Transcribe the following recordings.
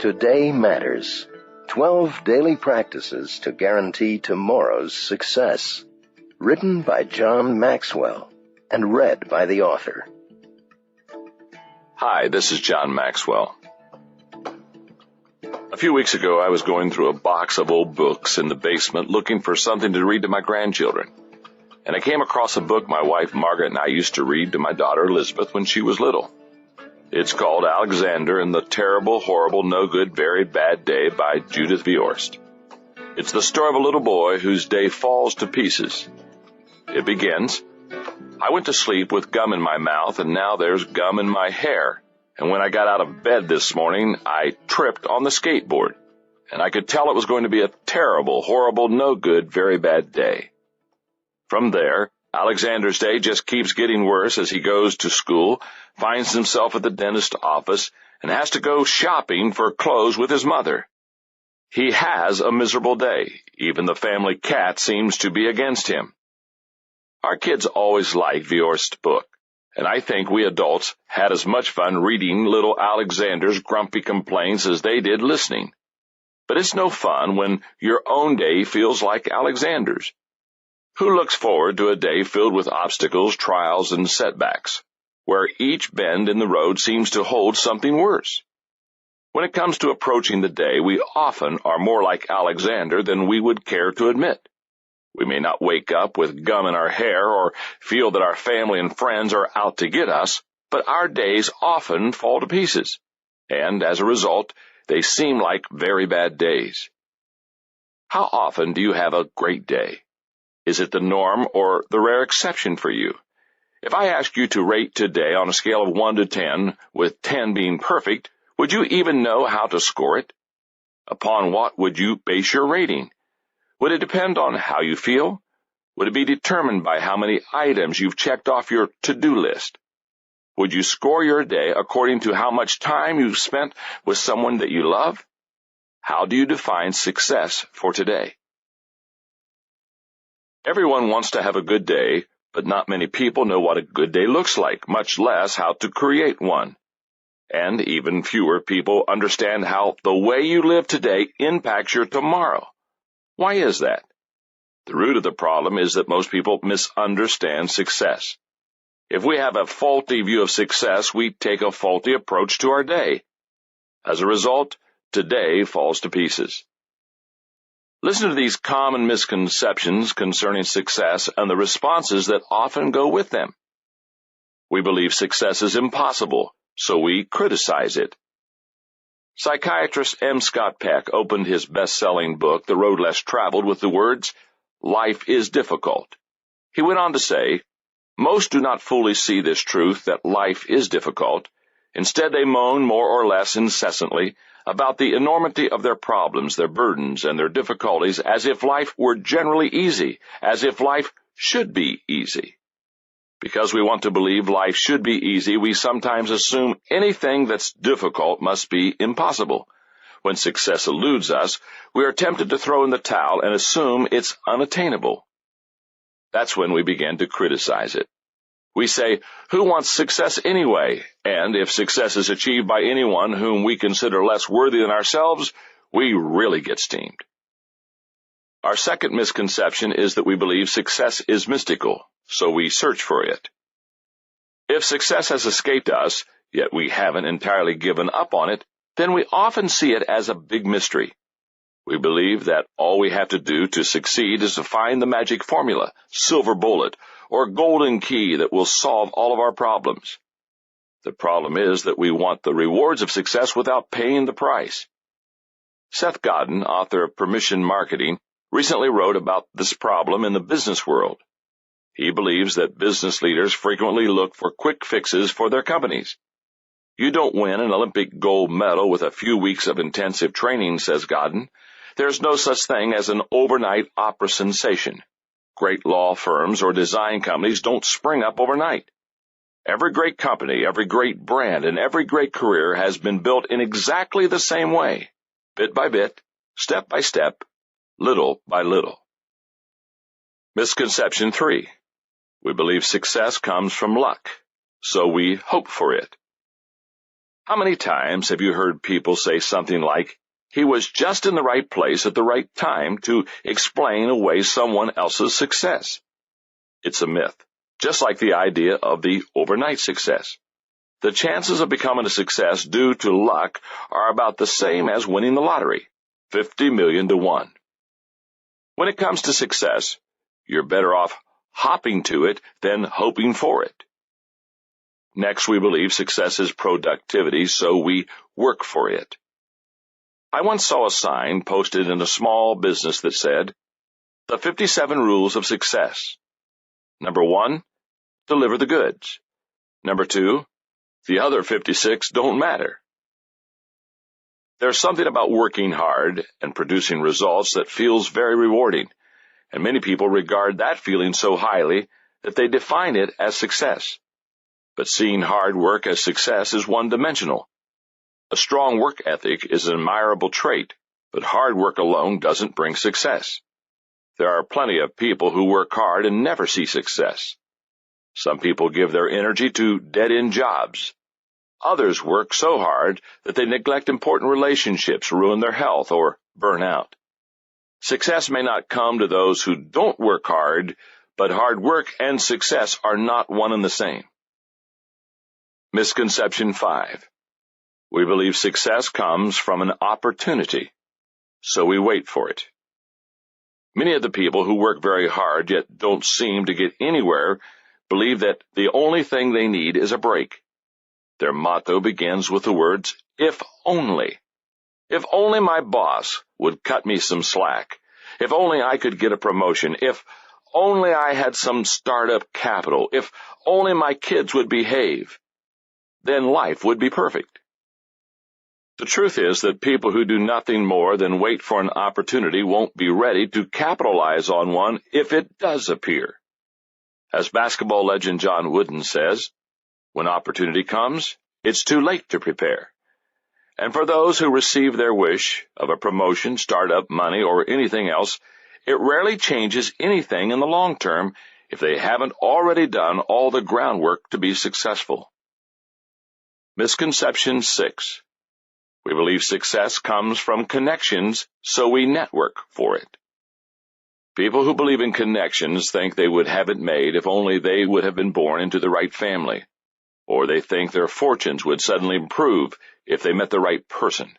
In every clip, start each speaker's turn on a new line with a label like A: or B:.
A: Today Matters. 12 Daily Practices to Guarantee Tomorrow's Success. Written by John Maxwell and read by the author.
B: Hi, this is John Maxwell. A few weeks ago, I was going through a box of old books in the basement looking for something to read to my grandchildren. And I came across a book my wife Margaret and I used to read to my daughter Elizabeth when she was little. It's called Alexander and the Terrible, Horrible, No Good, Very Bad Day by Judith Viorst. It's the story of a little boy whose day falls to pieces. It begins, I went to sleep with gum in my mouth, and now there's gum in my hair. And when I got out of bed this morning, I tripped on the skateboard. And I could tell it was going to be a terrible, horrible, no good, very bad day. From there, Alexander's day just keeps getting worse as he goes to school, finds himself at the dentist's office, and has to go shopping for clothes with his mother. He has a miserable day. Even the family cat seems to be against him. Our kids always liked Viorst's book, and I think we adults had as much fun reading little Alexander's grumpy complaints as they did listening. But it's no fun when your own day feels like Alexander's. Who looks forward to a day filled with obstacles, trials, and setbacks, where each bend in the road seems to hold something worse? When it comes to approaching the day, we often are more like Alexander than we would care to admit. We may not wake up with gum in our hair or feel that our family and friends are out to get us, but our days often fall to pieces, and as a result, they seem like very bad days. How often do you have a great day? Is it the norm or the rare exception for you? If I ask you to rate today on a scale of 1 to 10, with 10 being perfect, would you even know how to score it? Upon what would you base your rating? Would it depend on how you feel? Would it be determined by how many items you've checked off your to-do list? Would you score your day according to how much time you've spent with someone that you love? How do you define success for today? Everyone wants to have a good day, but not many people know what a good day looks like, much less how to create one. And even fewer people understand how the way you live today impacts your tomorrow. Why is that? The root of the problem is that most people misunderstand success. If we have a faulty view of success, we take a faulty approach to our day. As a result, today falls to pieces. Listen to these common misconceptions concerning success and the responses that often go with them. We believe success is impossible, so we criticize it. Psychiatrist M. Scott Peck opened his best-selling book, The Road Less Traveled, with the words, "Life is difficult." He went on to say, "Most do not fully see this truth that life is difficult. Instead, they moan more or less incessantly about the enormity of their problems, their burdens, and their difficulties, as if life were generally easy, as if life should be easy. Because we want to believe life should be easy, we sometimes assume anything that's difficult must be impossible. When success eludes us, we are tempted to throw in the towel and assume it's unattainable. That's when we begin to criticize it. We say, who wants success anyway? And if success is achieved by anyone whom we consider less worthy than ourselves, we really get steamed. Our second misconception is that we believe success is mystical, so we search for it. If success has escaped us, yet we haven't entirely given up on it, then we often see it as a big mystery. We believe that all we have to do to succeed is to find the magic formula, silver bullet, or golden key that will solve all of our problems. The problem is that we want the rewards of success without paying the price. Seth Godin, author of Permission Marketing, recently wrote about this problem in the business world. He believes that business leaders frequently look for quick fixes for their companies. You don't win an Olympic gold medal with a few weeks of intensive training, says Godin. There's no such thing as an overnight opera sensation. Great law firms or design companies don't spring up overnight. Every great company, every great brand, and every great career has been built in exactly the same way, bit by bit, step by step, little by little. Misconception 3. We believe success comes from luck, so we hope for it. How many times have you heard people say something like, "He was just in the right place at the right time," to explain away someone else's success? It's a myth, just like the idea of the overnight success. The chances of becoming a success due to luck are about the same as winning the lottery, 50 million to 1. When it comes to success, you're better off hopping to it than hoping for it. Next, we believe success is productivity, so we work for it. I once saw a sign posted in a small business that said, "The 57 Rules of Success. Number 1, deliver the goods. Number 2, the other 56 don't matter." There's something about working hard and producing results that feels very rewarding, and many people regard that feeling so highly that they define it as success. But seeing hard work as success is one-dimensional. A strong work ethic is an admirable trait, but hard work alone doesn't bring success. There are plenty of people who work hard and never see success. Some people give their energy to dead-end jobs. Others work so hard that they neglect important relationships, ruin their health, or burn out. Success may not come to those who don't work hard, but hard work and success are not one and the same. Misconception 5. We believe success comes from an opportunity, so we wait for it. Many of the people who work very hard yet don't seem to get anywhere believe that the only thing they need is a break. Their motto begins with the words, "if only." If only my boss would cut me some slack. If only I could get a promotion. If only I had some startup capital. If only my kids would behave. Then life would be perfect. The truth is that people who do nothing more than wait for an opportunity won't be ready to capitalize on one if it does appear. As basketball legend John Wooden says, when opportunity comes, it's too late to prepare. And for those who receive their wish of a promotion, startup, money, or anything else, it rarely changes anything in the long term if they haven't already done all the groundwork to be successful. Misconception 6. We believe success comes from connections, so we network for it. People who believe in connections think they would have it made if only they would have been born into the right family, or they think their fortunes would suddenly improve if they met the right person.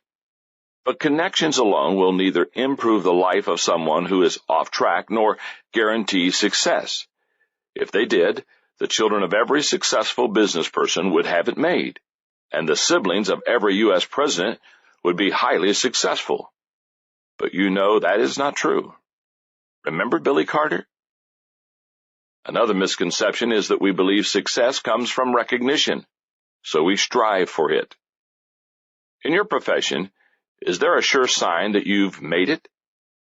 B: But connections alone will neither improve the life of someone who is off track nor guarantee success. If they did, the children of every successful business person would have it made, and the siblings of every U.S. president would be highly successful. But you know that is not true. Remember Billy Carter? Another misconception is that we believe success comes from recognition, so we strive for it. In your profession, is there a sure sign that you've made it?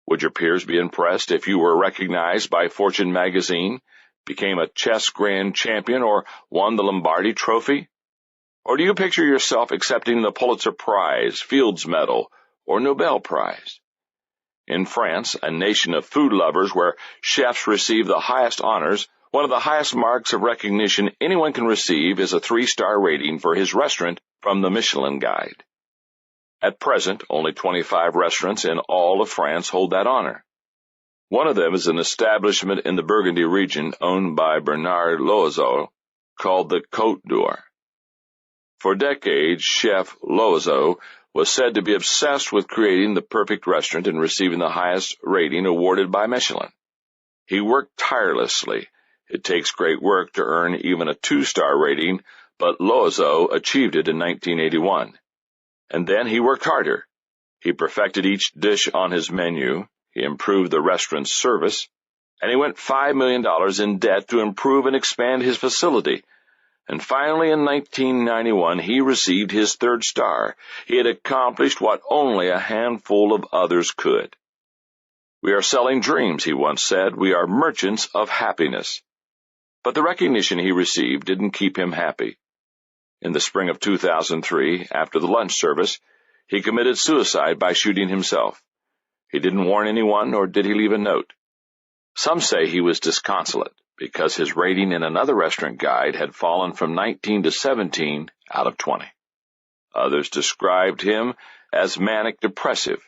B: Would your peers be impressed if you were recognized by Fortune magazine, became a chess grand champion, or won the Lombardi Trophy? Or do you picture yourself accepting the Pulitzer Prize, Fields Medal, or Nobel Prize? In France, a nation of food lovers where chefs receive the highest honors, one of the highest marks of recognition anyone can receive is a 3-star rating for his restaurant from the Michelin Guide. At present, only 25 restaurants in all of France hold that honor. One of them is an establishment in the Burgundy region owned by Bernard Loiseau called the Côte d'Or. For decades, Chef Loiseau was said to be obsessed with creating the perfect restaurant and receiving the highest rating awarded by Michelin. He worked tirelessly. It takes great work to earn even a 2-star rating, but Loiseau achieved it in 1981. And then he worked harder. He perfected each dish on his menu, he improved the restaurant's service, and he went $5 million in debt to improve and expand his facility. And finally, in 1991, he received his 3rd star. He had accomplished what only a handful of others could. "We are selling dreams," he once said. "We are merchants of happiness." But the recognition he received didn't keep him happy. In the spring of 2003, after the lunch service, he committed suicide by shooting himself. He didn't warn anyone, nor did he leave a note. Some say he was disconsolate, because his rating in another restaurant guide had fallen from 19 to 17 out of 20. Others described him as manic-depressive.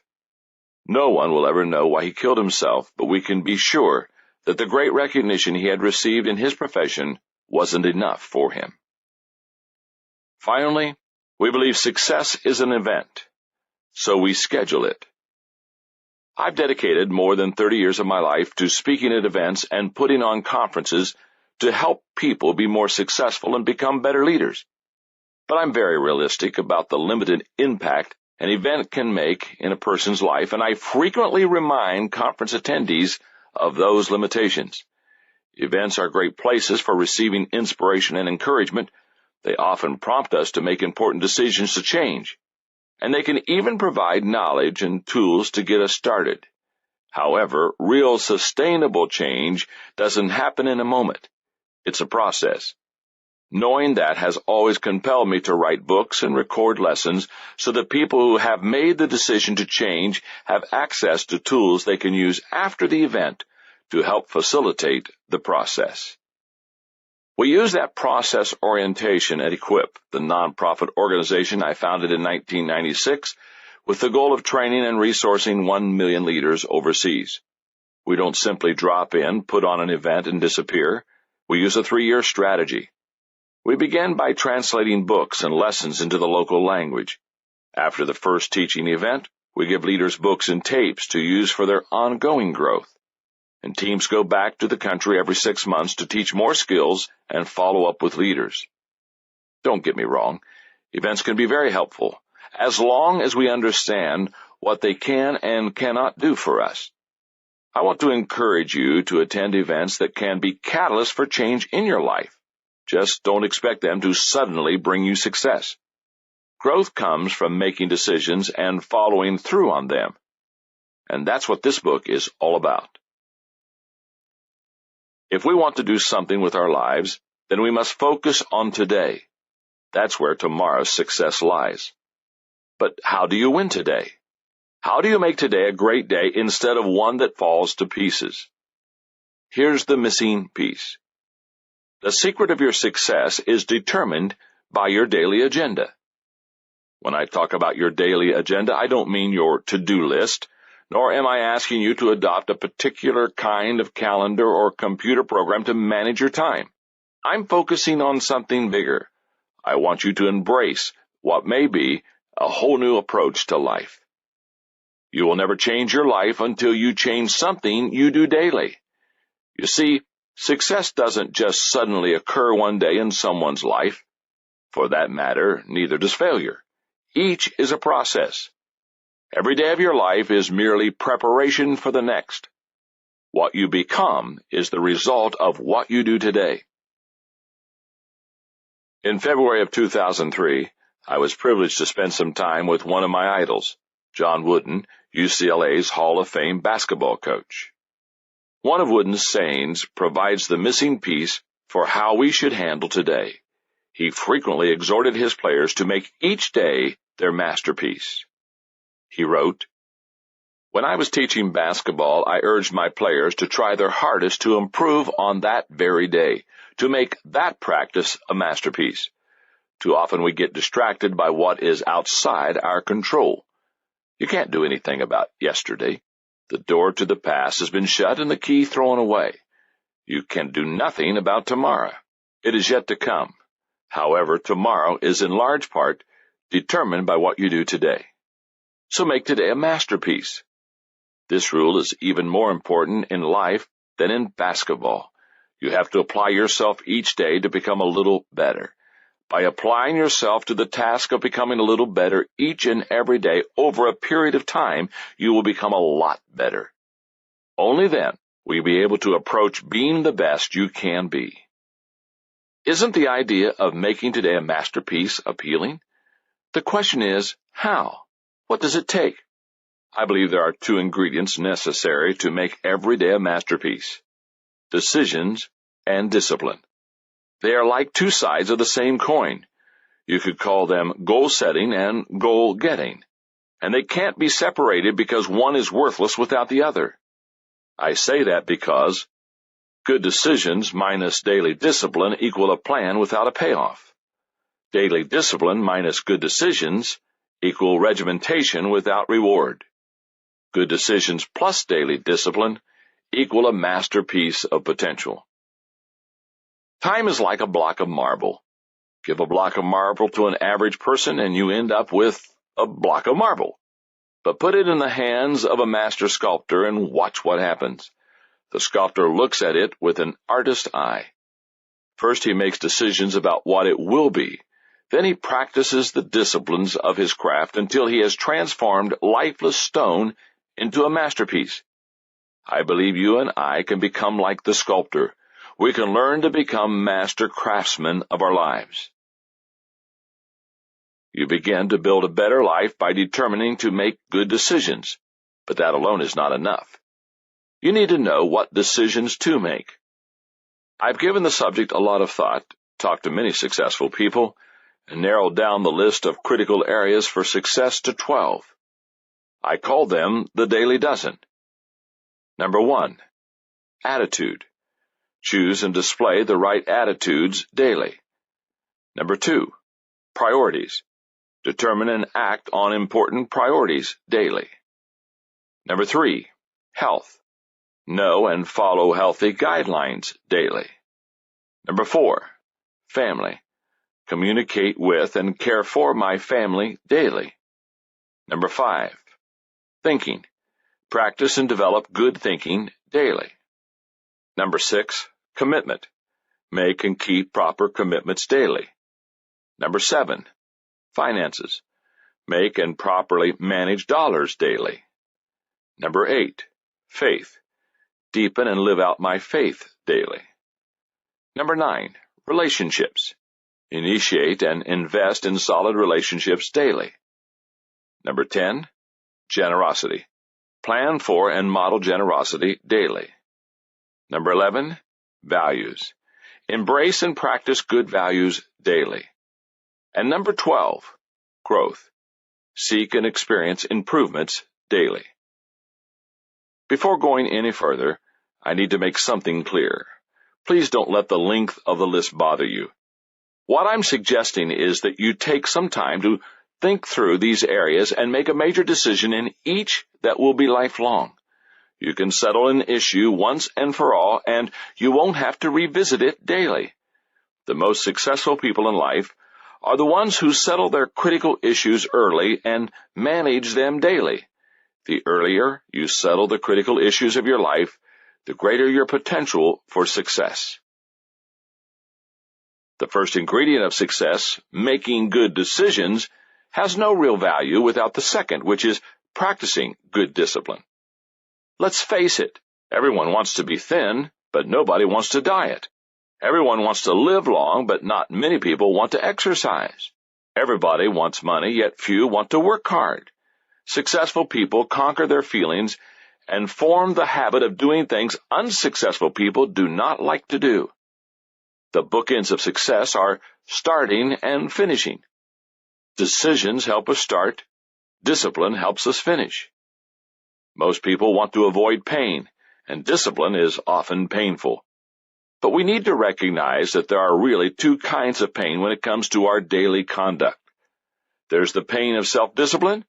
B: No one will ever know why he killed himself, but we can be sure that the great recognition he had received in his profession wasn't enough for him. Finally, we believe success is an event, so we schedule it. I've dedicated more than 30 years of my life to speaking at events and putting on conferences to help people be more successful and become better leaders. But I'm very realistic about the limited impact an event can make in a person's life, and I frequently remind conference attendees of those limitations. Events are great places for receiving inspiration and encouragement. They often prompt us to make important decisions to change, and they can even provide knowledge and tools to get us started. However, real sustainable change doesn't happen in a moment. It's a process. Knowing that has always compelled me to write books and record lessons so that people who have made the decision to change have access to tools they can use after the event to help facilitate the process. We use that process orientation at Equip, the nonprofit organization I founded in 1996, with the goal of training and resourcing 1 million leaders overseas. We don't simply drop in, put on an event, and disappear. We use a 3-year strategy. We begin by translating books and lessons into the local language. After the first teaching event, we give leaders books and tapes to use for their ongoing growth. And teams go back to the country every 6 months to teach more skills and follow up with leaders. Don't get me wrong, events can be very helpful, as long as we understand what they can and cannot do for us. I want to encourage you to attend events that can be catalysts for change in your life. Just don't expect them to suddenly bring you success. Growth comes from making decisions and following through on them. And that's what this book is all about. If we want to do something with our lives, then we must focus on today. That's where tomorrow's success lies. But how do you win today? How do you make today a great day instead of one that falls to pieces? Here's the missing piece. The secret of your success is determined by your daily agenda. When I talk about your daily agenda, I don't mean your to-do list, nor am I asking you to adopt a particular kind of calendar or computer program to manage your time. I'm focusing on something bigger. I want you to embrace what may be a whole new approach to life. You will never change your life until you change something you do daily. You see, success doesn't just suddenly occur one day in someone's life. For that matter, neither does failure. Each is a process. Every day of your life is merely preparation for the next. What you become is the result of what you do today. In February of 2003, I was privileged to spend some time with one of my idols, John Wooden, UCLA's Hall of Fame basketball coach. One of Wooden's sayings provides the missing piece for how we should handle today. He frequently exhorted his players to make each day their masterpiece. He wrote, "When I was teaching basketball, I urged my players to try their hardest to improve on that very day, to make that practice a masterpiece. Too often we get distracted by what is outside our control. You can't do anything about yesterday. The door to the past has been shut and the key thrown away. You can do nothing about tomorrow. It is yet to come. However, tomorrow is in large part determined by what you do today. So make today a masterpiece." This rule is even more important in life than in basketball. You have to apply yourself each day to become a little better. By applying yourself to the task of becoming a little better each and every day over a period of time, you will become a lot better. Only then will you be able to approach being the best you can be. Isn't the idea of making today a masterpiece appealing? The question is, how? What does it take? I believe there are 2 ingredients necessary to make every day a masterpiece: decisions and discipline. They are like 2 sides of the same coin. You could call them goal-setting and goal-getting, and they can't be separated because one is worthless without the other. I say that because good decisions minus daily discipline equal a plan without a payoff. Daily discipline minus good decisions equal regimentation without reward. Good decisions plus daily discipline equal a masterpiece of potential. Time is like a block of marble. Give a block of marble to an average person and you end up with a block of marble. But put it in the hands of a master sculptor and watch what happens. The sculptor looks at it with an artist's eye. First, he makes decisions about what it will be. Then he practices the disciplines of his craft until he has transformed lifeless stone into a masterpiece. I believe you and I can become like the sculptor. We can learn to become master craftsmen of our lives. You begin to build a better life by determining to make good decisions, but that alone is not enough. You need to know what decisions to make. I've given the subject a lot of thought, talked to many successful people, and narrowed down the list of critical areas for success to 12. I call them the Daily Dozen. Number 1, attitude. Choose and display the right attitudes daily. Number 2, priorities. Determine and act on important priorities daily. Number 3, health. Know and follow healthy guidelines daily. Number 4, family. Communicate with and care for my family daily. Number 5, thinking. Practice and develop good thinking daily. Number 6, commitment. Make and keep proper commitments daily. Number 7, finances. Make and properly manage dollars daily. Number 8, faith. Deepen and live out my faith daily. Number 9, relationships. Initiate and invest in solid relationships daily. Number 10, generosity. Plan for and model generosity daily. Number 11, values. Embrace and practice good values daily. And number 12, growth. Seek and experience improvements daily. Before going any further, I need to make something clear. Please don't let the length of the list bother you. What I'm suggesting is that you take some time to think through these areas and make a major decision in each that will be lifelong. You can settle an issue once and for all, and you won't have to revisit it daily. The most successful people in life are the ones who settle their critical issues early and manage them daily. The earlier you settle the critical issues of your life, the greater your potential for success. The first ingredient of success, making good decisions, has no real value without the second, which is practicing good discipline. Let's face it, everyone wants to be thin, but nobody wants to diet. Everyone wants to live long, but not many people want to exercise. Everybody wants money, yet few want to work hard. Successful people conquer their feelings and form the habit of doing things unsuccessful people do not like to do. The bookends of success are starting and finishing. Decisions help us start. Discipline helps us finish. Most people want to avoid pain, and discipline is often painful. But we need to recognize that there are really two kinds of pain when it comes to our daily conduct. There's the pain of self-discipline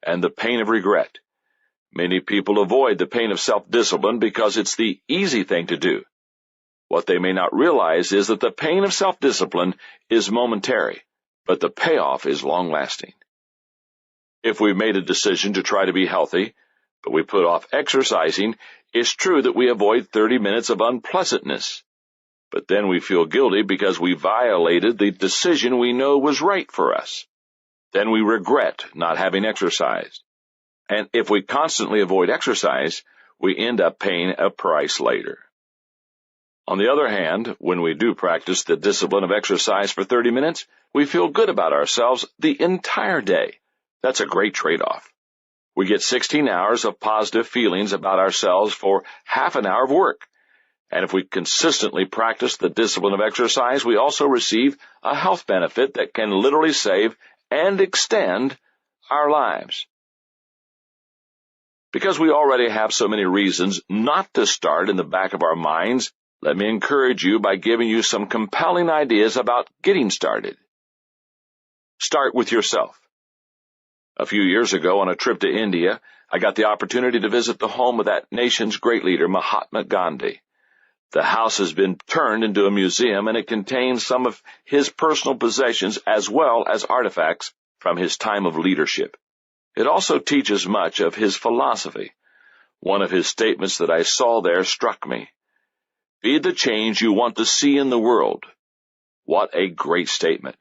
B: and the pain of regret. Many people avoid the pain of self-discipline because it's the easy thing to do. What they may not realize is that the pain of self-discipline is momentary, but the payoff is long-lasting. If we've made a decision to try to be healthy, but we put off exercising, it's true that we avoid 30 minutes of unpleasantness. But then we feel guilty because we violated the decision we know was right for us. Then we regret not having exercised. And if we constantly avoid exercise, we end up paying a price later. On the other hand, when we do practice the discipline of exercise for 30 minutes, we feel good about ourselves the entire day. That's a great trade-off. We get 16 hours of positive feelings about ourselves for half an hour of work. And if we consistently practice the discipline of exercise, we also receive a health benefit that can literally save and extend our lives. Because we already have so many reasons not to start in the back of our minds, let me encourage you by giving you some compelling ideas about getting started. Start with yourself. A few years ago, on a trip to India, I got the opportunity to visit the home of that nation's great leader, Mahatma Gandhi. The house has been turned into a museum, and it contains some of his personal possessions as well as artifacts from his time of leadership. It also teaches much of his philosophy. One of his statements that I saw there struck me. Be the change you want to see in the world. What a great statement.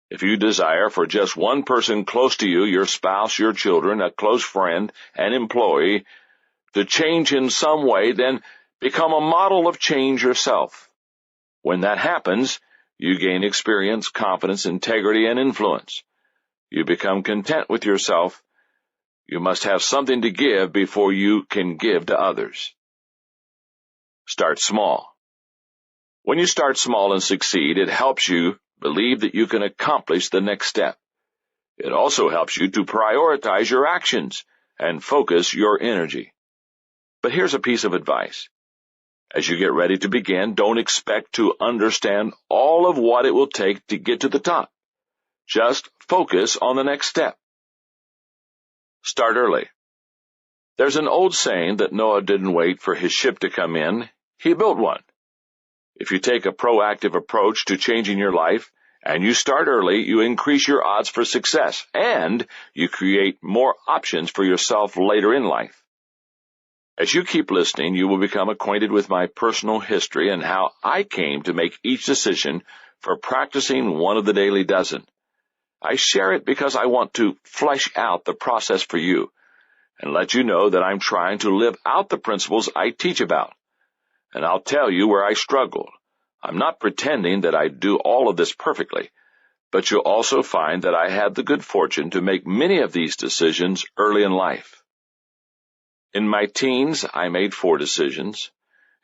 B: If you desire for just one person close to you, your spouse, your children, a close friend, an employee, to change in some way, then become a model of change yourself. When that happens, you gain experience, confidence, integrity, and influence. You become content with yourself. You must have something to give before you can give to others. Start small. When you start small and succeed, it helps you believe that you can accomplish the next step. It also helps you to prioritize your actions and focus your energy. But here's a piece of advice. As you get ready to begin, don't expect to understand all of what it will take to get to the top. Just focus on the next step. Start early. There's an old saying that Noah didn't wait for his ship to come in, he built one. If you take a proactive approach to changing your life, and you start early, you increase your odds for success, and you create more options for yourself later in life. As you keep listening, you will become acquainted with my personal history and how I came to make each decision for practicing one of the daily dozen. I share it because I want to flesh out the process for you and let you know that I'm trying to live out the principles I teach about. And I'll tell you where I struggled. I'm not pretending that I do all of this perfectly, but you'll also find that I had the good fortune to make many of these decisions early in life. In my teens, I made 4 decisions.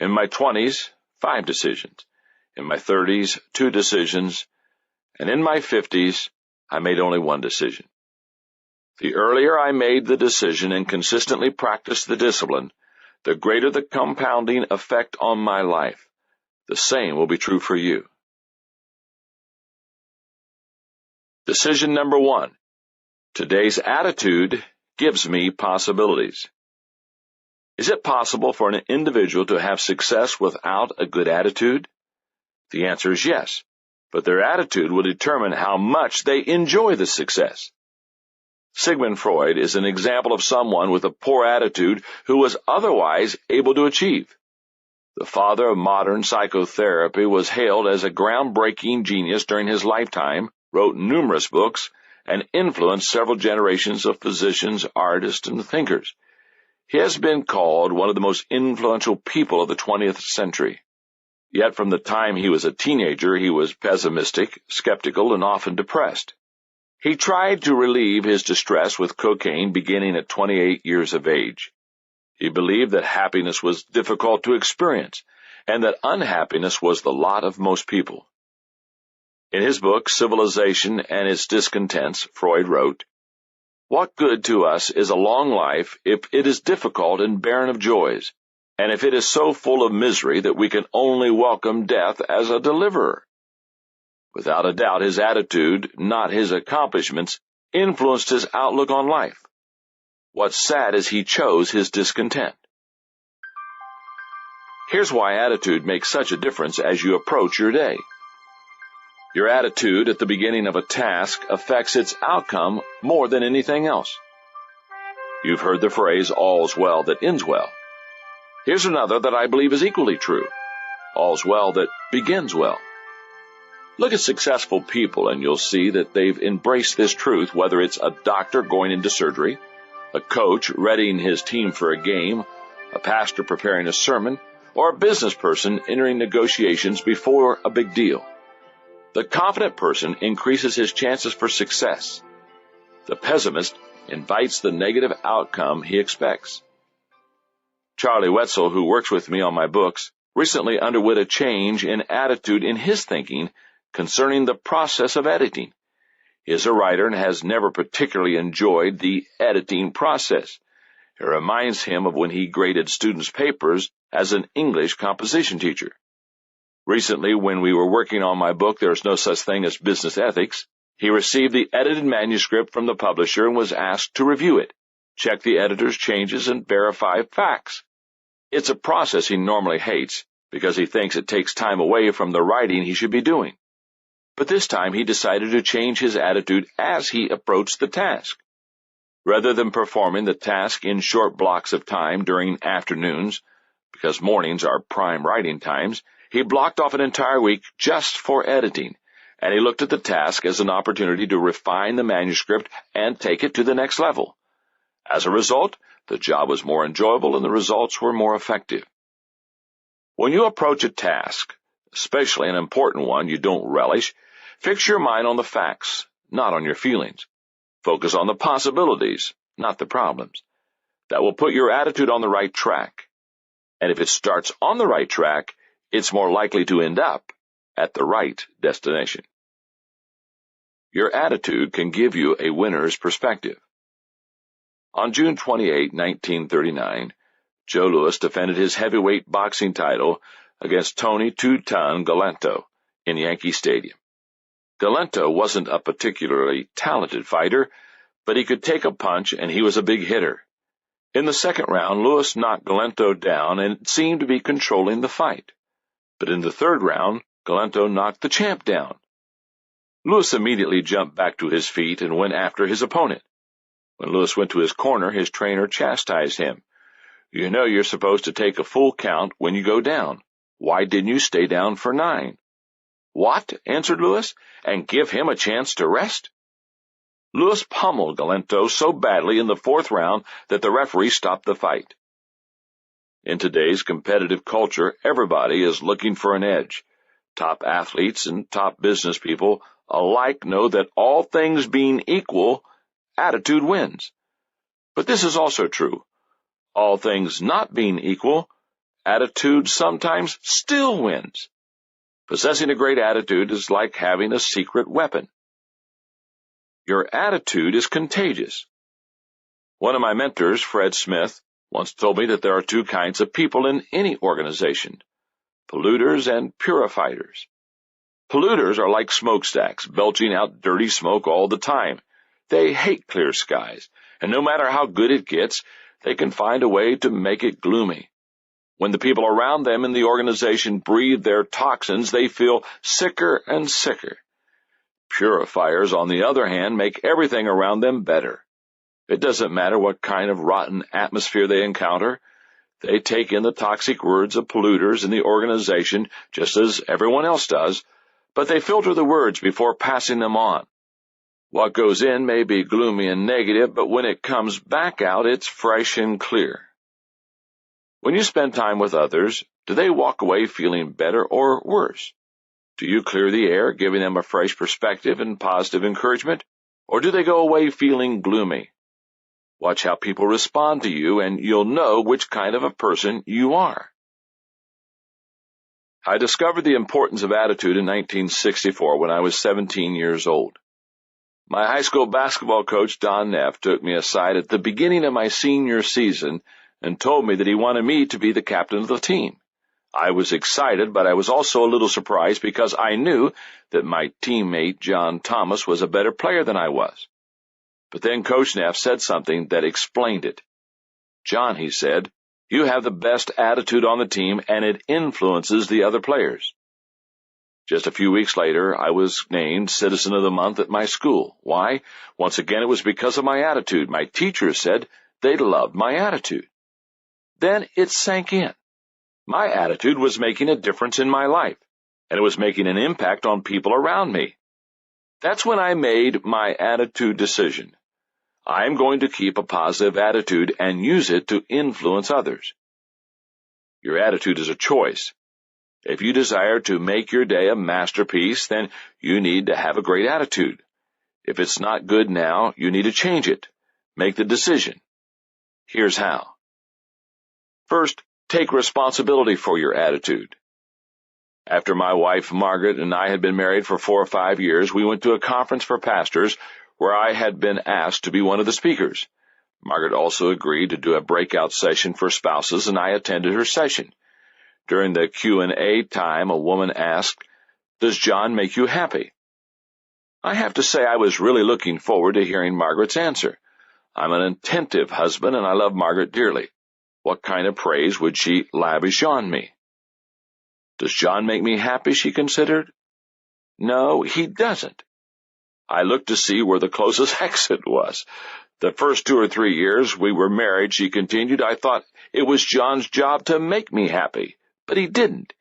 B: In my 20s, 5 decisions. In my 30s, 2 decisions. And in my 50s, I made only 1 decision. The earlier I made the decision and consistently practiced the discipline, the greater the compounding effect on my life. The same will be true for you. Decision number 1. Today's attitude gives me possibilities. Is it possible for an individual to have success without a good attitude? The answer is yes, but their attitude will determine how much they enjoy the success. Sigmund Freud is an example of someone with a poor attitude who was otherwise able to achieve. The father of modern psychotherapy was hailed as a groundbreaking genius during his lifetime, wrote numerous books, and influenced several generations of physicians, artists, and thinkers. He has been called one of the most influential people of the 20th century. Yet from the time he was a teenager, he was pessimistic, skeptical, and often depressed. He tried to relieve his distress with cocaine beginning at 28 years of age. He believed that happiness was difficult to experience, and that unhappiness was the lot of most people. In his book, Civilization and Its Discontents, Freud wrote, "What good to us is a long life if it is difficult and barren of joys, and if it is so full of misery that we can only welcome death as a deliverer?" Without a doubt, his attitude, not his accomplishments, influenced his outlook on life. What's sad is he chose his discontent. Here's why attitude makes such a difference as you approach your day. Your attitude at the beginning of a task affects its outcome more than anything else. You've heard the phrase, all's well that ends well. Here's another that I believe is equally true. All's well that begins well. Look at successful people and you'll see that they've embraced this truth, whether it's a doctor going into surgery, a coach readying his team for a game, a pastor preparing a sermon, or a business person entering negotiations before a big deal. The confident person increases his chances for success. The pessimist invites the negative outcome he expects. Charlie Wetzel, who works with me on my books, recently underwent a change in attitude in his thinking concerning the process of editing. He is a writer and has never particularly enjoyed the editing process. It reminds him of when he graded students' papers as an English composition teacher. Recently, when we were working on my book, There's No Such Thing as Business Ethics, He received the edited manuscript from the publisher and was asked to review it, check the editor's changes, and verify facts. It's a process he normally hates because he thinks it takes time away from the writing he should be doing. But this time he decided to change his attitude as he approached the task. Rather than performing the task in short blocks of time during afternoons, because mornings are prime writing times, he blocked off an entire week just for editing, and he looked at the task as an opportunity to refine the manuscript and take it to the next level. As a result, the job was more enjoyable and the results were more effective. When you approach a task, especially an important one you don't relish, fix your mind on the facts, not on your feelings. Focus on the possibilities, not the problems. That will put your attitude on the right track. And if it starts on the right track, it's more likely to end up at the right destination. Your attitude can give you a winner's perspective. On June 28, 1939, Joe Louis defended his heavyweight boxing title against Tony Two-Ton Galento in Yankee Stadium. Galento wasn't a particularly talented fighter, but he could take a punch and he was a big hitter. In the second round, Louis knocked Galento down and seemed to be controlling the fight. But in the third round, Galento knocked the champ down. Louis immediately jumped back to his feet and went after his opponent. When Louis went to his corner, his trainer chastised him. "You know you're supposed to take a full count when you go down. Why didn't you stay down for 9? "What?" answered Louis, "and give him a chance to rest?" Louis pummeled Galento so badly in the fourth round that the referee stopped the fight. In today's competitive culture, everybody is looking for an edge. Top athletes and top business people alike know that all things being equal, attitude wins. But this is also true. All things not being equal, attitude sometimes still wins. Possessing a great attitude is like having a secret weapon. Your attitude is contagious. One of my mentors, Fred Smith, once told me that there are 2 kinds of people in any organization: polluters and purifiers. Polluters are like smokestacks, belching out dirty smoke all the time. They hate clear skies, and no matter how good it gets, they can find a way to make it gloomy. When the people around them in the organization breathe their toxins, they feel sicker and sicker. Purifiers, on the other hand, make everything around them better. It doesn't matter what kind of rotten atmosphere they encounter. They take in the toxic words of polluters in the organization just as everyone else does, but they filter the words before passing them on. What goes in may be gloomy and negative, but when it comes back out, it's fresh and clear. When you spend time with others, do they walk away feeling better or worse? Do you clear the air, giving them a fresh perspective and positive encouragement, or do they go away feeling gloomy? Watch how people respond to you, and you'll know which kind of a person you are. I discovered the importance of attitude in 1964 when I was 17 years old. My high school basketball coach, Don Neff, took me aside at the beginning of my senior season and told me that he wanted me to be the captain of the team. I was excited, but I was also a little surprised because I knew that my teammate, John Thomas, was a better player than I was. But then Coach Neff said something that explained it. "John," he said, "you have the best attitude on the team, and it influences the other players." Just a few weeks later, I was named Citizen of the Month at my school. Why? Once again, it was because of my attitude. My teachers said they loved my attitude. Then it sank in. My attitude was making a difference in my life, and it was making an impact on people around me. That's when I made my attitude decision. I am going to keep a positive attitude and use it to influence others. Your attitude is a choice. If you desire to make your day a masterpiece, then you need to have a great attitude. If it's not good now, you need to change it. Make the decision. Here's how. First, take responsibility for your attitude. After my wife, Margaret, and I had been married for 4 or 5 years, we went to a conference for pastors where I had been asked to be one of the speakers. Margaret also agreed to do a breakout session for spouses, and I attended her session. During the Q&A time, a woman asked, "Does John make you happy?" I have to say I was really looking forward to hearing Margaret's answer. I'm an attentive husband, and I love Margaret dearly. What kind of praise would she lavish on me? Does John make me happy, she considered. No, he doesn't. I looked to see where the closest exit was. The first 2 or 3 years we were married, she continued, I thought it was John's job to make me happy, but he didn't.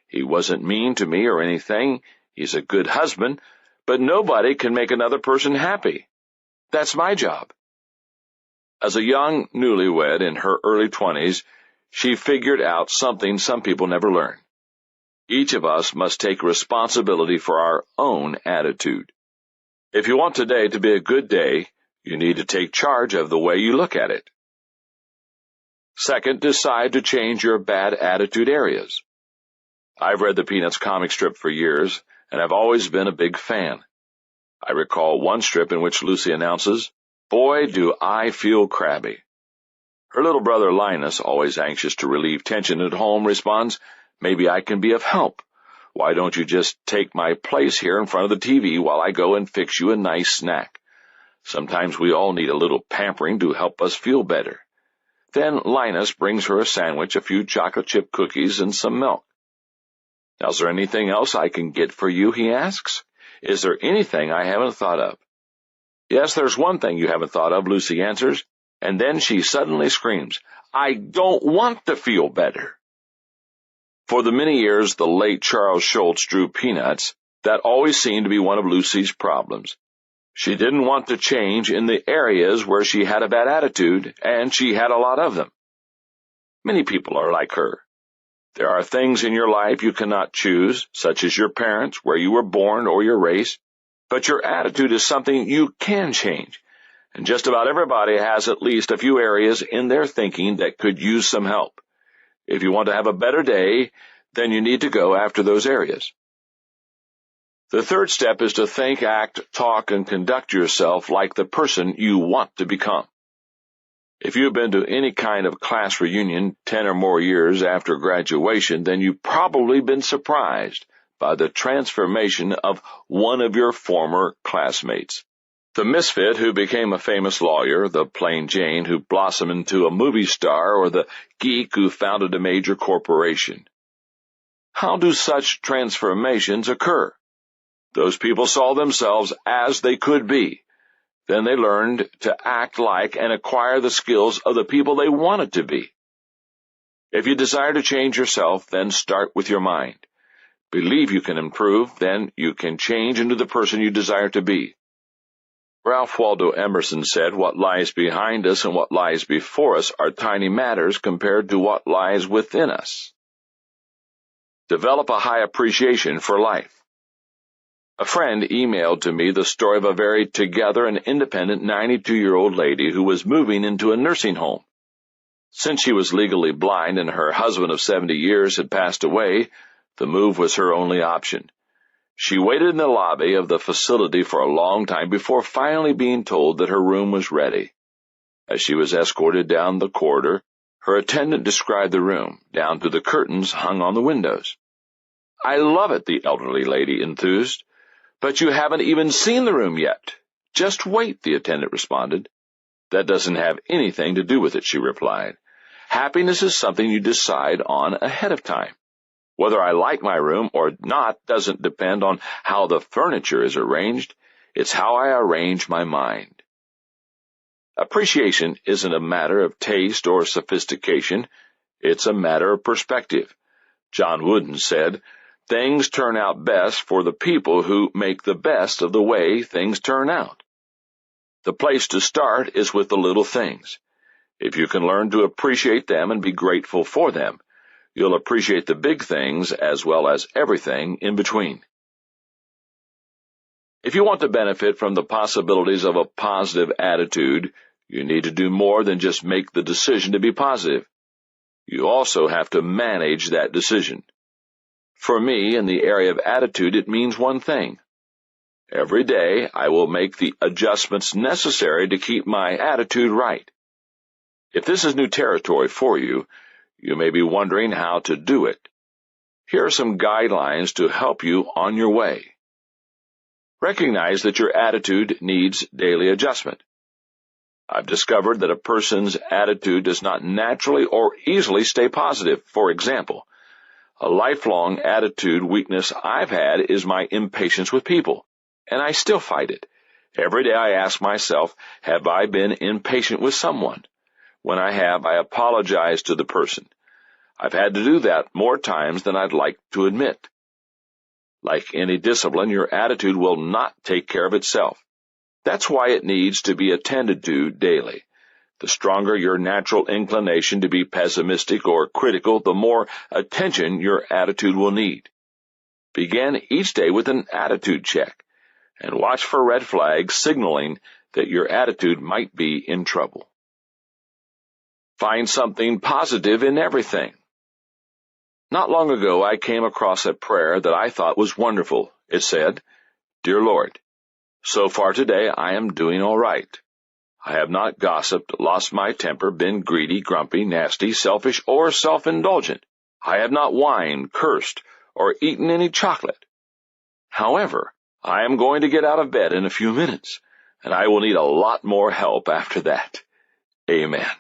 B: He wasn't mean to me or anything. He's a good husband, but nobody can make another person happy. That's my job. As a young newlywed in her early 20s, she figured out something some people never learn. Each of us must take responsibility for our own attitude. If you want today to be a good day, you need to take charge of the way you look at it. Second, decide to change your bad attitude areas. I've read the Peanuts comic strip for years, and I've always been a big fan. I recall one strip in which Lucy announces, "Boy, do I feel crabby." Her little brother Linus, always anxious to relieve tension at home, responds, "Maybe I can be of help. Why don't you just take my place here in front of the TV while I go and fix you a nice snack? Sometimes we all need a little pampering to help us feel better." Then Linus brings her a sandwich, a few chocolate chip cookies, and some milk. "Now, is there anything else I can get for you?" he asks. "Is there anything I haven't thought of?" "Yes, there's one thing you haven't thought of," Lucy answers, and then she suddenly screams, "I don't want to feel better." For the many years the late Charles Schulz drew Peanuts, that always seemed to be one of Lucy's problems. She didn't want to change in the areas where she had a bad attitude, and she had a lot of them. Many people are like her. There are things in your life you cannot choose, such as your parents, where you were born, or your race, but your attitude is something you can change, and just about everybody has at least a few areas in their thinking that could use some help. If you want to have a better day, then you need to go after those areas. The third step is to think, act, talk, and conduct yourself like the person you want to become. If you've been to any kind of class reunion 10 or more years after graduation, then you've probably been surprised by the transformation of one of your former classmates. The misfit who became a famous lawyer, the plain Jane who blossomed into a movie star, or the geek who founded a major corporation. How do such transformations occur? Those people saw themselves as they could be. Then they learned to act like and acquire the skills of the people they wanted to be. If you desire to change yourself, then start with your mind. Believe you can improve, then you can change into the person you desire to be. Ralph Waldo Emerson said, "What lies behind us and what lies before us are tiny matters compared to what lies within us." Develop a high appreciation for life. A friend emailed to me the story of a very together and independent 92-year-old lady who was moving into a nursing home. Since she was legally blind and her husband of 70 years had passed away, the move was her only option. She waited in the lobby of the facility for a long time before finally being told that her room was ready. As she was escorted down the corridor, her attendant described the room, down to the curtains hung on the windows. "I love it," the elderly lady enthused. "But you haven't even seen the room yet." "Just wait," the attendant responded. "That doesn't have anything to do with it," she replied. "Happiness is something you decide on ahead of time. Whether I like my room or not doesn't depend on how the furniture is arranged. It's how I arrange my mind." Appreciation isn't a matter of taste or sophistication. It's a matter of perspective. John Wooden said, "Things turn out best for the people who make the best of the way things turn out." The place to start is with the little things. If you can learn to appreciate them and be grateful for them, you'll appreciate the big things as well as everything in between. If you want to benefit from the possibilities of a positive attitude, you need to do more than just make the decision to be positive. You also have to manage that decision. For me, in the area of attitude, it means one thing. Every day, I will make the adjustments necessary to keep my attitude right. If this is new territory for you, you may be wondering how to do it. Here are some guidelines to help you on your way. Recognize that your attitude needs daily adjustment. I've discovered that a person's attitude does not naturally or easily stay positive. For example, a lifelong attitude weakness I've had is my impatience with people, and I still fight it. Every day I ask myself, have I been impatient with someone? When I have, I apologize to the person. I've had to do that more times than I'd like to admit. Like any discipline, your attitude will not take care of itself. That's why it needs to be attended to daily. The stronger your natural inclination to be pessimistic or critical, the more attention your attitude will need. Begin each day with an attitude check, and watch for red flags signaling that your attitude might be in trouble. Find something positive in everything. Not long ago, I came across a prayer that I thought was wonderful. It said, "Dear Lord, so far today I am doing all right. I have not gossiped, lost my temper, been greedy, grumpy, nasty, selfish, or self-indulgent. I have not whined, cursed, or eaten any chocolate. However, I am going to get out of bed in a few minutes, and I will need a lot more help after that. Amen."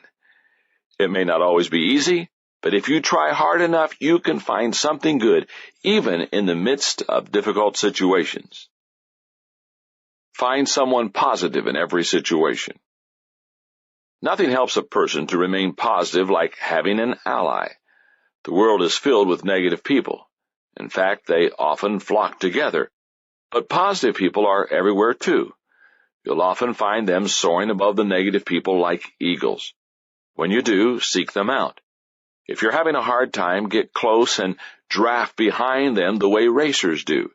B: It may not always be easy, but if you try hard enough, you can find something good, even in the midst of difficult situations. Find someone positive in every situation. Nothing helps a person to remain positive like having an ally. The world is filled with negative people. In fact, they often flock together. But positive people are everywhere too. You'll often find them soaring above the negative people like eagles. When you do, seek them out. If you're having a hard time, get close and draft behind them the way racers do.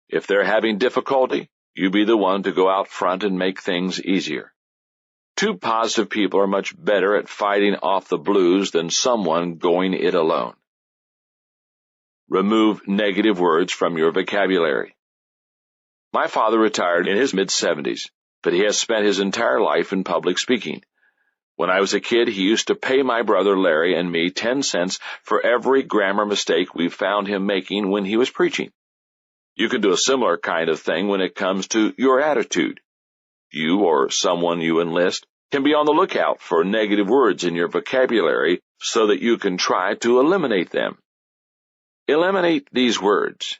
B: If they're having difficulty, you be the one to go out front and make things easier. Two positive people are much better at fighting off the blues than someone going it alone. Remove negative words from your vocabulary. My father retired in his mid-70s, but he has spent his entire life in public speaking. When I was a kid, he used to pay my brother Larry and me 10 cents for every grammar mistake we found him making when he was preaching. You can do a similar kind of thing when it comes to your attitude. You or someone you enlist can be on the lookout for negative words in your vocabulary so that you can try to eliminate them. Eliminate these words.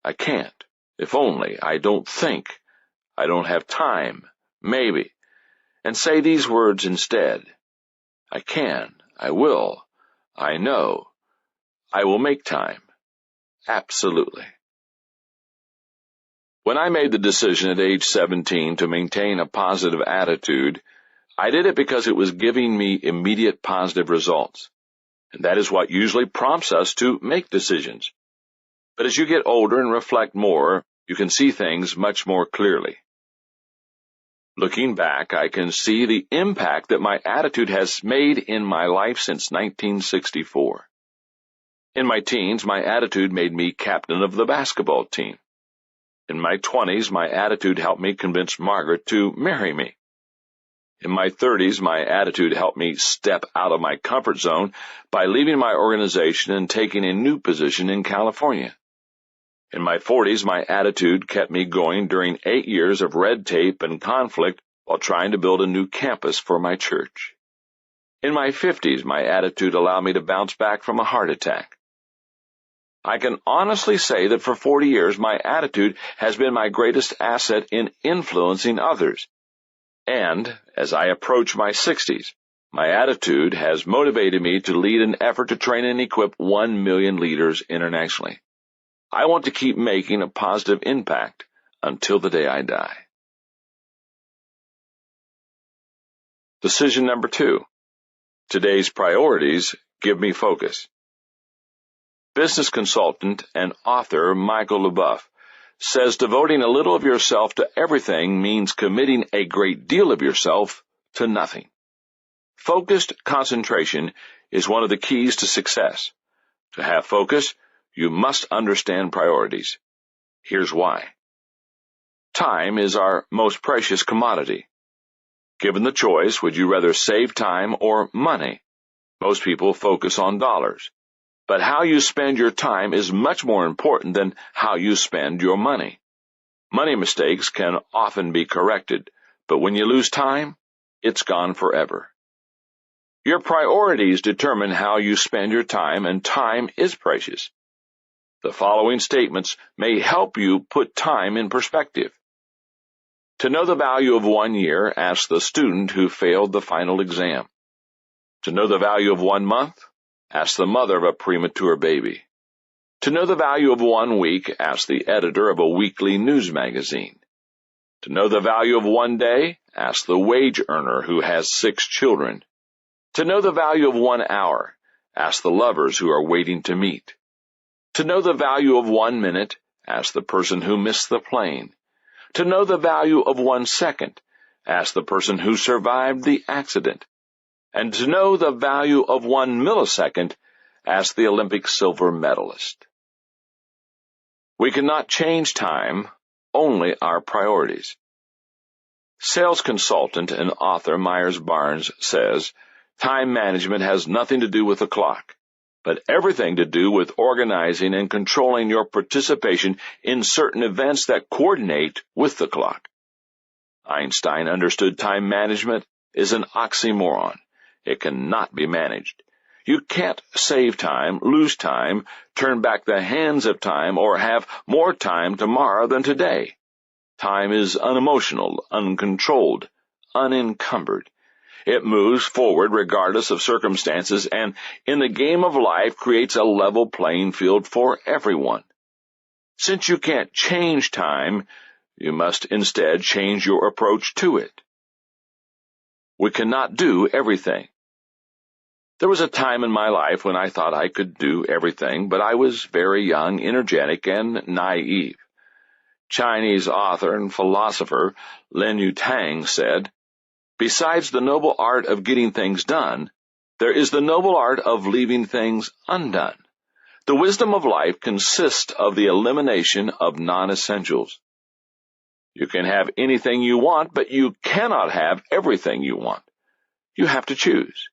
B: I can't. If only. I don't think. I don't have time. Maybe. And say these words instead. I can. I will. I know. I will make time. Absolutely. When I made the decision at age 17 to maintain a positive attitude, I did it because it was giving me immediate positive results. And that is what usually prompts us to make decisions. But as you get older and reflect more, you can see things much more clearly. Looking back, I can see the impact that my attitude has made in my life since 1964. In my teens, my attitude made me captain of the basketball team. In my 20s, my attitude helped me convince Margaret to marry me. In my 30s, my attitude helped me step out of my comfort zone by leaving my organization and taking a new position in California. In my 40s, my attitude kept me going during 8 years of red tape and conflict while trying to build a new campus for my church. In my 50s, my attitude allowed me to bounce back from a heart attack. I can honestly say that for 40 years, my attitude has been my greatest asset in influencing others. And as I approach my 60s, my attitude has motivated me to lead an effort to train and equip 1 million leaders internationally. I want to keep making a positive impact until the day I die. Decision number 2. Today's priorities give me focus. Business consultant and author Michael LeBoeuf says devoting a little of yourself to everything means committing a great deal of yourself to nothing. Focused concentration is one of the keys to success. To have focus, you must understand priorities. Here's why. Time is our most precious commodity. Given the choice, would you rather save time or money? Most people focus on dollars. But how you spend your time is much more important than how you spend your money. Money mistakes can often be corrected, but when you lose time, it's gone forever. Your priorities determine how you spend your time, and time is precious. The following statements may help you put time in perspective. To know the value of 1 year, ask the student who failed the final exam. To know the value of 1 month, ask the mother of a premature baby. To know the value of 1 week, ask the editor of a weekly news magazine. To know the value of 1 day, ask the wage earner who has 6 children. To know the value of 1 hour, ask the lovers who are waiting to meet. To know the value of 1 minute, ask the person who missed the plane. To know the value of 1 second, ask the person who survived the accident. And to know the value of 1 millisecond, ask the Olympic silver medalist. We cannot change time, only our priorities. Sales consultant and author Myers Barnes says, time management has nothing to do with the clock, but everything to do with organizing and controlling your participation in certain events that coordinate with the clock. Einstein understood time management is an oxymoron. It cannot be managed. You can't save time, lose time, turn back the hands of time, or have more time tomorrow than today. Time is unemotional, uncontrolled, unencumbered. It moves forward regardless of circumstances, and in the game of life creates a level playing field for everyone. Since you can't change time, you must instead change your approach to it. We cannot do everything. There was a time in my life when I thought I could do everything, but I was very young, energetic, and naive. Chinese author and philosopher Lin Yutang said, "Besides the noble art of getting things done, there is the noble art of leaving things undone. The wisdom of life consists of the elimination of non-essentials." You can have anything you want, but you cannot have everything you want. You have to choose.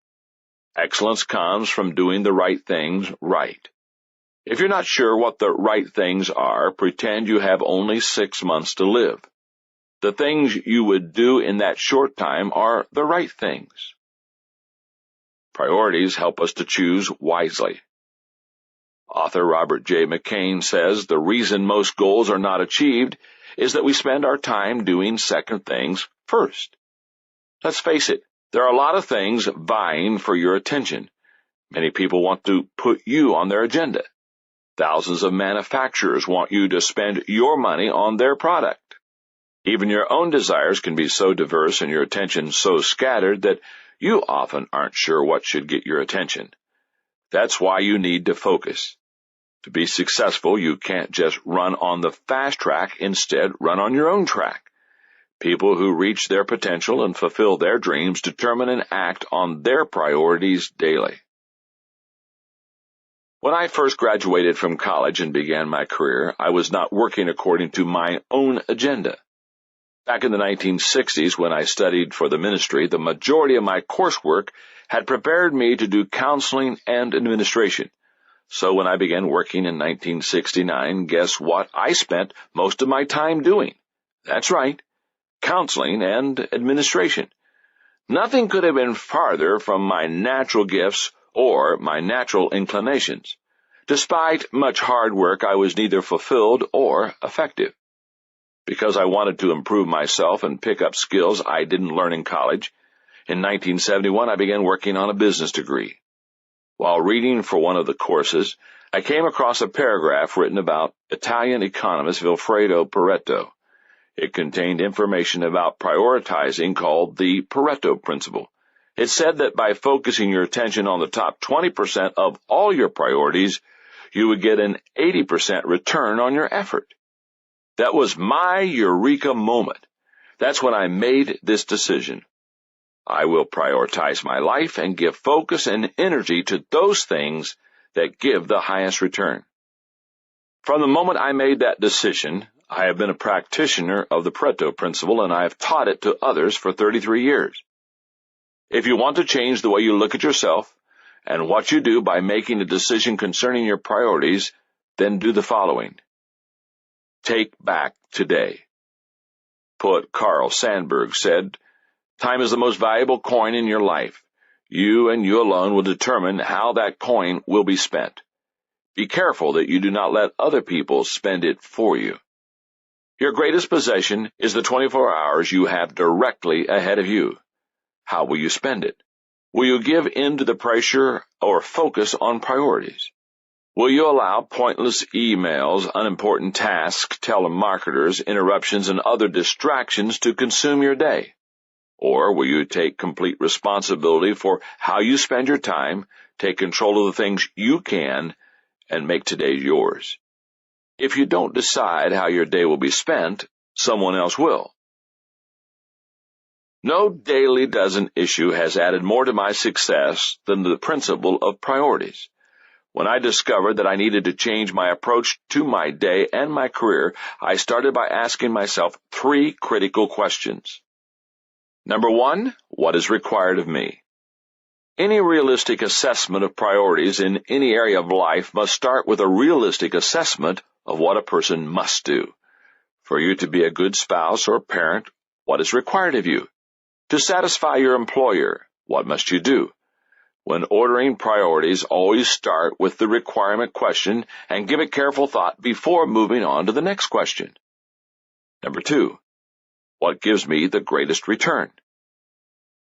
B: Excellence comes from doing the right things right. If you're not sure what the right things are, pretend you have only 6 months to live. The things you would do in that short time are the right things. Priorities help us to choose wisely. Author Robert J. McCain says the reason most goals are not achieved is that we spend our time doing second things first. Let's face it, there are a lot of things vying for your attention. Many people want to put you on their agenda. Thousands of manufacturers want you to spend your money on their product. Even your own desires can be so diverse and your attention so scattered that you often aren't sure what should get your attention. That's why you need to focus. To be successful, you can't just run on the fast track, instead run on your own track. People who reach their potential and fulfill their dreams determine and act on their priorities daily. When I first graduated from college and began my career, I was not working according to my own agenda. Back in the 1960s, when I studied for the ministry, the majority of my coursework had prepared me to do counseling and administration. So when I began working in 1969, guess what I spent most of my time doing? That's right, counseling and administration. Nothing could have been farther from my natural gifts or my natural inclinations. Despite much hard work, I was neither fulfilled or effective. Because I wanted to improve myself and pick up skills I didn't learn in college, in 1971 I began working on a business degree. While reading for one of the courses, I came across a paragraph written about Italian economist Vilfredo Pareto. It contained information about prioritizing called the Pareto principle. It said that by focusing your attention on the top 20% of all your priorities, you would get an 80% return on your effort. That was my eureka moment. That's when I made this decision. I will prioritize my life and give focus and energy to those things that give the highest return. From the moment I made that decision, I have been a practitioner of the Pareto principle, and I have taught it to others for 33 years. If you want to change the way you look at yourself and what you do by making a decision concerning your priorities, then do the following. Take back today. Poet Carl Sandburg said, "Time is the most valuable coin in your life. You and you alone will determine how that coin will be spent. Be careful that you do not let other people spend it for you." Your greatest possession is the 24 hours you have directly ahead of you. How will you spend it? Will you give in to the pressure or focus on priorities? Will you allow pointless emails, unimportant tasks, telemarketers, interruptions, and other distractions to consume your day? Or will you take complete responsibility for how you spend your time, take control of the things you can, and make today yours? If you don't decide how your day will be spent, someone else will. No daily dozen issue has added more to my success than the principle of priorities. When I discovered that I needed to change my approach to my day and my career, I started by asking myself 3 critical questions. Number 1, what is required of me? Any realistic assessment of priorities in any area of life must start with a realistic assessment of what a person must do. For you to be a good spouse or parent, what is required of you? To satisfy your employer, what must you do? When ordering priorities, always start with the requirement question and give it careful thought before moving on to the next question. Number 2, what gives me the greatest return?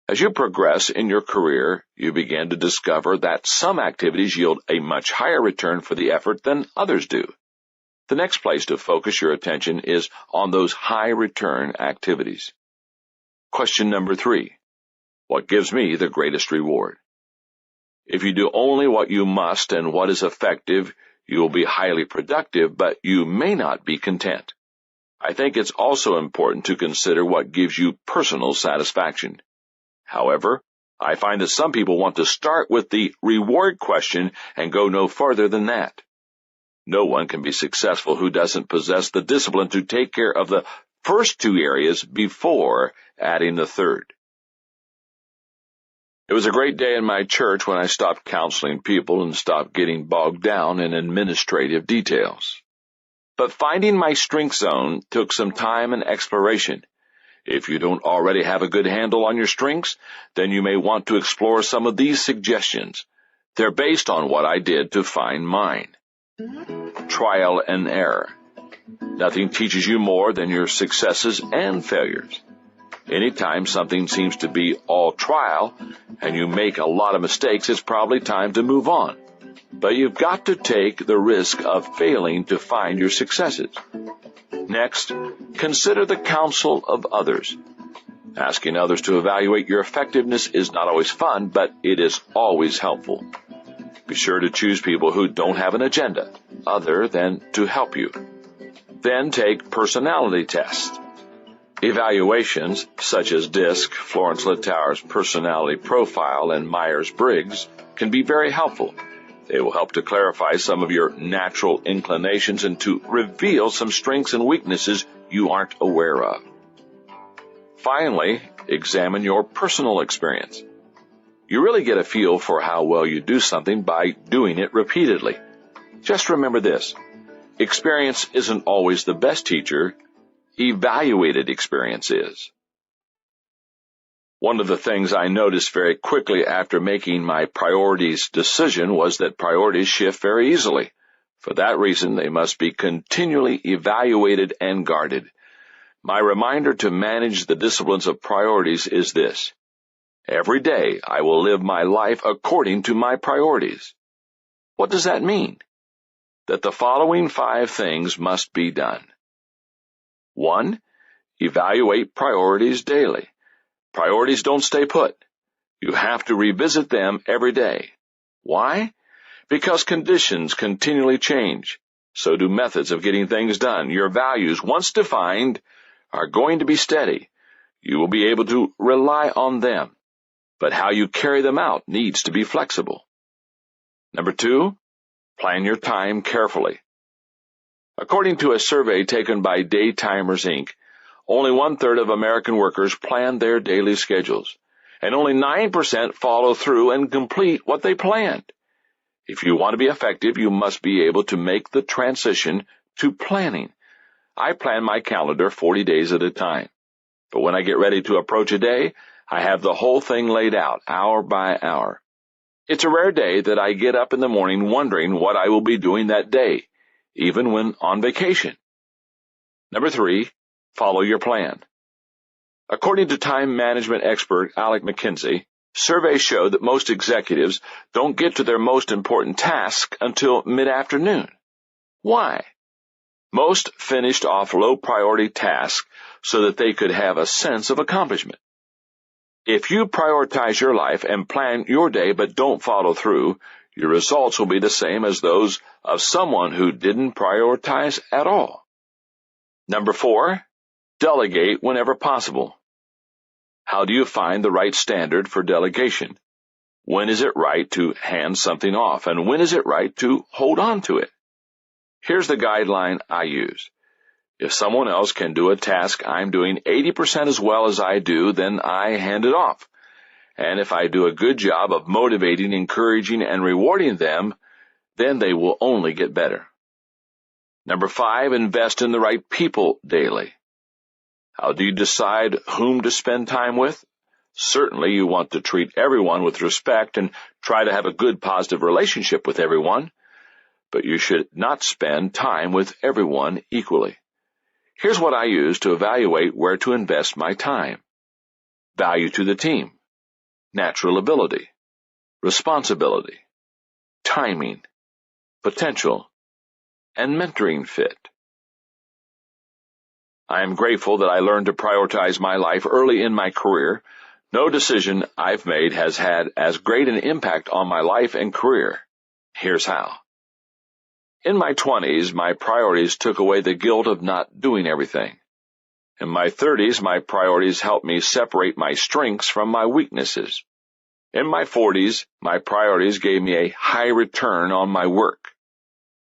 B: As you progress in your career, you begin to discover that some activities yield a much higher return for the effort than others do. The next place to focus your attention is on those high-return activities. Question number 3, what gives me the greatest reward? If you do only what you must and what is effective, you will be highly productive, but you may not be content. I think it's also important to consider what gives you personal satisfaction. However, I find that some people want to start with the reward question and go no further than that. No one can be successful who doesn't possess the discipline to take care of the first 2 areas before adding the third. It was a great day in my church when I stopped counseling people and stopped getting bogged down in administrative details. But finding my strength zone took some time and exploration. If you don't already have a good handle on your strengths, then you may want to explore some of these suggestions. They're based on what I did to find mine. Trial and error. Nothing teaches you more than your successes and failures. Anytime something seems to be all trial and you make a lot of mistakes, it's probably time to move on. But you've got to take the risk of failing to find your successes. Next, consider the counsel of others. Asking others to evaluate your effectiveness is not always fun, but it is always helpful. Be sure to choose people who don't have an agenda other than to help you. Then take personality tests. Evaluations, such as DISC, Florence Littauer's personality profile, and Myers-Briggs, can be very helpful. They will help to clarify some of your natural inclinations and to reveal some strengths and weaknesses you aren't aware of. Finally, examine your personal experience. You really get a feel for how well you do something by doing it repeatedly. Just remember this: experience isn't always the best teacher. Evaluated experience is. One of the things I noticed very quickly after making my priorities decision was that priorities shift very easily. For that reason, they must be continually evaluated and guarded. My reminder to manage the disciplines of priorities is this: every day I will live my life according to my priorities. What does that mean? That the following 5 things must be done. 1. Evaluate priorities daily. Priorities don't stay put. You have to revisit them every day. Why? Because conditions continually change. So do methods of getting things done. Your values, once defined, are going to be steady. You will be able to rely on them. But how you carry them out needs to be flexible. Number 2, plan your time carefully. According to a survey taken by Daytimers, Inc., only 1/3 of American workers plan their daily schedules, and only 9% follow through and complete what they planned. If you want to be effective, you must be able to make the transition to planning. I plan my calendar 40 days at a time. But when I get ready to approach a day, I have the whole thing laid out, hour by hour. It's a rare day that I get up in the morning wondering what I will be doing that day, even when on vacation. Number 3, follow your plan. According to time management expert Alec McKinsey, surveys show that most executives don't get to their most important task until mid-afternoon. Why? Most finished off low-priority tasks so that they could have a sense of accomplishment. If you prioritize your life and plan your day but don't follow through, your results will be the same as those of someone who didn't prioritize at all. Number 4, delegate whenever possible. How do you find the right standard for delegation? When is it right to hand something off, and when is it right to hold on to it? Here's the guideline I use. If someone else can do a task I'm doing 80% as well as I do, then I hand it off. And if I do a good job of motivating, encouraging, and rewarding them, then they will only get better. Number 5, invest in the right people daily. How do you decide whom to spend time with? Certainly you want to treat everyone with respect and try to have a good, positive relationship with everyone, but you should not spend time with everyone equally. Here's what I use to evaluate where to invest my time. Value to the team, natural ability, responsibility, timing, potential, and mentoring fit. I am grateful that I learned to prioritize my life early in my career. No decision I've made has had as great an impact on my life and career. Here's how. In my 20s, my priorities took away the guilt of not doing everything. In my 30s, my priorities helped me separate my strengths from my weaknesses. In my 40s, my priorities gave me a high return on my work.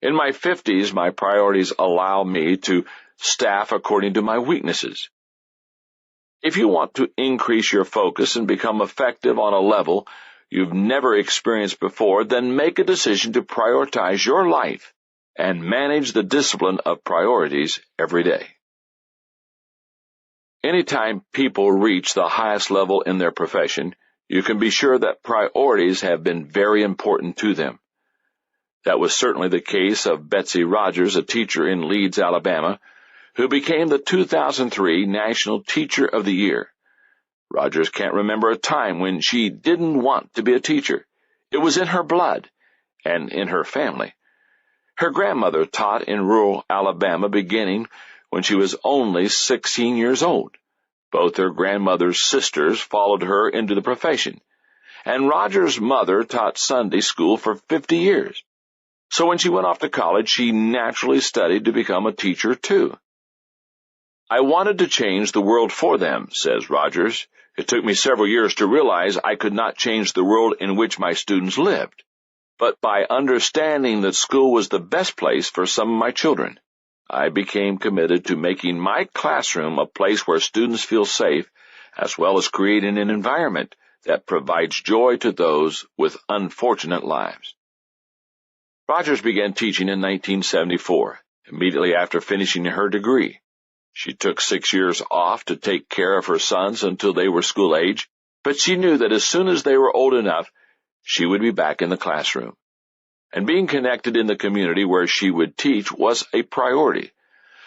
B: In my 50s, my priorities allow me to staff according to my weaknesses. If you want to increase your focus and become effective on a level you've never experienced before, then make a decision to prioritize your life and manage the discipline of priorities every day. Anytime people reach the highest level in their profession, you can be sure that priorities have been very important to them. That was certainly the case of Betsy Rogers, a teacher in Leeds, Alabama, who became the 2003 National Teacher of the Year. Rogers can't remember a time when she didn't want to be a teacher. It was in her blood and in her family. Her grandmother taught in rural Alabama beginning when she was only 16 years old. Both her grandmother's sisters followed her into the profession, and Rogers' mother taught Sunday school for 50 years. So when she went off to college, she naturally studied to become a teacher too. I wanted to change the world for them, says Rogers. It took me several years to realize I could not change the world in which my students lived. But by understanding that school was the best place for some of my children, I became committed to making my classroom a place where students feel safe, as well as creating an environment that provides joy to those with unfortunate lives. Rogers began teaching in 1974, immediately after finishing her degree. She took 6 years off to take care of her sons until they were school age, but she knew that as soon as they were old enough, she would be back in the classroom. And being connected in the community where she would teach was a priority.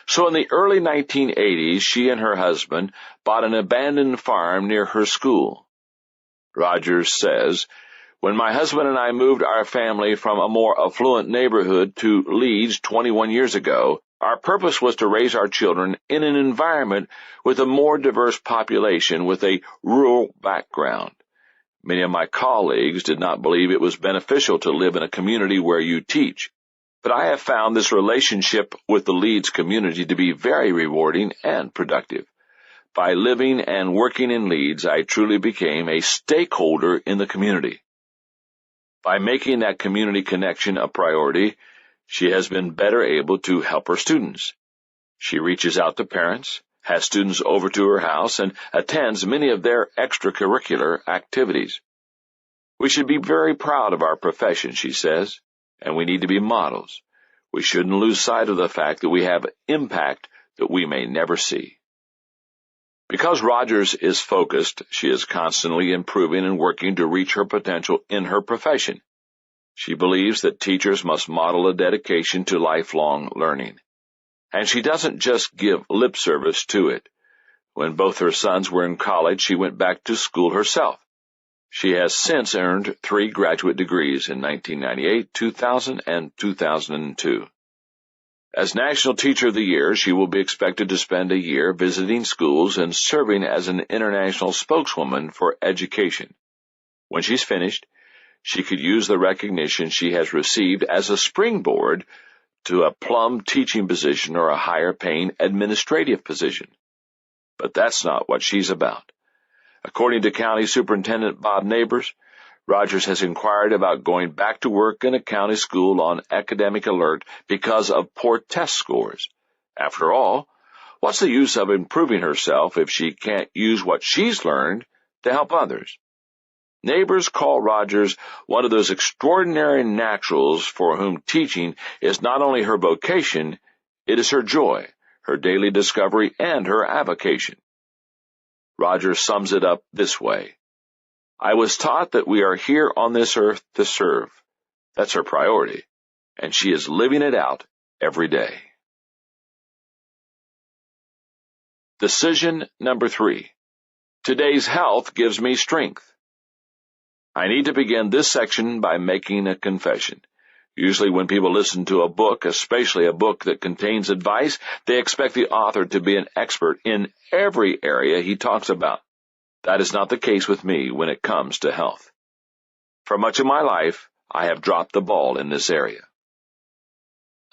B: So in the early 1980s, she and her husband bought an abandoned farm near her school. Rogers says, "When my husband and I moved our family from a more affluent neighborhood to Leeds 21 years ago, our purpose was to raise our children in an environment with a more diverse population with a rural background. Many of my colleagues did not believe it was beneficial to live in a community where you teach, but I have found this relationship with the Leeds community to be very rewarding and productive. By living and working in Leeds, I truly became a stakeholder in the community." By making that community connection a priority, she has been better able to help her students. She reaches out to parents, has students over to her house, and attends many of their extracurricular activities. "We should be very proud of our profession," she says, "and we need to be models. We shouldn't lose sight of the fact that we have impact that we may never see." Because Rogers is focused, she is constantly improving and working to reach her potential in her profession. She believes that teachers must model a dedication to lifelong learning. And she doesn't just give lip service to it. When both her sons were in college, she went back to school herself. She has since earned 3 graduate degrees in 1998, 2000, and 2002. As National Teacher of the Year, she will be expected to spend a year visiting schools and serving as an international spokeswoman for education. When she's finished, she could use the recognition she has received as a springboard to a plum teaching position or a higher-paying administrative position. But that's not what she's about. According to County Superintendent Bob Neighbors, Rogers has inquired about going back to work in a county school on academic alert because of poor test scores. After all, what's the use of improving herself if she can't use what she's learned to help others? Neighbors call Rogers one of those extraordinary naturals for whom teaching is not only her vocation, it is her joy, her daily discovery, and her avocation. Rogers sums it up this way: I was taught that we are here on this earth to serve. That's her priority, and she is living it out every day. Decision number 3. Today's health gives me strength. I need to begin this section by making a confession. Usually when people listen to a book, especially a book that contains advice, they expect the author to be an expert in every area he talks about. That is not the case with me when it comes to health. For much of my life, I have dropped the ball in this area.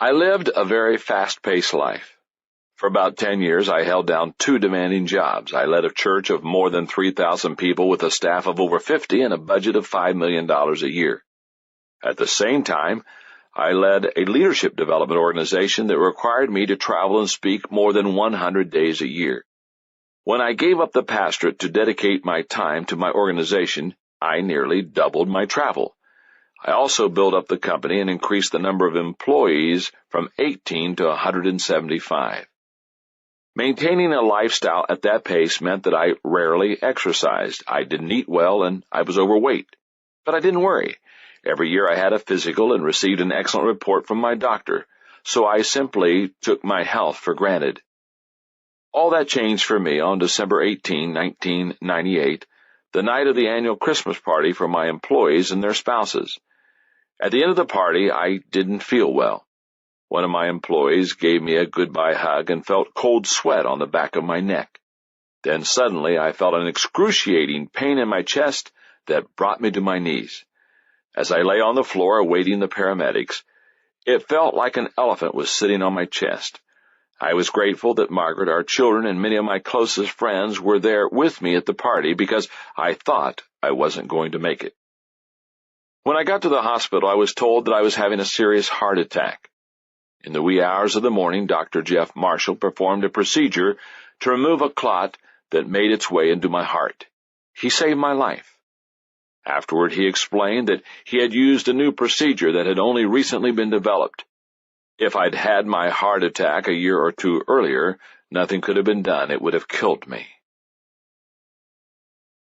B: I lived a very fast-paced life. For about 10 years, I held down 2 demanding jobs. I led a church of more than 3,000 people with a staff of over 50 and a budget of $5 million a year. At the same time, I led a leadership development organization that required me to travel and speak more than 100 days a year. When I gave up the pastorate to dedicate my time to my organization, I nearly doubled my travel. I also built up the company and increased the number of employees from 18 to 175. Maintaining a lifestyle at that pace meant that I rarely exercised. I didn't eat well, and I was overweight. But I didn't worry. Every year I had a physical and received an excellent report from my doctor, so I simply took my health for granted. All that changed for me on December 18, 1998, the night of the annual Christmas party for my employees and their spouses. At the end of the party, I didn't feel well. One of my employees gave me a goodbye hug and felt cold sweat on the back of my neck. Then suddenly I felt an excruciating pain in my chest that brought me to my knees. As I lay on the floor awaiting the paramedics, it felt like an elephant was sitting on my chest. I was grateful that Margaret, our children, and many of my closest friends were there with me at the party because I thought I wasn't going to make it. When I got to the hospital, I was told that I was having a serious heart attack. In the wee hours of the morning, Dr. Jeff Marshall performed a procedure to remove a clot that made its way into my heart. He saved my life. Afterward, he explained that he had used a new procedure that had only recently been developed. If I'd had my heart attack a year or 2 earlier, nothing could have been done. It would have killed me.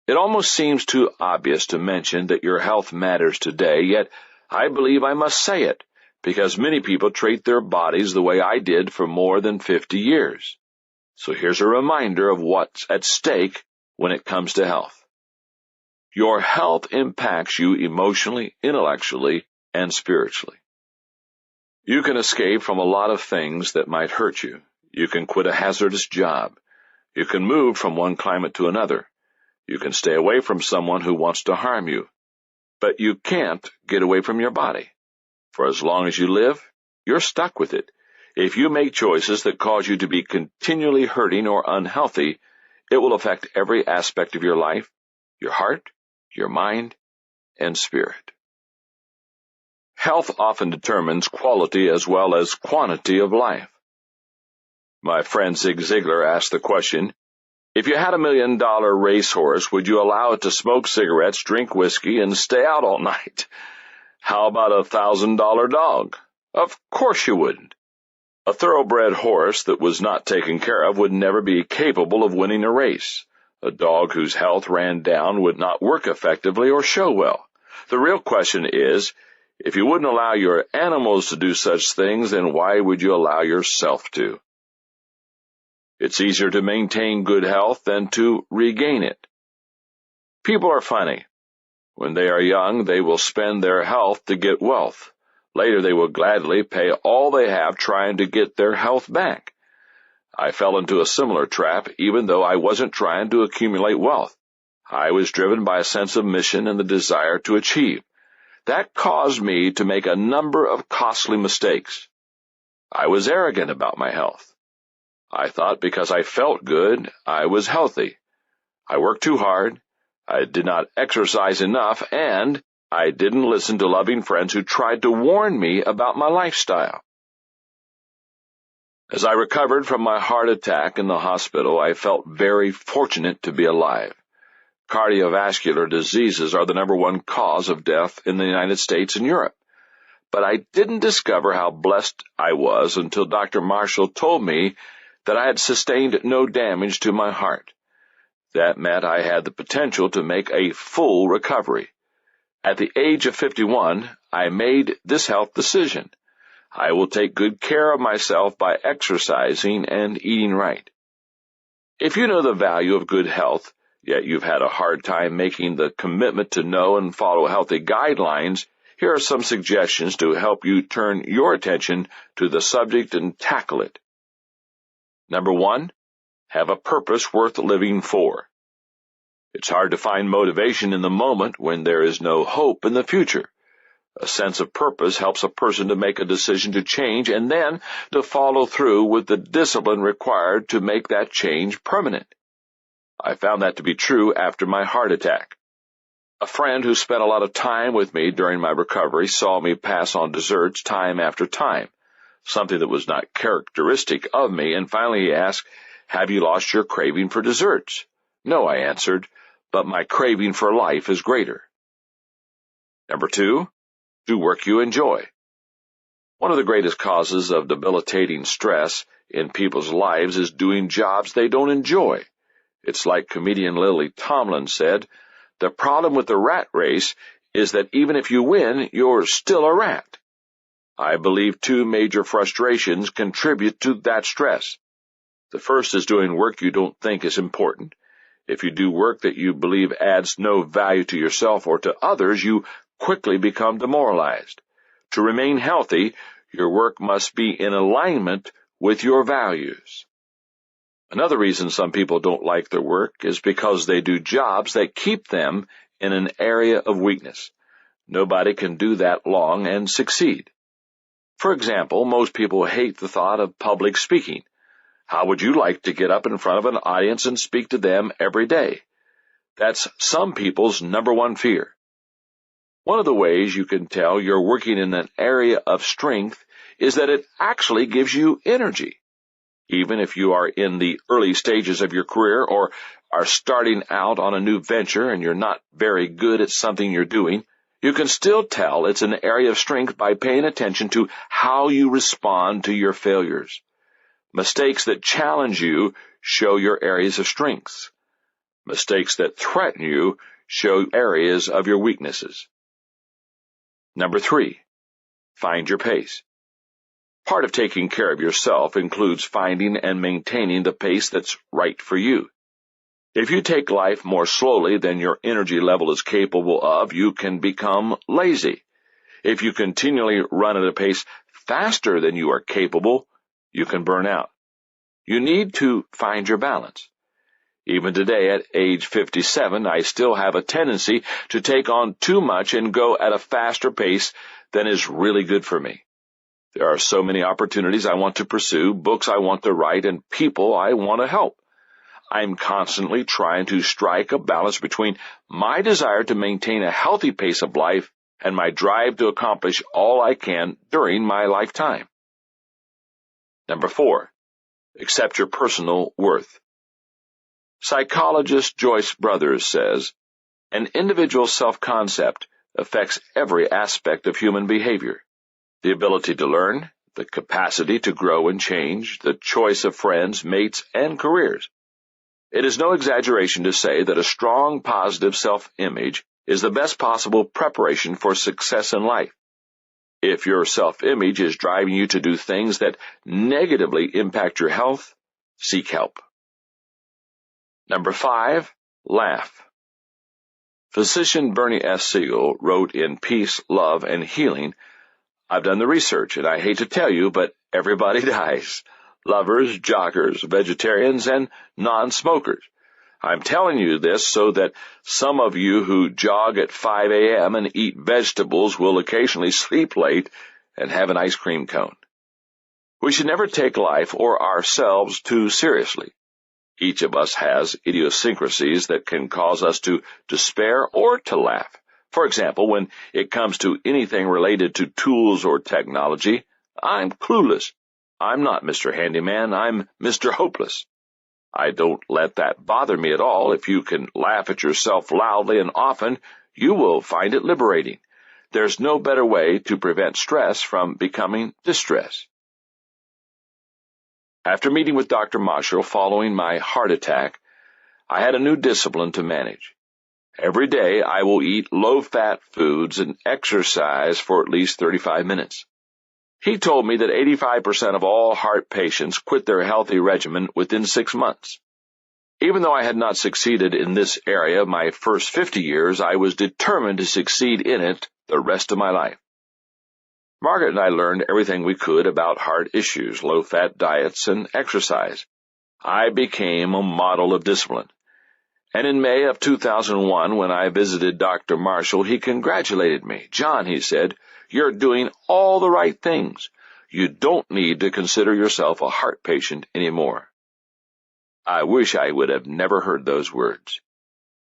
B: It almost seems too obvious to mention that your health matters today, yet I believe I must say it, because many people treat their bodies the way I did for more than 50 years. So here's a reminder of what's at stake when it comes to health. Your health impacts you emotionally, intellectually, and spiritually. You can escape from a lot of things that might hurt you. You can quit a hazardous job. You can move from one climate to another. You can stay away from someone who wants to harm you. But you can't get away from your body. For as long as you live, you're stuck with it. If you make choices that cause you to be continually hurting or unhealthy, it will affect every aspect of your life, your heart, your mind, and spirit. Health often determines quality as well as quantity of life. My friend Zig Ziglar asked the question, if you had $1 million racehorse, would you allow it to smoke cigarettes, drink whiskey, and stay out all night? How about a $1,000 dog? Of course you wouldn't. A thoroughbred horse that was not taken care of would never be capable of winning a race. A dog whose health ran down would not work effectively or show well. The real question is, if you wouldn't allow your animals to do such things, then why would you allow yourself to? It's easier to maintain good health than to regain it. People are funny. When they are young, they will spend their health to get wealth. Later, they will gladly pay all they have trying to get their health back. I fell into a similar trap, even though I wasn't trying to accumulate wealth. I was driven by a sense of mission and the desire to achieve. That caused me to make a number of costly mistakes. I was arrogant about my health. I thought because I felt good, I was healthy. I worked too hard, I did not exercise enough, and I didn't listen to loving friends who tried to warn me about my lifestyle. As I recovered from my heart attack in the hospital, I felt very fortunate to be alive. Cardiovascular diseases are the #1 cause of death in the United States and Europe. But I didn't discover how blessed I was until Dr. Marshall told me that I had sustained no damage to my heart. That meant I had the potential to make a full recovery. At the age of 51, I made this health decision. I will take good care of myself by exercising and eating right. If you know the value of good health, yet you've had a hard time making the commitment to know and follow healthy guidelines, here are some suggestions to help you turn your attention to the subject and tackle it. #1, have a purpose worth living for. It's hard to find motivation in the moment when there is no hope in the future. A sense of purpose helps a person to make a decision to change and then to follow through with the discipline required to make that change permanent. I found that to be true after my heart attack. A friend who spent a lot of time with me during my recovery saw me pass on desserts time after time, something that was not characteristic of me, and finally he asked, "Have you lost your craving for desserts?" "No," I answered, "but my craving for life is greater." #2, do work you enjoy. One of the greatest causes of debilitating stress in people's lives is doing jobs they don't enjoy. It's like comedian Lily Tomlin said, "The problem with the rat race is that even if you win, you're still a rat." I believe 2 major frustrations contribute to that stress. The first is doing work you don't think is important. If you do work that you believe adds no value to yourself or to others, you quickly become demoralized. To remain healthy, your work must be in alignment with your values. Another reason some people don't like their work is because they do jobs that keep them in an area of weakness. Nobody can do that long and succeed. For example, most people hate the thought of public speaking. How would you like to get up in front of an audience and speak to them every day? That's some people's #1 fear. One of the ways you can tell you're working in an area of strength is that it actually gives you energy. Even if you are in the early stages of your career or are starting out on a new venture and you're not very good at something you're doing, you can still tell it's an area of strength by paying attention to how you respond to your failures. Mistakes that challenge you show your areas of strengths. Mistakes that threaten you show areas of your weaknesses. #3, find your pace. Part of taking care of yourself includes finding and maintaining the pace that's right for you. If you take life more slowly than your energy level is capable of, you can become lazy. If you continually run at a pace faster than you are capable, you can burn out. You need to find your balance. Even today, at age 57, I still have a tendency to take on too much and go at a faster pace than is really good for me. There are so many opportunities I want to pursue, books I want to write, and people I want to help. I'm constantly trying to strike a balance between my desire to maintain a healthy pace of life and my drive to accomplish all I can during my lifetime. #4, accept your personal worth. Psychologist Joyce Brothers says, an individual's self-concept affects every aspect of human behavior. The ability to learn, the capacity to grow and change, the choice of friends, mates, and careers. It is no exaggeration to say that a strong, positive self-image is the best possible preparation for success in life. If your self-image is driving you to do things that negatively impact your health, seek help. Number 5, laugh. Physician Bernie S. Siegel wrote in Peace, Love, and Healing, "I've done the research, and I hate to tell you, but everybody dies. Lovers, joggers, vegetarians, and non-smokers. I'm telling you this so that some of you who jog at 5 a.m. and eat vegetables will occasionally sleep late and have an ice cream cone. We should never take life or ourselves too seriously. Each of us has idiosyncrasies that can cause us to despair or to laugh. For example, when it comes to anything related to tools or technology, I'm clueless. I'm not Mr. Handyman, I'm Mr. Hopeless. I don't let that bother me at all. If you can laugh at yourself loudly and often, you will find it liberating. There's no better way to prevent stress from becoming distress." After meeting with Dr. Marshall following my heart attack, I had a new discipline to manage. Every day I will eat low-fat foods and exercise for at least 35 minutes. He told me that 85% of all heart patients quit their healthy regimen within 6 months. Even though I had not succeeded in this area my first 50 years, I was determined to succeed in it the rest of my life. Margaret and I learned everything we could about heart issues, low-fat diets, and exercise. I became a model of discipline. And in May of 2001, when I visited Dr. Marshall, he congratulated me. "John," he said, "you're doing all the right things. You don't need to consider yourself a heart patient anymore." I wish I would have never heard those words.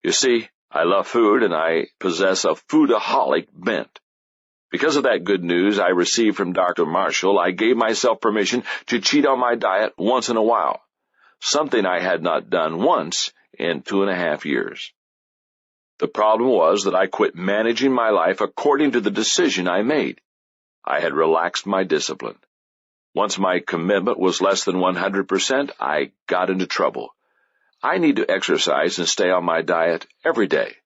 B: You see, I love food and I possess a foodaholic bent. Because of that good news I received from Dr. Marshall, I gave myself permission to cheat on my diet once in a while, something I had not done once in 2.5 years. The problem was that I quit managing my life according to the decision I made. I had relaxed my discipline. Once my commitment was less than 100%, I got into trouble. I need to exercise and stay on my diet every day,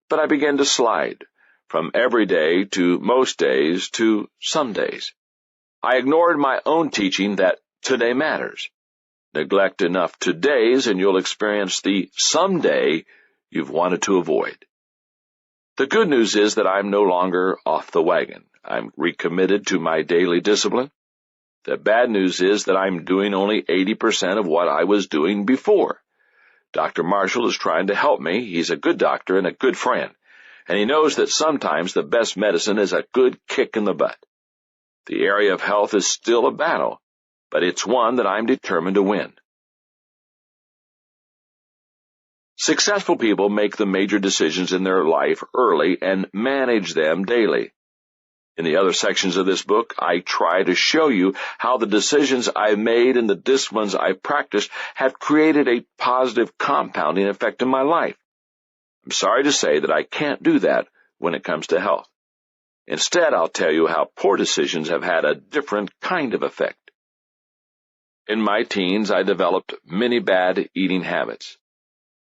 B: but I began to slide from every day to most days to some days. I ignored my own teaching that today matters. Neglect enough todays and you'll experience the someday you've wanted to avoid. The good news is that I'm no longer off the wagon. I'm recommitted to my daily discipline. The bad news is that I'm doing only 80% of what I was doing before. Dr. Marshall is trying to help me. He's a good doctor and a good friend, and he knows that sometimes the best medicine is a good kick in the butt. The area of health is still a battle, but it's one that I'm determined to win. Successful people make the major decisions in their life early and manage them daily. In the other sections of this book, I try to show you how the decisions I've made and the disciplines I've practiced have created a positive compounding effect in my life. I'm sorry to say that I can't do that when it comes to health. Instead, I'll tell you how poor decisions have had a different kind of effect. In my teens, I developed many bad eating habits.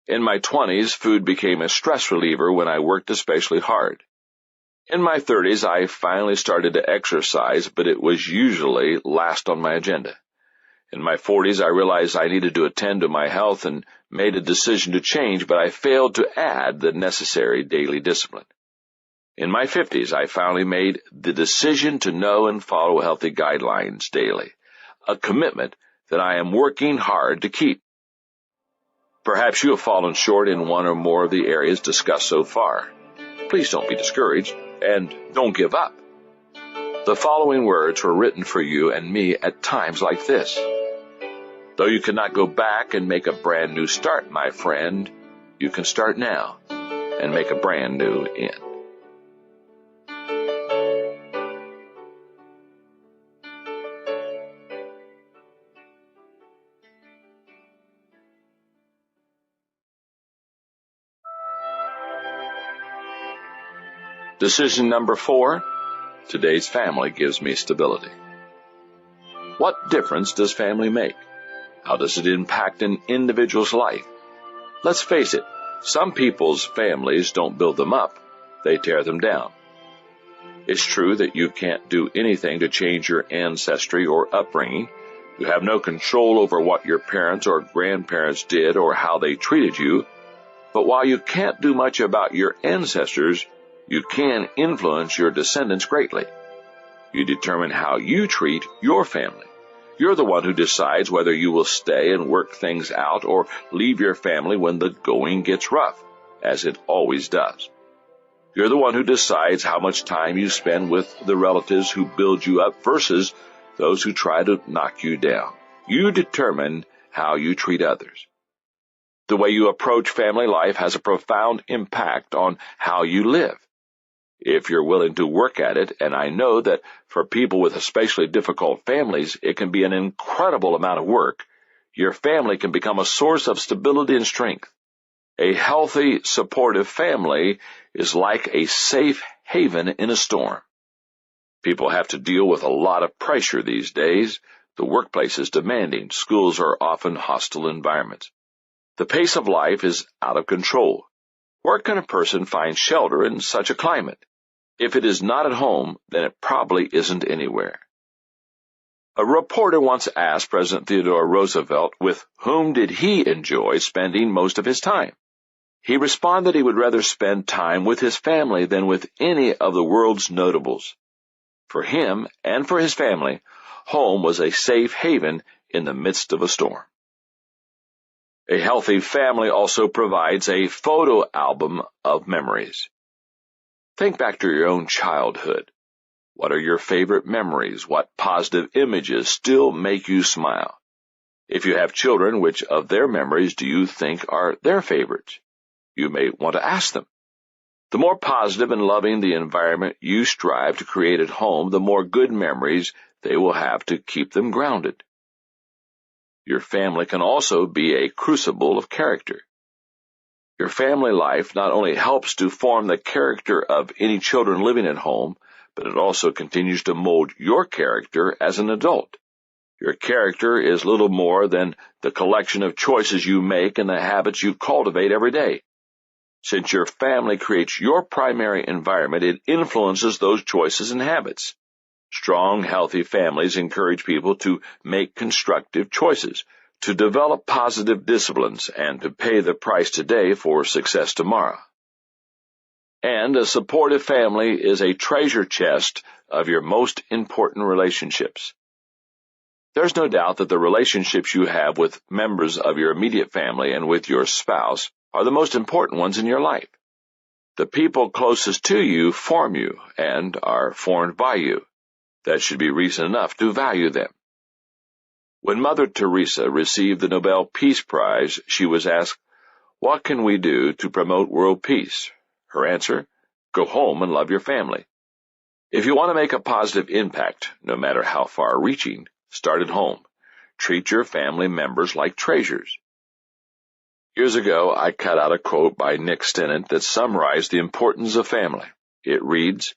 B: In my 20s, food became a stress reliever when I worked especially hard. In my 30s, I finally started to exercise, but it was usually last on my agenda. In my 40s, I realized I needed to attend to my health and made a decision to change, but I failed to add the necessary daily discipline. In my 50s, I finally made the decision to know and follow healthy guidelines daily, a commitment that I am working hard to keep. Perhaps you have fallen short in one or more of the areas discussed so far. Please don't be discouraged, and don't give up. The following words were written for you and me at times like this. Though you cannot go back and make a brand new start, my friend, you can start now and make a brand new end. Decision number 4, today's family gives me stability. What difference does family make? How does it impact an individual's life? Let's face it, some people's families don't build them up, they tear them down. It's true that you can't do anything to change your ancestry or upbringing. You have no control over what your parents or grandparents did or how they treated you. But while you can't do much about your ancestors, you can influence your descendants greatly. You determine how you treat your family. You're the one who decides whether you will stay and work things out or leave your family when the going gets rough, as it always does. You're the one who decides how much time you spend with the relatives who build you up versus those who try to knock you down. You determine how you treat others. The way you approach family life has a profound impact on how you live. If you're willing to work at it, and I know that for people with especially difficult families, it can be an incredible amount of work, your family can become a source of stability and strength. A healthy, supportive family is like a safe haven in a storm. People have to deal with a lot of pressure these days. The workplace is demanding. Schools are often hostile environments. The pace of life is out of control. Where can a person find shelter in such a climate? If it is not at home, then it probably isn't anywhere. A reporter once asked President Theodore Roosevelt with whom did he enjoy spending most of his time. He responded he would rather spend time with his family than with any of the world's notables. For him and for his family, home was a safe haven in the midst of a storm. A healthy family also provides a photo album of memories. Think back to your own childhood. What are your favorite memories? What positive images still make you smile? If you have children, which of their memories do you think are their favorites? You may want to ask them. The more positive and loving the environment you strive to create at home, the more good memories they will have to keep them grounded. Your family can also be a crucible of character. Your family life not only helps to form the character of any children living at home, but it also continues to mold your character as an adult. Your character is little more than the collection of choices you make and the habits you cultivate every day. Since your family creates your primary environment, it influences those choices and habits. Strong, healthy families encourage people to make constructive choices, to develop positive disciplines, and to pay the price today for success tomorrow. And a supportive family is a treasure chest of your most important relationships. There's no doubt that the relationships you have with members of your immediate family and with your spouse are the most important ones in your life. The people closest to you form you and are formed by you. That should be reason enough to value them. When Mother Teresa received the Nobel Peace Prize, she was asked, "What can we do to promote world peace?" Her answer, "Go home and love your family." If you want to make a positive impact, no matter how far-reaching, start at home. Treat your family members like treasures. Years ago, I cut out a quote by Nick Stennett that summarized the importance of family. It reads,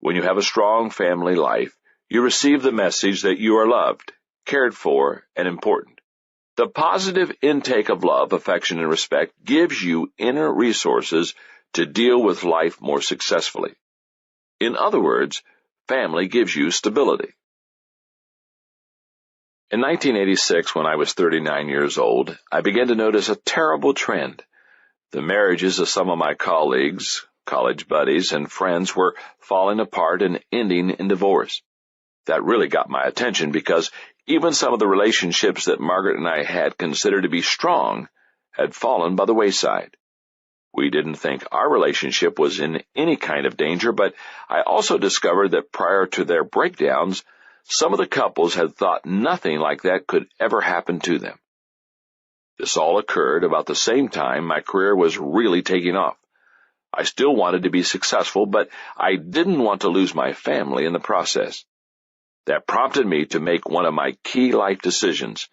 B: "When you have a strong family life, you receive the message that you are loved, cared for, and important. The positive intake of love, affection, and respect gives you inner resources to deal with life more successfully. In other words, family gives you stability." In 1986, when I was 39 years old, I began to notice a terrible trend. The marriages of some of my colleagues, college buddies, and friends were falling apart and ending in divorce. That really got my attention because even some of the relationships that Margaret and I had considered to be strong had fallen by the wayside. We didn't think our relationship was in any kind of danger, but I also discovered that prior to their breakdowns, some of the couples had thought nothing like that could ever happen to them. This all occurred about the same time my career was really taking off. I still wanted to be successful, but I didn't want to lose my family in the process. That prompted me to make one of my key life decisions,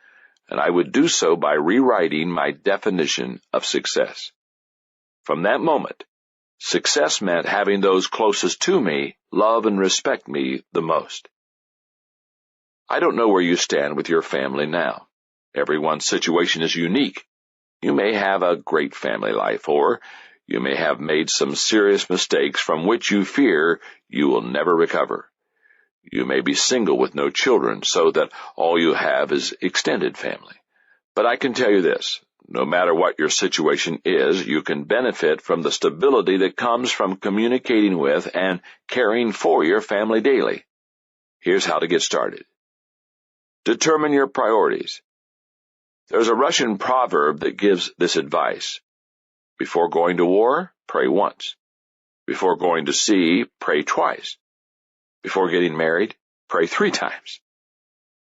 B: and I would do so by rewriting my definition of success. From that moment, success meant having those closest to me love and respect me the most. I don't know where you stand with your family now. Everyone's situation is unique. You may have a great family life, or you may have made some serious mistakes from which you fear you will never recover. You may be single with no children, so that all you have is extended family. But I can tell you this, no matter what your situation is, you can benefit from the stability that comes from communicating with and caring for your family daily. Here's how to get started. Determine your priorities. There's a Russian proverb that gives this advice. Before going to war, pray once. Before going to sea, pray twice. Before getting married, pray 3 times.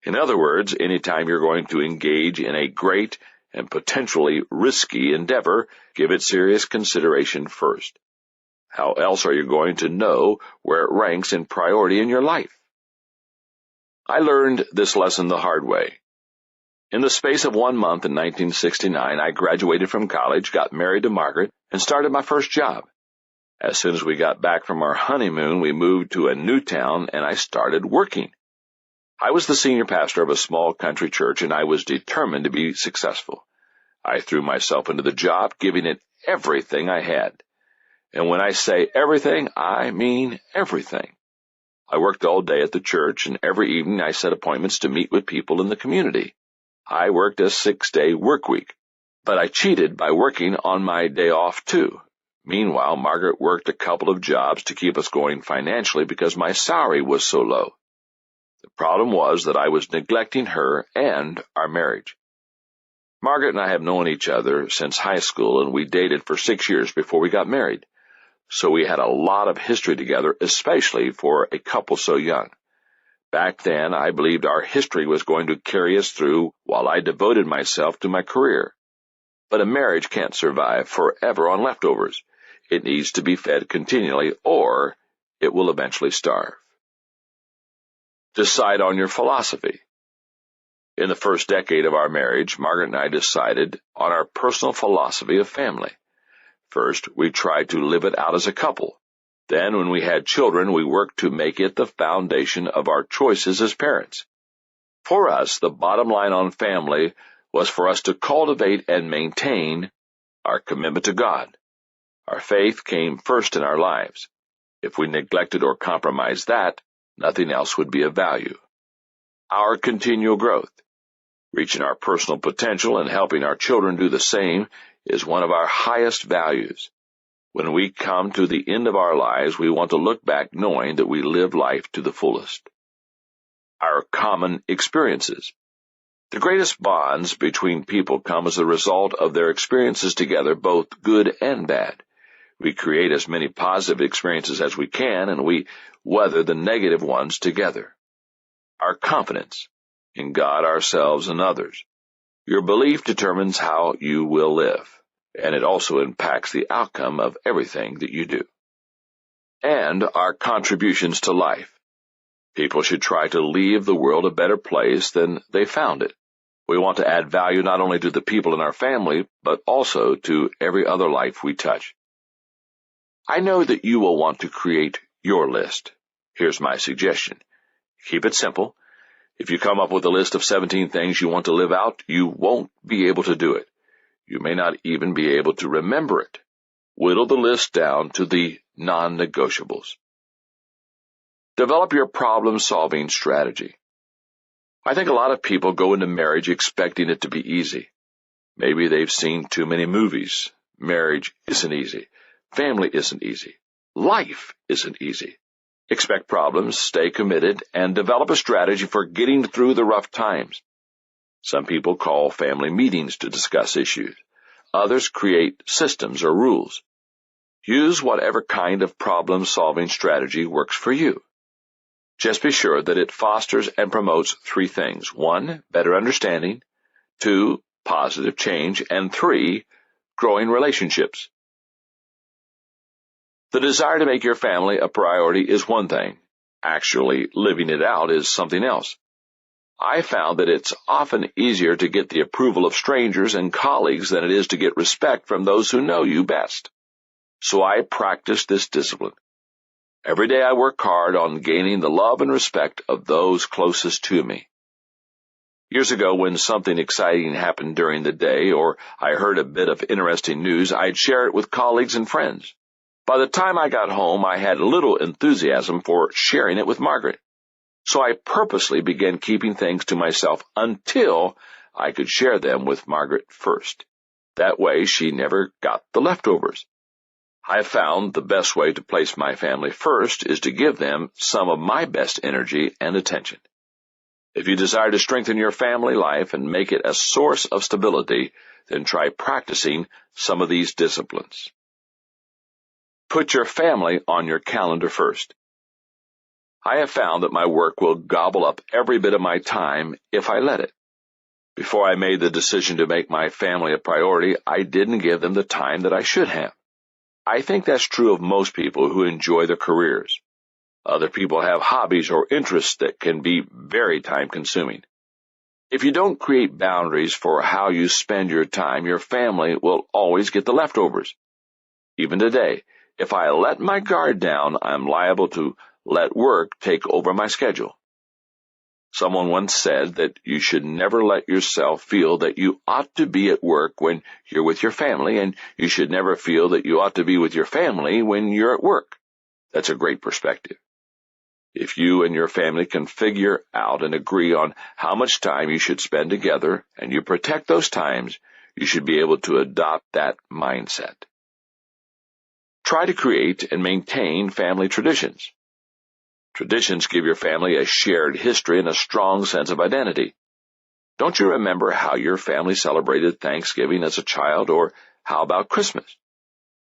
B: In other words, anytime you're going to engage in a great and potentially risky endeavor, give it serious consideration first. How else are you going to know where it ranks in priority in your life? I learned this lesson the hard way. In the space of 1 month in 1969, I graduated from college, got married to Margaret, and started my first job. As soon as we got back from our honeymoon, we moved to a new town, and I started working. I was the senior pastor of a small country church, and I was determined to be successful. I threw myself into the job, giving it everything I had. And when I say everything, I mean everything. I worked all day at the church, and every evening I set appointments to meet with people in the community. I worked a 6-day work week, but I cheated by working on my day off too. Meanwhile, Margaret worked a couple of jobs to keep us going financially because my salary was so low. The problem was that I was neglecting her and our marriage. Margaret and I have known each other since high school, and we dated for 6 years before we got married. So we had a lot of history together, especially for a couple so young. Back then, I believed our history was going to carry us through while I devoted myself to my career. But a marriage can't survive forever on leftovers. It needs to be fed continually, or it will eventually starve. Decide on your philosophy. In the first decade of our marriage, Margaret and I decided on our personal philosophy of family. First, we tried to live it out as a couple. Then, when we had children, we worked to make it the foundation of our choices as parents. For us, the bottom line on family was for us to cultivate and maintain our commitment to God. Our faith came first in our lives. If we neglected or compromised that, nothing else would be of value. Our continual growth, reaching our personal potential and helping our children do the same, is one of our highest values. When we come to the end of our lives, we want to look back knowing that we lived life to the fullest. Our common experiences. The greatest bonds between people come as a result of their experiences together, both good and bad. We create as many positive experiences as we can, and we weather the negative ones together. Our confidence in God, ourselves, and others. Your belief determines how you will live, and it also impacts the outcome of everything that you do. And our contributions to life. People should try to leave the world a better place than they found it. We want to add value not only to the people in our family, but also to every other life we touch. I know that you will want to create your list. Here's my suggestion. Keep it simple. If you come up with a list of 17 things you want to live out, you won't be able to do it. You may not even be able to remember it. Whittle the list down to the non-negotiables. Develop your problem-solving strategy. I think a lot of people go into marriage expecting it to be easy. Maybe they've seen too many movies. Marriage isn't easy. Family isn't easy. Life isn't easy. Expect problems, stay committed, and develop a strategy for getting through the rough times. Some people call family meetings to discuss issues. Others create systems or rules. Use whatever kind of problem-solving strategy works for you. Just be sure that it fosters and promotes 3 things. 1, better understanding. 2, positive change. And 3, growing relationships. The desire to make your family a priority is one thing. Actually living it out is something else. I found that it's often easier to get the approval of strangers and colleagues than it is to get respect from those who know you best. So I practice this discipline. Every day I work hard on gaining the love and respect of those closest to me. Years ago, when something exciting happened during the day or I heard a bit of interesting news, I'd share it with colleagues and friends. By the time I got home, I had little enthusiasm for sharing it with Margaret. So I purposely began keeping things to myself until I could share them with Margaret first. That way, she never got the leftovers. I found the best way to place my family first is to give them some of my best energy and attention. If you desire to strengthen your family life and make it a source of stability, then try practicing some of these disciplines. Put your family on your calendar first. I have found that my work will gobble up every bit of my time if I let it. Before I made the decision to make my family a priority, I didn't give them the time that I should have. I think that's true of most people who enjoy their careers. Other people have hobbies or interests that can be very time-consuming. If you don't create boundaries for how you spend your time, your family will always get the leftovers. Even today, if I let my guard down, I'm liable to let work take over my schedule. Someone once said that you should never let yourself feel that you ought to be at work when you're with your family, and you should never feel that you ought to be with your family when you're at work. That's a great perspective. If you and your family can figure out and agree on how much time you should spend together, and you protect those times, you should be able to adopt that mindset. Try to create and maintain family traditions. Traditions give your family a shared history and a strong sense of identity. Don't you remember how your family celebrated Thanksgiving as a child, or how about Christmas?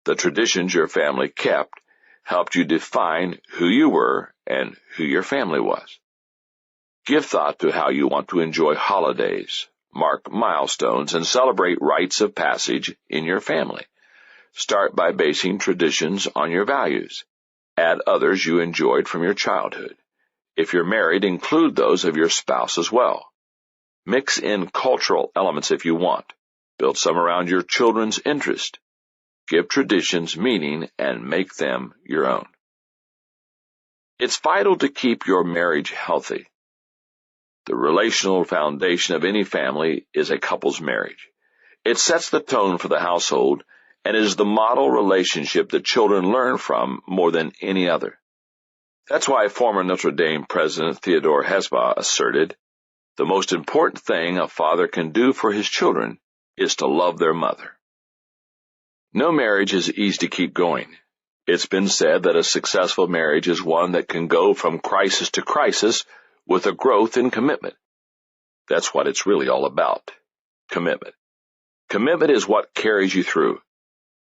B: The traditions your family kept helped you define who you were and who your family was. Give thought to how you want to enjoy holidays, mark milestones, and celebrate rites of passage in your family. Start by basing traditions on your values. Add others you enjoyed from your childhood. If you're married, include those of your spouse as well. Mix in cultural elements if you want. Build some around your children's interest. Give traditions meaning and make them your own. It's vital to keep your marriage healthy. The relational foundation of any family is a couple's marriage. It sets the tone for the household and is the model relationship that children learn from more than any other. That's why former Notre Dame President Theodore Hesbaugh asserted, "The most important thing a father can do for his children is to love their mother." No marriage is easy to keep going. It's been said that a successful marriage is one that can go from crisis to crisis with a growth in commitment. That's what it's really all about, commitment. Commitment is what carries you through.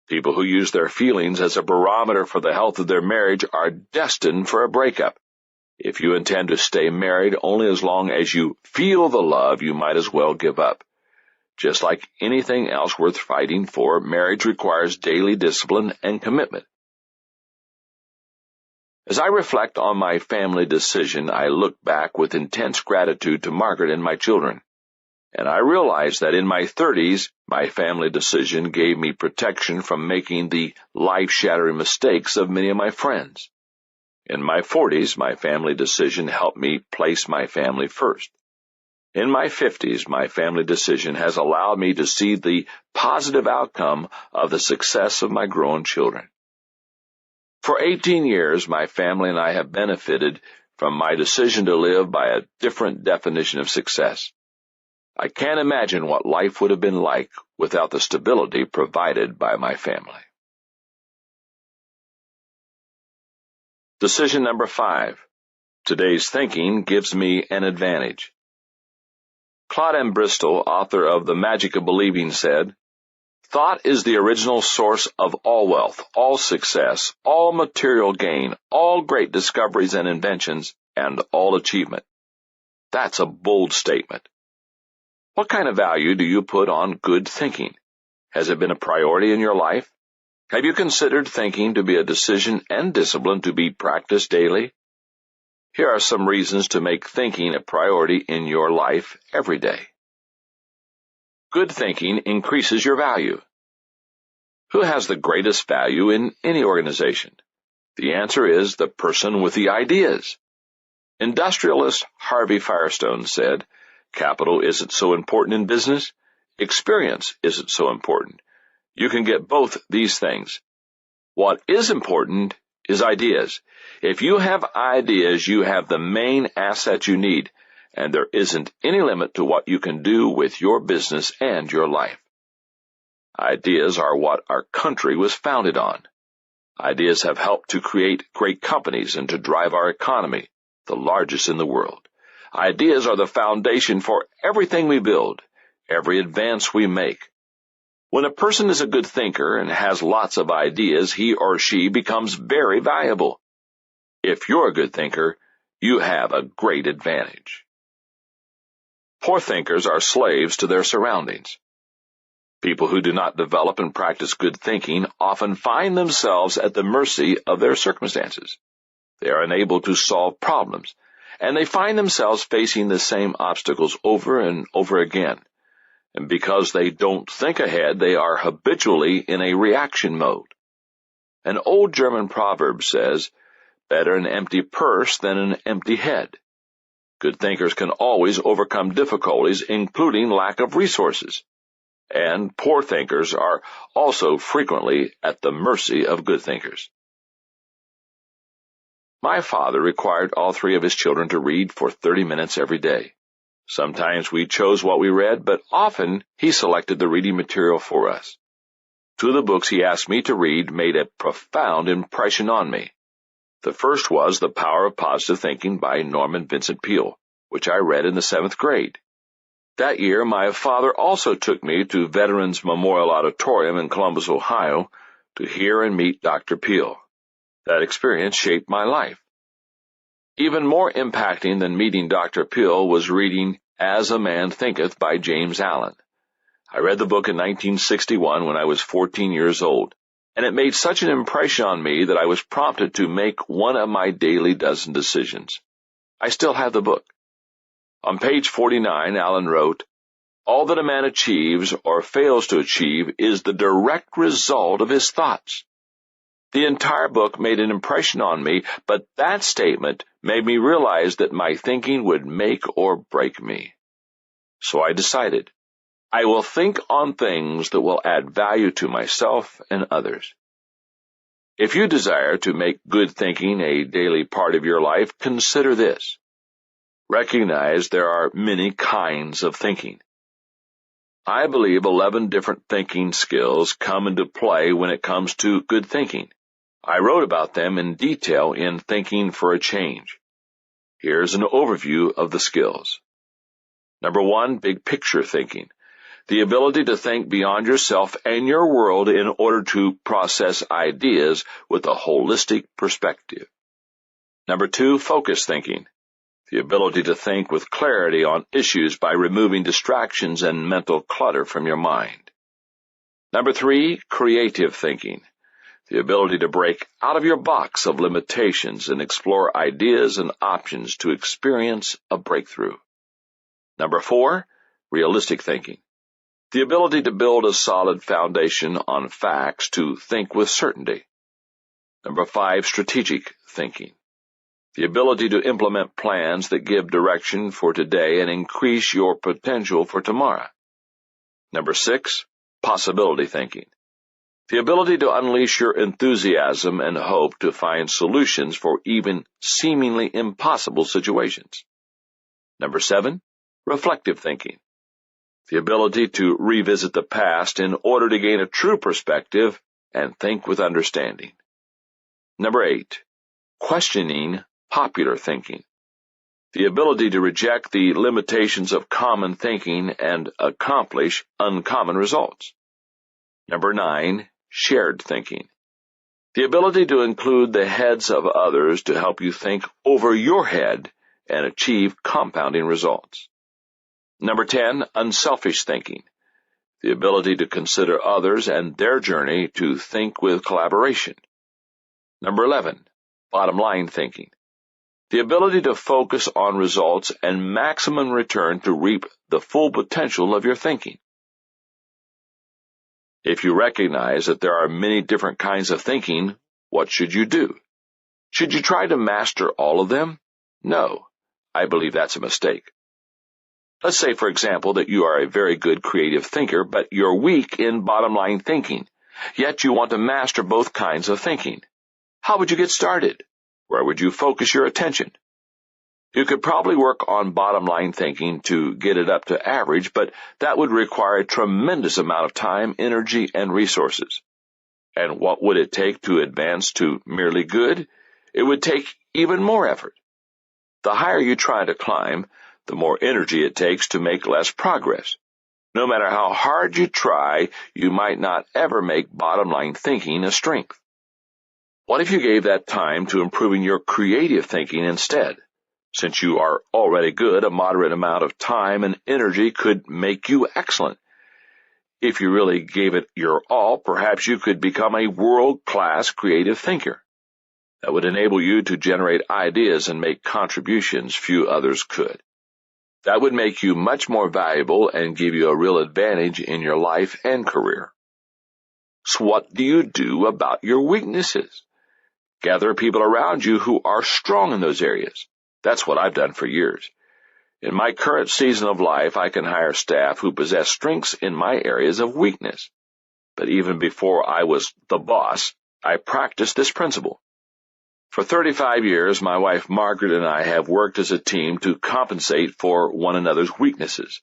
B: People who use their feelings as a barometer for the health of their marriage are destined for a breakup. If you intend to stay married only as long as you feel the love, you might as well give up. Just like anything else worth fighting for, marriage requires daily discipline and commitment. As I reflect on my family decision, I look back with intense gratitude to Margaret and my children. And I realize that in my 30s, my family decision gave me protection from making the life-shattering mistakes of many of my friends. In my 40s, my family decision helped me place my family first. In my 50s, my family decision has allowed me to see the positive outcome of the success of my grown children. For 18 years, my family and I have benefited from my decision to live by a different definition of success. I can't imagine what life would have been like without the stability provided by my family. Decision number 5. Today's thinking gives me an advantage. Claude M. Bristol, author of The Magic of Believing, said, "Thought is the original source of all wealth, all success, all material gain, all great discoveries and inventions, and all achievement." That's a bold statement. What kind of value do you put on good thinking? Has it been a priority in your life? Have you considered thinking to be a decision and discipline to be practiced daily? Here are some reasons to make thinking a priority in your life every day. Good thinking increases your value. Who has the greatest value in any organization? The answer is the person with the ideas. Industrialist Harvey Firestone said, "Capital isn't so important in business. Experience isn't so important. You can get both these things. What is important is ideas. If you have ideas, you have the main asset you need, and there isn't any limit to what you can do with your business and your life." Ideas are what our country was founded on. Ideas have helped to create great companies and to drive our economy, the largest in the world. Ideas are the foundation for everything we build, every advance we make. When a person is a good thinker and has lots of ideas, he or she becomes very valuable. If you're a good thinker, you have a great advantage. Poor thinkers are slaves to their surroundings. People who do not develop and practice good thinking often find themselves at the mercy of their circumstances. They are unable to solve problems, and they find themselves facing the same obstacles over and over again. And because they don't think ahead, they are habitually in a reaction mode. An old German proverb says, "Better an empty purse than an empty head." Good thinkers can always overcome difficulties, including lack of resources. And poor thinkers are also frequently at the mercy of good thinkers. My father required all three of his children to read for 30 minutes every day. Sometimes we chose what we read, but often he selected the reading material for us. Two of the books he asked me to read made a profound impression on me. The first was The Power of Positive Thinking by Norman Vincent Peale, which I read in the 7th grade. That year, my father also took me to Veterans Memorial Auditorium in Columbus, Ohio, to hear and meet Dr. Peale. That experience shaped my life. Even more impacting than meeting Dr. Peale was reading As a Man Thinketh by James Allen. I read the book in 1961 when I was 14 years old, and it made such an impression on me that I was prompted to make one of my daily dozen decisions. I still have the book. On page 49, Allen wrote, "All that a man achieves or fails to achieve is the direct result of his thoughts." The entire book made an impression on me, but that statement made me realize that my thinking would make or break me. So I decided, I will think on things that will add value to myself and others. If you desire to make good thinking a daily part of your life, consider this. Recognize there are many kinds of thinking. I believe 11 different thinking skills come into play when it comes to good thinking. I wrote about them in detail in Thinking for a Change. Here's an overview of the skills. Number 1, big picture thinking. The ability to think beyond yourself and your world in order to process ideas with a holistic perspective. Number 2, focus thinking. The ability to think with clarity on issues by removing distractions and mental clutter from your mind. Number 3, creative thinking. The ability to break out of your box of limitations and explore ideas and options to experience a breakthrough. Number 4, realistic thinking. The ability to build a solid foundation on facts to think with certainty. Number 5, strategic thinking. The ability to implement plans that give direction for today and increase your potential for tomorrow. Number 6, possibility thinking. The ability to unleash your enthusiasm and hope to find solutions for even seemingly impossible situations. Number 7, reflective thinking. The ability to revisit the past in order to gain a true perspective and think with understanding. Number 8, questioning popular thinking. The ability to reject the limitations of common thinking and accomplish uncommon results. Number 9, shared thinking. The ability to include the heads of others to help you think over your head and achieve compounding results. Number 10, unselfish thinking. The ability to consider others and their journey to think with collaboration. Number 11, bottom line thinking. The ability to focus on results and maximum return to reap the full potential of your thinking. If you recognize that there are many different kinds of thinking, what should you do? Should you try to master all of them? No, I believe that's a mistake. Let's say, for example, that you are a very good creative thinker, but you're weak in bottom-line thinking, yet you want to master both kinds of thinking. How would you get started? Where would you focus your attention? You could probably work on bottom-line thinking to get it up to average, but that would require a tremendous amount of time, energy, and resources. And what would it take to advance to merely good? It would take even more effort. The higher you try to climb, the more energy it takes to make less progress. No matter how hard you try, you might not ever make bottom-line thinking a strength. What if you gave that time to improving your creative thinking instead? Since you are already good, a moderate amount of time and energy could make you excellent. If you really gave it your all, perhaps you could become a world-class creative thinker. That would enable you to generate ideas and make contributions few others could. That would make you much more valuable and give you a real advantage in your life and career. So what do you do about your weaknesses? Gather people around you who are strong in those areas. That's what I've done for years. In my current season of life, I can hire staff who possess strengths in my areas of weakness. But even before I was the boss, I practiced this principle. For 35 years, my wife Margaret and I have worked as a team to compensate for one another's weaknesses.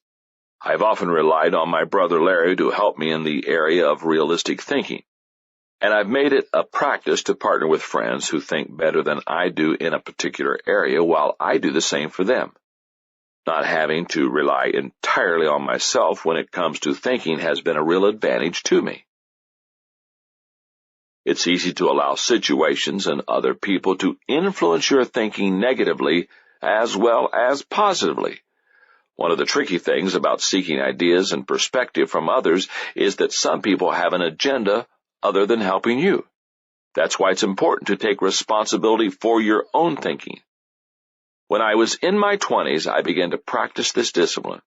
B: I've often relied on my brother Larry to help me in the area of realistic thinking. And I've made it a practice to partner with friends who think better than I do in a particular area while I do the same for them. Not having to rely entirely on myself when it comes to thinking has been a real advantage to me. It's easy to allow situations and other people to influence your thinking negatively as well as positively. One of the tricky things about seeking ideas and perspective from others is that some people have an agenda other than helping you. That's why it's important to take responsibility for your own thinking. When I was in my 20s, I began to practice this discipline.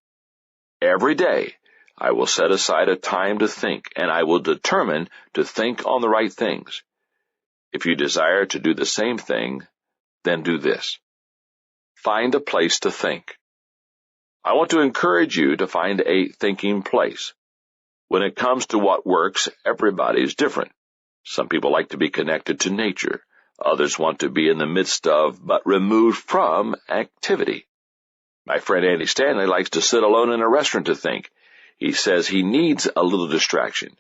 B: Every day, I will set aside a time to think, and I will determine to think on the right things. If you desire to do the same thing, then do this. Find a place to think. I want to encourage you to find a thinking place. When it comes to what works, everybody's different. Some people like to be connected to nature. Others want to be in the midst of, but removed from, activity. My friend Andy Stanley likes to sit alone in a restaurant to think. He says he needs a little distraction.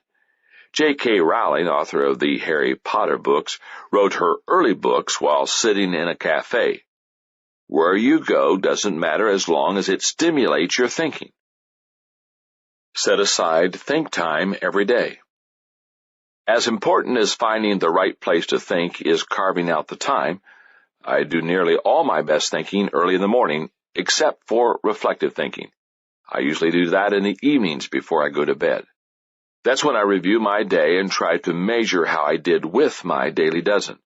B: J.K. Rowling, author of the Harry Potter books, wrote her early books while sitting in a cafe. Where you go doesn't matter as long as it stimulates your thinking. Set aside think time every day. As important as finding the right place to think is carving out the time. I do nearly all my best thinking early in the morning, except for reflective thinking. I usually do that in the evenings before I go to bed. That's when I review my day and try to measure how I did with my daily dozen.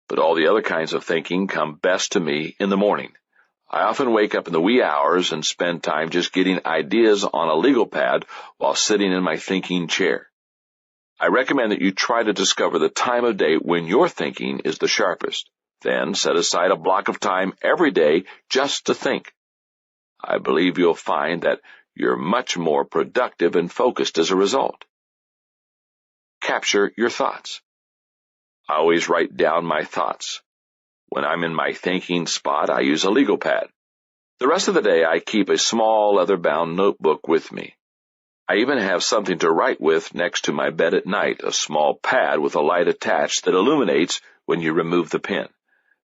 B: But all the other kinds of thinking come best to me in the morning. I often wake up in the wee hours and spend time just getting ideas on a legal pad while sitting in my thinking chair. I recommend that you try to discover the time of day when your thinking is the sharpest. Then set aside a block of time every day just to think. I believe you'll find that you're much more productive and focused as a result. Capture your thoughts. I always write down my thoughts. When I'm in my thinking spot, I use a legal pad. The rest of the day, I keep a small leather-bound notebook with me. I even have something to write with next to my bed at night, a small pad with a light attached that illuminates when you remove the pen.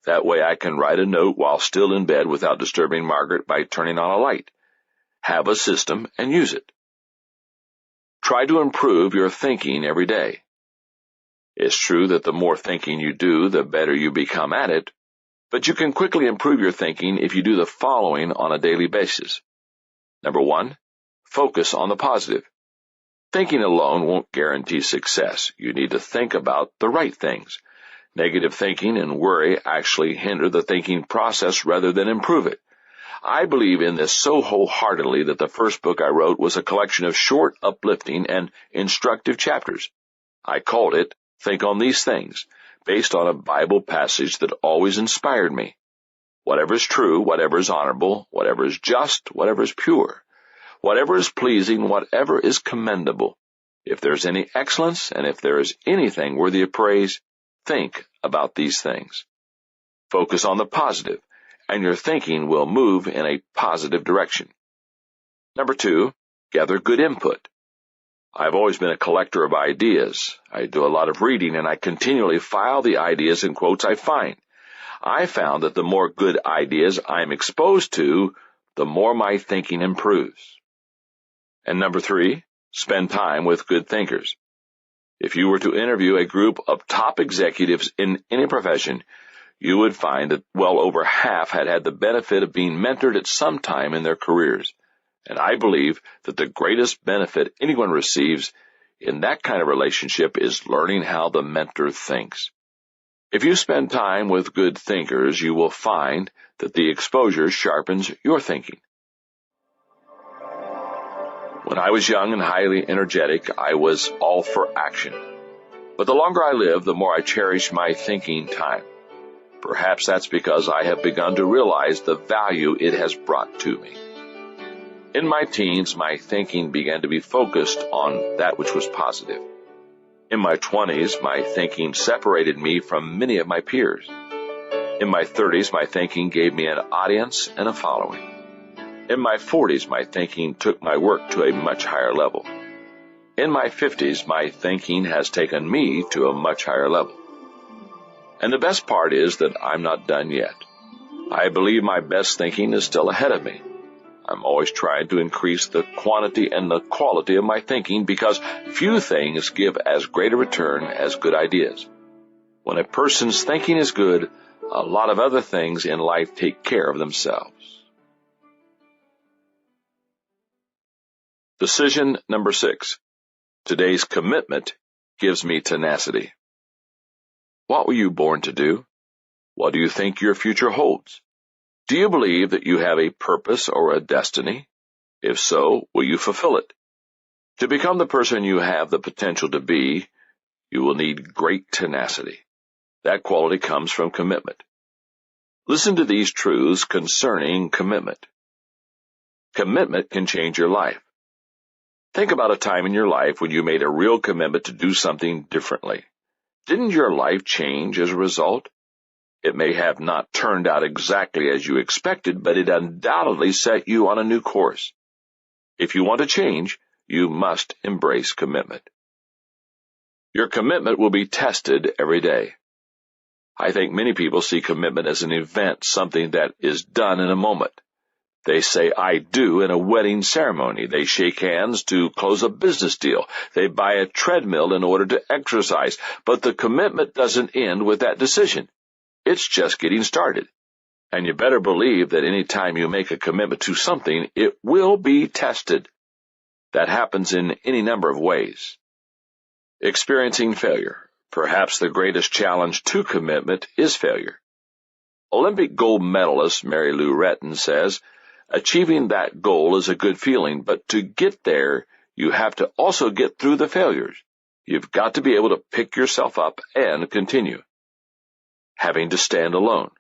B: That way I can write a note while still in bed without disturbing Margaret by turning on a light. Have a system and use it. Try to improve your thinking every day. It's true that the more thinking you do, the better you become at it, but you can quickly improve your thinking if you do the following on a daily basis. Number 1, focus on the positive. Thinking alone won't guarantee success. You need to think about the right things. Negative thinking and worry actually hinder the thinking process rather than improve it. I believe in this so wholeheartedly that the first book I wrote was a collection of short, uplifting, and instructive chapters. I called it Think on These Things, based on a Bible passage that always inspired me. Whatever is true, whatever is honorable, whatever is just, whatever is pure, whatever is pleasing, whatever is commendable, if there's any excellence, and if there is anything worthy of praise, think about these things. Focus on the positive, and your thinking will move in a positive direction. Number 2, gather good input. I've always been a collector of ideas. I do a lot of reading, and I continually file the ideas and quotes I find. I found that the more good ideas I'm exposed to, the more my thinking improves. And number 3, spend time with good thinkers. If you were to interview a group of top executives in any profession, you would find that well over half had had the benefit of being mentored at some time in their careers. And I believe that the greatest benefit anyone receives in that kind of relationship is learning how the mentor thinks. If you spend time with good thinkers, you will find that the exposure sharpens your thinking. When I was young and highly energetic, I was all for action. But the longer I live, the more I cherish my thinking time. Perhaps that's because I have begun to realize the value it has brought to me. In my teens, my thinking began to be focused on that which was positive. In my 20s, my thinking separated me from many of my peers. In my 30s, my thinking gave me an audience and a following. In my 40s, my thinking took my work to a much higher level. In my 50s, my thinking has taken me to a much higher level. And the best part is that I'm not done yet. I believe my best thinking is still ahead of me. I'm always trying to increase the quantity and the quality of my thinking because few things give as great a return as good ideas. When a person's thinking is good, a lot of other things in life take care of themselves. Decision number 6. Today's commitment gives me tenacity. What were you born to do? What do you think your future holds? Do you believe that you have a purpose or a destiny? If so, will you fulfill it? To become the person you have the potential to be, you will need great tenacity. That quality comes from commitment. Listen to these truths concerning commitment. Commitment can change your life. Think about a time in your life when you made a real commitment to do something differently. Didn't your life change as a result? It may have not turned out exactly as you expected, but it undoubtedly set you on a new course. If you want to change, you must embrace commitment. Your commitment will be tested every day. I think many people see commitment as an event, something that is done in a moment. They say, I do in a wedding ceremony. They shake hands to close a business deal. They buy a treadmill in order to exercise. But the commitment doesn't end with that decision. It's just getting started. And you better believe that any time you make a commitment to something, it will be tested. That happens in any number of ways. Experiencing failure. Perhaps the greatest challenge to commitment is failure. Olympic gold medalist Mary Lou Retton says, achieving that goal is a good feeling, but to get there, you have to also get through the failures. You've got to be able to pick yourself up and continue. Having to stand alone.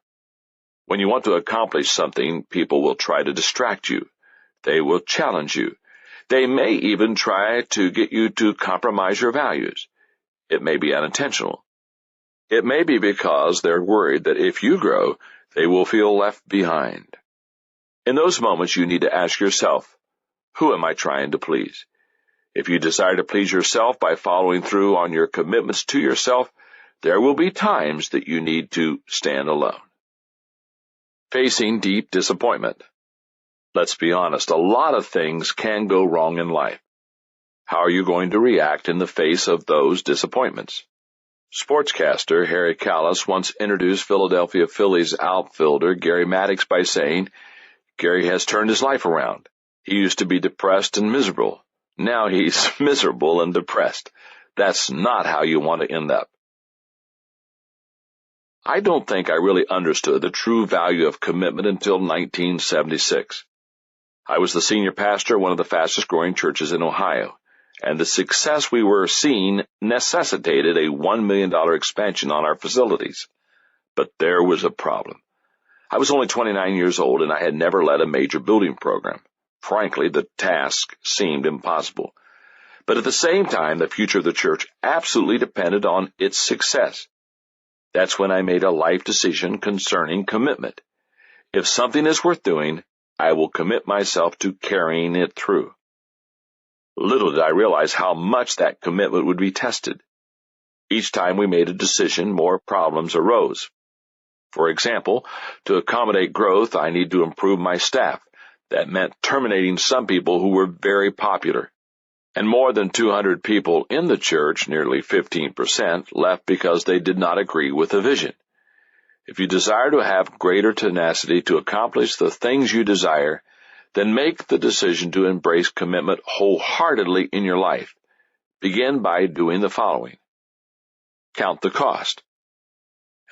B: When you want to accomplish something, people will try to distract you. They will challenge you. They may even try to get you to compromise your values. It may be unintentional. It may be because they're worried that if you grow, they will feel left behind. In those moments, you need to ask yourself, who am I trying to please? If you desire to please yourself by following through on your commitments to yourself, there will be times that you need to stand alone. Facing deep disappointment. Let's be honest, a lot of things can go wrong in life. How are you going to react in the face of those disappointments? Sportscaster Harry Callis once introduced Philadelphia Phillies outfielder Gary Maddox by saying, Gary has turned his life around. He used to be depressed and miserable. Now he's miserable and depressed. That's not how you want to end up. I don't think I really understood the true value of commitment until 1976. I was the senior pastor of one of the fastest-growing churches in Ohio, and the success we were seeing necessitated a $1 million expansion on our facilities. But there was a problem. I was only 29 years old, and I had never led a major building program. Frankly, the task seemed impossible. But at the same time, the future of the church absolutely depended on its success. That's when I made a life decision concerning commitment. If something is worth doing, I will commit myself to carrying it through. Little did I realize how much that commitment would be tested. Each time we made a decision, more problems arose. For example, to accommodate growth, I need to improve my staff. That meant terminating some people who were very popular. And more than 200 people in the church, nearly 15%, left because they did not agree with the vision. If you desire to have greater tenacity to accomplish the things you desire, then make the decision to embrace commitment wholeheartedly in your life. Begin by doing the following. Count the cost.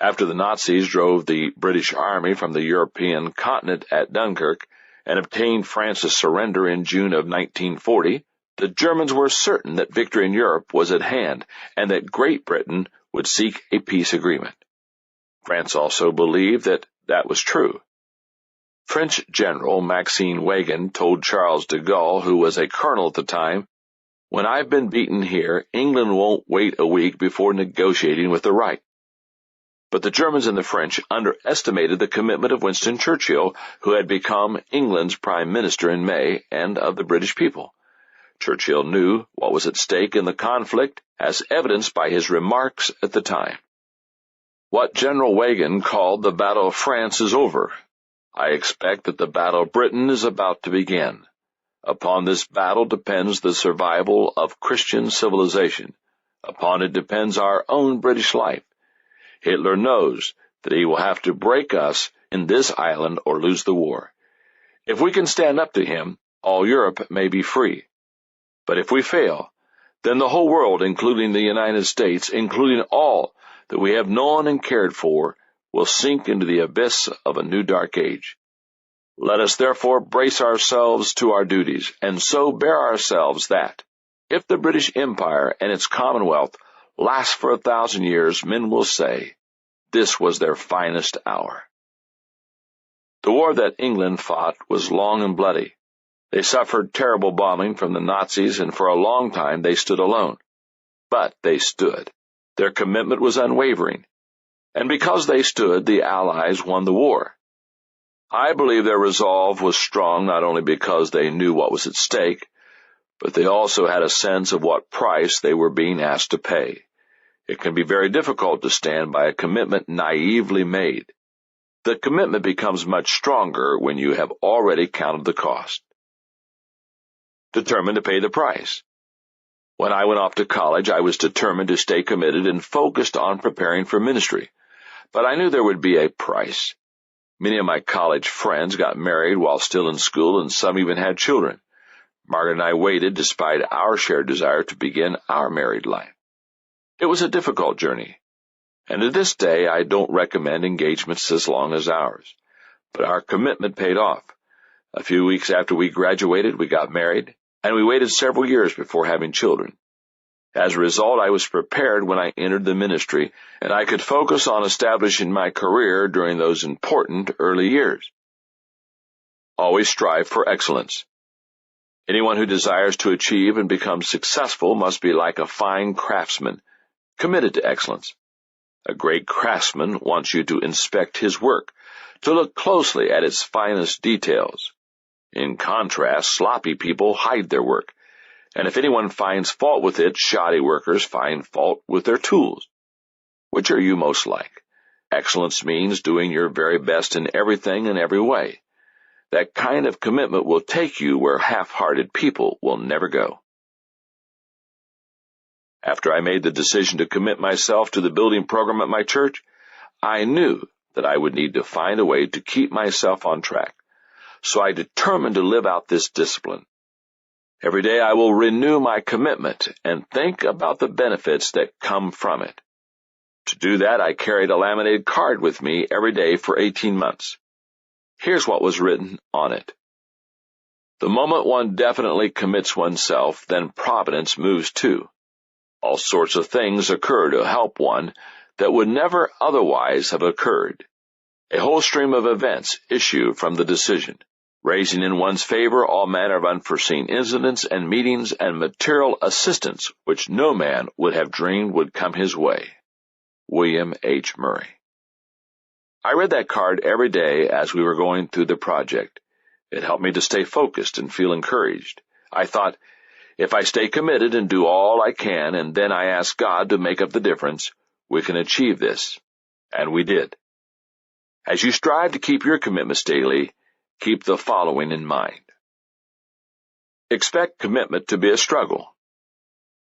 B: After the Nazis drove the British Army from the European continent at Dunkirk and obtained France's surrender in June of 1940, the Germans were certain that victory in Europe was at hand and that Great Britain would seek a peace agreement. France also believed that that was true. French General Maxime Weygand told Charles de Gaulle, who was a colonel at the time, "When I've been beaten here, England won't wait a week before negotiating with the Reich." But the Germans and the French underestimated the commitment of Winston Churchill, who had become England's prime minister in May, and of the British people. Churchill knew what was at stake in the conflict, as evidenced by his remarks at the time. What General Weygand called the Battle of France is over. I expect that the Battle of Britain is about to begin. Upon this battle depends the survival of Christian civilization. Upon it depends our own British life. Hitler knows that he will have to break us in this island or lose the war. If we can stand up to him, all Europe may be free. But if we fail, then the whole world, including the United States, including all that we have known and cared for, will sink into the abyss of a new dark age. Let us therefore brace ourselves to our duties, and so bear ourselves that, if the British Empire and its Commonwealth last for 1,000 years, men will say, this was their finest hour. The war that England fought was long and bloody. They suffered terrible bombing from the Nazis, and for a long time they stood alone. But they stood. Their commitment was unwavering. And because they stood, the Allies won the war. I believe their resolve was strong not only because they knew what was at stake, but they also had a sense of what price they were being asked to pay. It can be very difficult to stand by a commitment naively made. The commitment becomes much stronger when you have already counted the cost. Determined to pay the price. When I went off to college, I was determined to stay committed and focused on preparing for ministry. But I knew there would be a price. Many of my college friends got married while still in school, and some even had children. Margaret and I waited despite our shared desire to begin our married life. It was a difficult journey, and to this day I don't recommend engagements as long as ours. But our commitment paid off. A few weeks after we graduated, we got married, and we waited several years before having children. As a result, I was prepared when I entered the ministry, and I could focus on establishing my career during those important early years. Always strive for excellence. Anyone who desires to achieve and become successful must be like a fine craftsman, committed to excellence. A great craftsman wants you to inspect his work, to look closely at its finest details. In contrast, sloppy people hide their work, and if anyone finds fault with it, shoddy workers find fault with their tools. Which are you most like? Excellence means doing your very best in everything and every way. That kind of commitment will take you where half-hearted people will never go. After I made the decision to commit myself to the building program at my church, I knew that I would need to find a way to keep myself on track. So I determined to live out this discipline. Every day I will renew my commitment and think about the benefits that come from it. To do that, I carried a laminated card with me every day for 18 months. Here's what was written on it. The moment one definitely commits oneself, then providence moves too. All sorts of things occur to help one that would never otherwise have occurred. A whole stream of events issue from the decision, raising in one's favor all manner of unforeseen incidents and meetings and material assistance which no man would have dreamed would come his way. William H. Murray. I read that card every day as we were going through the project. It helped me to stay focused and feel encouraged. I thought, if I stay committed and do all I can, and then I ask God to make up the difference, we can achieve this. And we did. As you strive to keep your commitments daily, keep the following in mind. Expect commitment to be a struggle.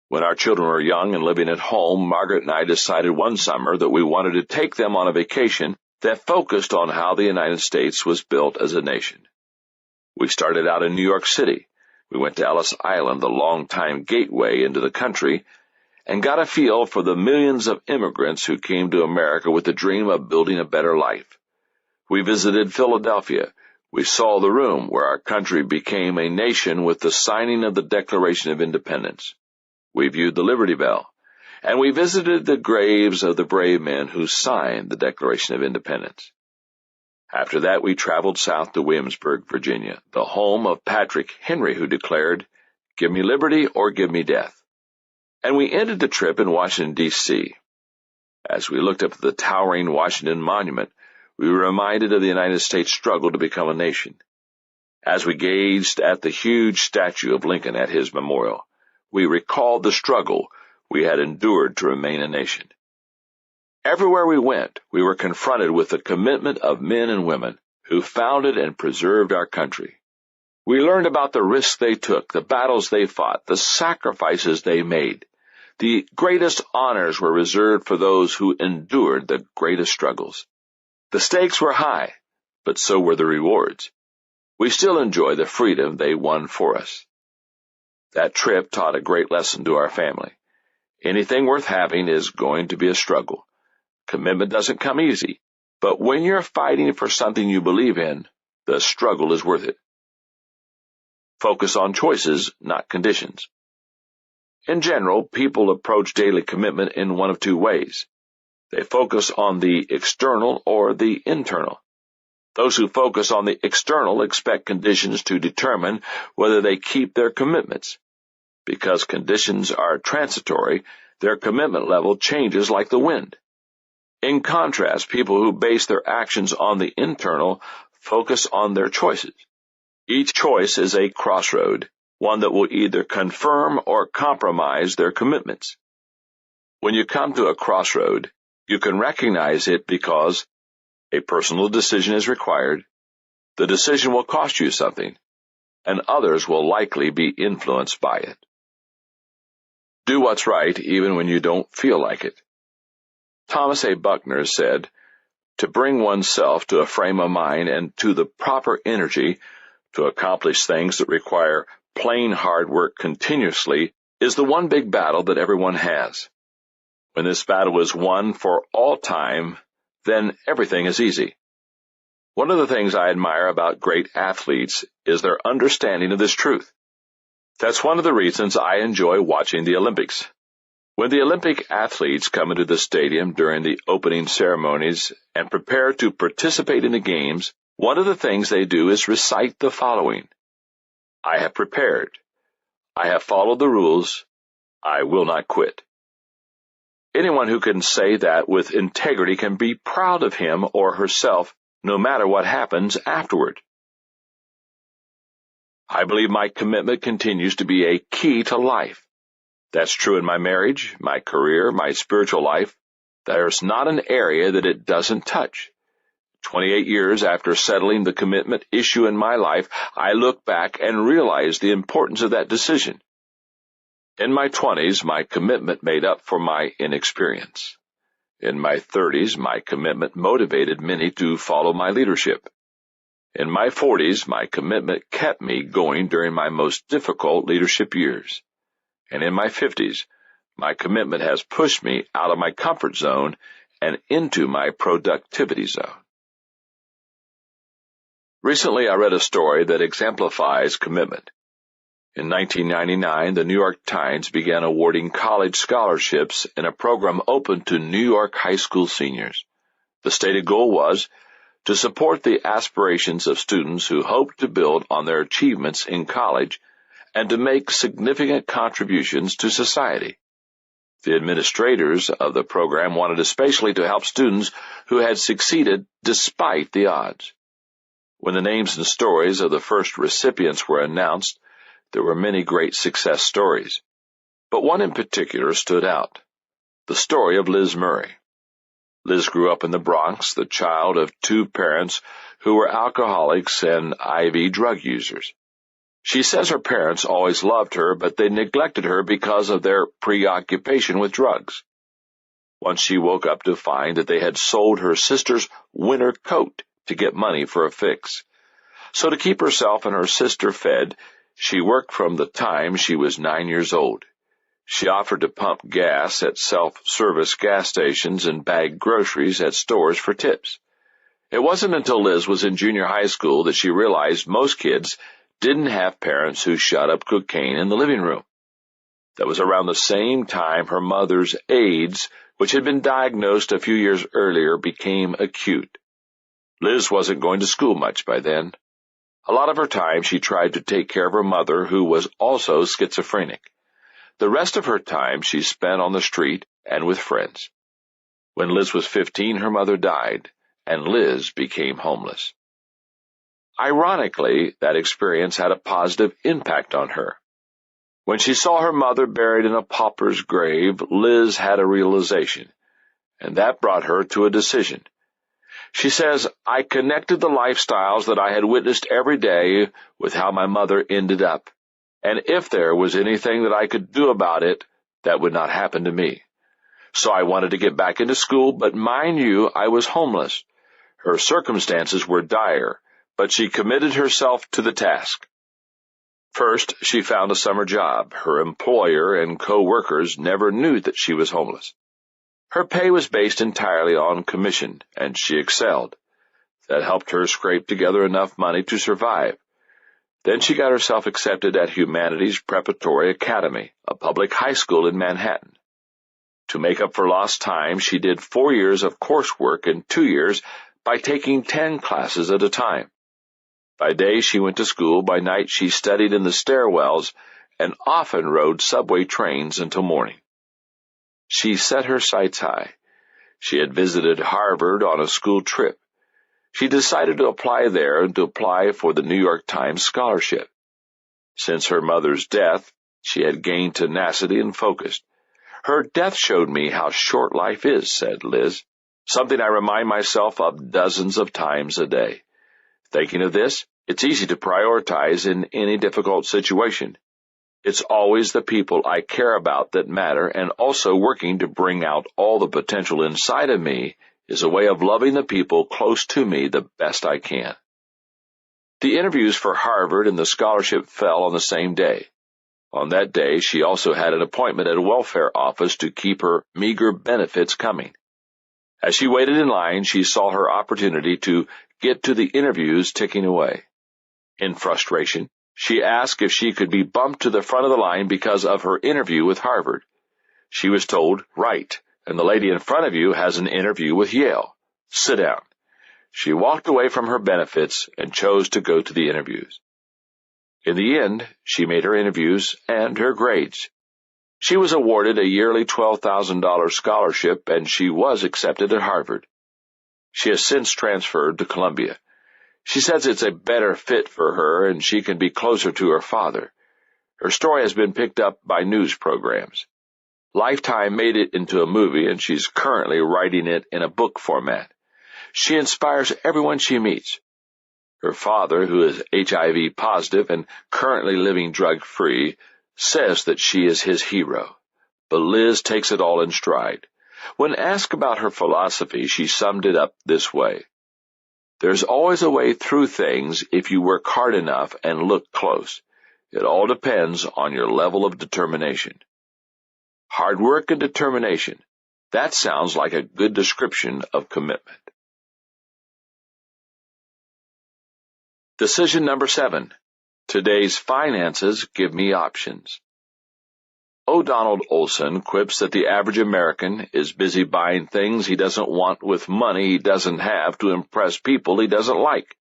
B: When our children were young and living at home, Margaret and I decided one summer that we wanted to take them on a vacation that focused on how the United States was built as a nation. We started out in New York City. We went to Ellis Island, the long-time gateway into the country, and got a feel for the millions of immigrants who came to America with the dream of building a better life. We visited Philadelphia. We saw the room where our country became a nation with the signing of the Declaration of Independence. We viewed the Liberty Bell, and we visited the graves of the brave men who signed the Declaration of Independence. After that, we traveled south to Williamsburg, Virginia, the home of Patrick Henry, who declared, "Give me liberty or give me death." And we ended the trip in Washington, D.C. As we looked up at the towering Washington Monument, we were reminded of the United States struggle to become a nation. As we gazed at the huge statue of Lincoln at his memorial, we recalled the struggle we had endured to remain a nation. Everywhere we went, we were confronted with the commitment of men and women who founded and preserved our country. We learned about the risks they took, the battles they fought, the sacrifices they made. The greatest honors were reserved for those who endured the greatest struggles. The stakes were high, but so were the rewards. We still enjoy the freedom they won for us. That trip taught a great lesson to our family. Anything worth having is going to be a struggle. Commitment doesn't come easy, but when you're fighting for something you believe in, the struggle is worth it. Focus on choices, not conditions. In general, people approach daily commitment in one of two ways. They focus on the external or the internal. Those who focus on the external expect conditions to determine whether they keep their commitments. Because conditions are transitory, their commitment level changes like the wind. In contrast, people who base their actions on the internal focus on their choices. Each choice is a crossroad, one that will either confirm or compromise their commitments. When you come to a crossroad, you can recognize it because a personal decision is required, the decision will cost you something, and others will likely be influenced by it. Do what's right even when you don't feel like it. Thomas A. Buckner said, "To bring oneself to a frame of mind and to the proper energy to accomplish things that require plain hard work continuously is the one big battle that everyone has. When this battle is won for all time, then everything is easy." One of the things I admire about great athletes is their understanding of this truth. That's one of the reasons I enjoy watching the Olympics. When the Olympic athletes come into the stadium during the opening ceremonies and prepare to participate in the games, one of the things they do is recite the following: "I have prepared. I have followed the rules. I will not quit." Anyone who can say that with integrity can be proud of him or herself, no matter what happens afterward. I believe my commitment continues to be a key to life. That's true in my marriage, my career, my spiritual life. There's not an area that it doesn't touch. 28 years after settling the commitment issue in my life, I look back and realize the importance of that decision. In my 20s, my commitment made up for my inexperience. In my 30s, my commitment motivated many to follow my leadership. In my 40s, my commitment kept me going during my most difficult leadership years. And in my 50s, my commitment has pushed me out of my comfort zone and into my productivity zone. Recently, I read a story that exemplifies commitment. In 1999, the New York Times began awarding college scholarships in a program open to New York high school seniors. The stated goal was to support the aspirations of students who hope to build on their achievements in college and to make significant contributions to society. The administrators of the program wanted especially to help students who had succeeded despite the odds. When the names and stories of the first recipients were announced, there were many great success stories. But one in particular stood out: the story of Liz Murray. Liz grew up in the Bronx, the child of two parents who were alcoholics and IV drug users. She says her parents always loved her, but they neglected her because of their preoccupation with drugs. Once she woke up to find that they had sold her sister's winter coat to get money for a fix. So to keep herself and her sister fed, she worked from the time she was 9 years old. She offered to pump gas at self-service gas stations and bag groceries at stores for tips. It wasn't until Liz was in junior high school that she realized most kids didn't have parents who shot up cocaine in the living room. That was around the same time her mother's AIDS, which had been diagnosed a few years earlier, became acute. Liz wasn't going to school much by then. A lot of her time she tried to take care of her mother, who was also schizophrenic. The rest of her time she spent on the street and with friends. When Liz was 15, her mother died, and Liz became homeless. Ironically, that experience had a positive impact on her. When she saw her mother buried in a pauper's grave, Liz had a realization, and that brought her to a decision. She says, "I connected the lifestyles that I had witnessed every day with how my mother ended up, and if there was anything that I could do about it, that would not happen to me. So I wanted to get back into school, but mind you, I was homeless. Her circumstances were dire, but she committed herself to the task. First, she found a summer job. Her employer and co-workers never knew that she was homeless. Her pay was based entirely on commission, and she excelled. That helped her scrape together enough money to survive. Then she got herself accepted at Humanities Preparatory Academy, a public high school in Manhattan. To make up for lost time, she did 4 years of coursework in 2 years by taking 10 classes at a time. By day she went to school, by night she studied in the stairwells, and often rode subway trains until morning. She set her sights high. She had visited Harvard on a school trip. She decided to apply there and to apply for the New York Times scholarship. Since her mother's death, she had gained tenacity and focus. Her death showed me how short life is, said Liz, something I remind myself of dozens of times a day. Thinking of this, it's easy to prioritize in any difficult situation. It's always the people I care about that matter, and also working to bring out all the potential inside of me is a way of loving the people close to me the best I can. The interviews for Harvard and the scholarship fell on the same day. On that day, she also had an appointment at a welfare office to keep her meager benefits coming. As she waited in line, she saw her opportunity to get to the interviews ticking away. In frustration, she asked if she could be bumped to the front of the line because of her interview with Harvard. She was told, "Right, and the lady in front of you has an interview with Yale. Sit down." She walked away from her benefits and chose to go to the interviews. In the end, she made her interviews and her grades. She was awarded a yearly $12,000 scholarship, and she was accepted at Harvard. She has since transferred to Columbia. She says it's a better fit for her and she can be closer to her father. Her story has been picked up by news programs. Lifetime made it into a movie, and she's currently writing it in a book format. She inspires everyone she meets. Her father, who is HIV positive and currently living drug-free, says that she is his hero. But Liz takes it all in stride. When asked about her philosophy, she summed it up this way: "There's always a way through things if you work hard enough and look close. It all depends on your level of determination." Hard work and determination. That sounds like a good description of commitment. Decision number 7. Today's finances give me options. Donald Olson quips that the average American is busy buying things he doesn't want with money he doesn't have to impress people he doesn't like.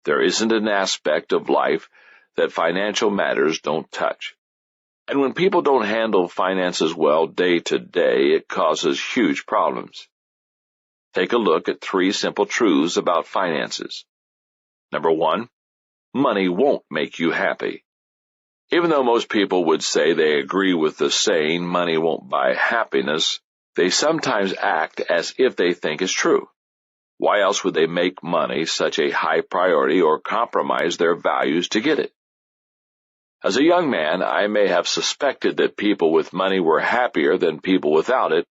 B: There isn't an aspect of life that financial matters don't touch. And when people don't handle finances well day to day, it causes huge problems. Take a look at 3 simple truths about finances. Number 1, money won't make you happy. Even though most people would say they agree with the saying, money won't buy happiness, they sometimes act as if they think it's true. Why else would they make money such a high priority or compromise their values to get it? As a young man, I may have suspected that people with money were happier than people without it,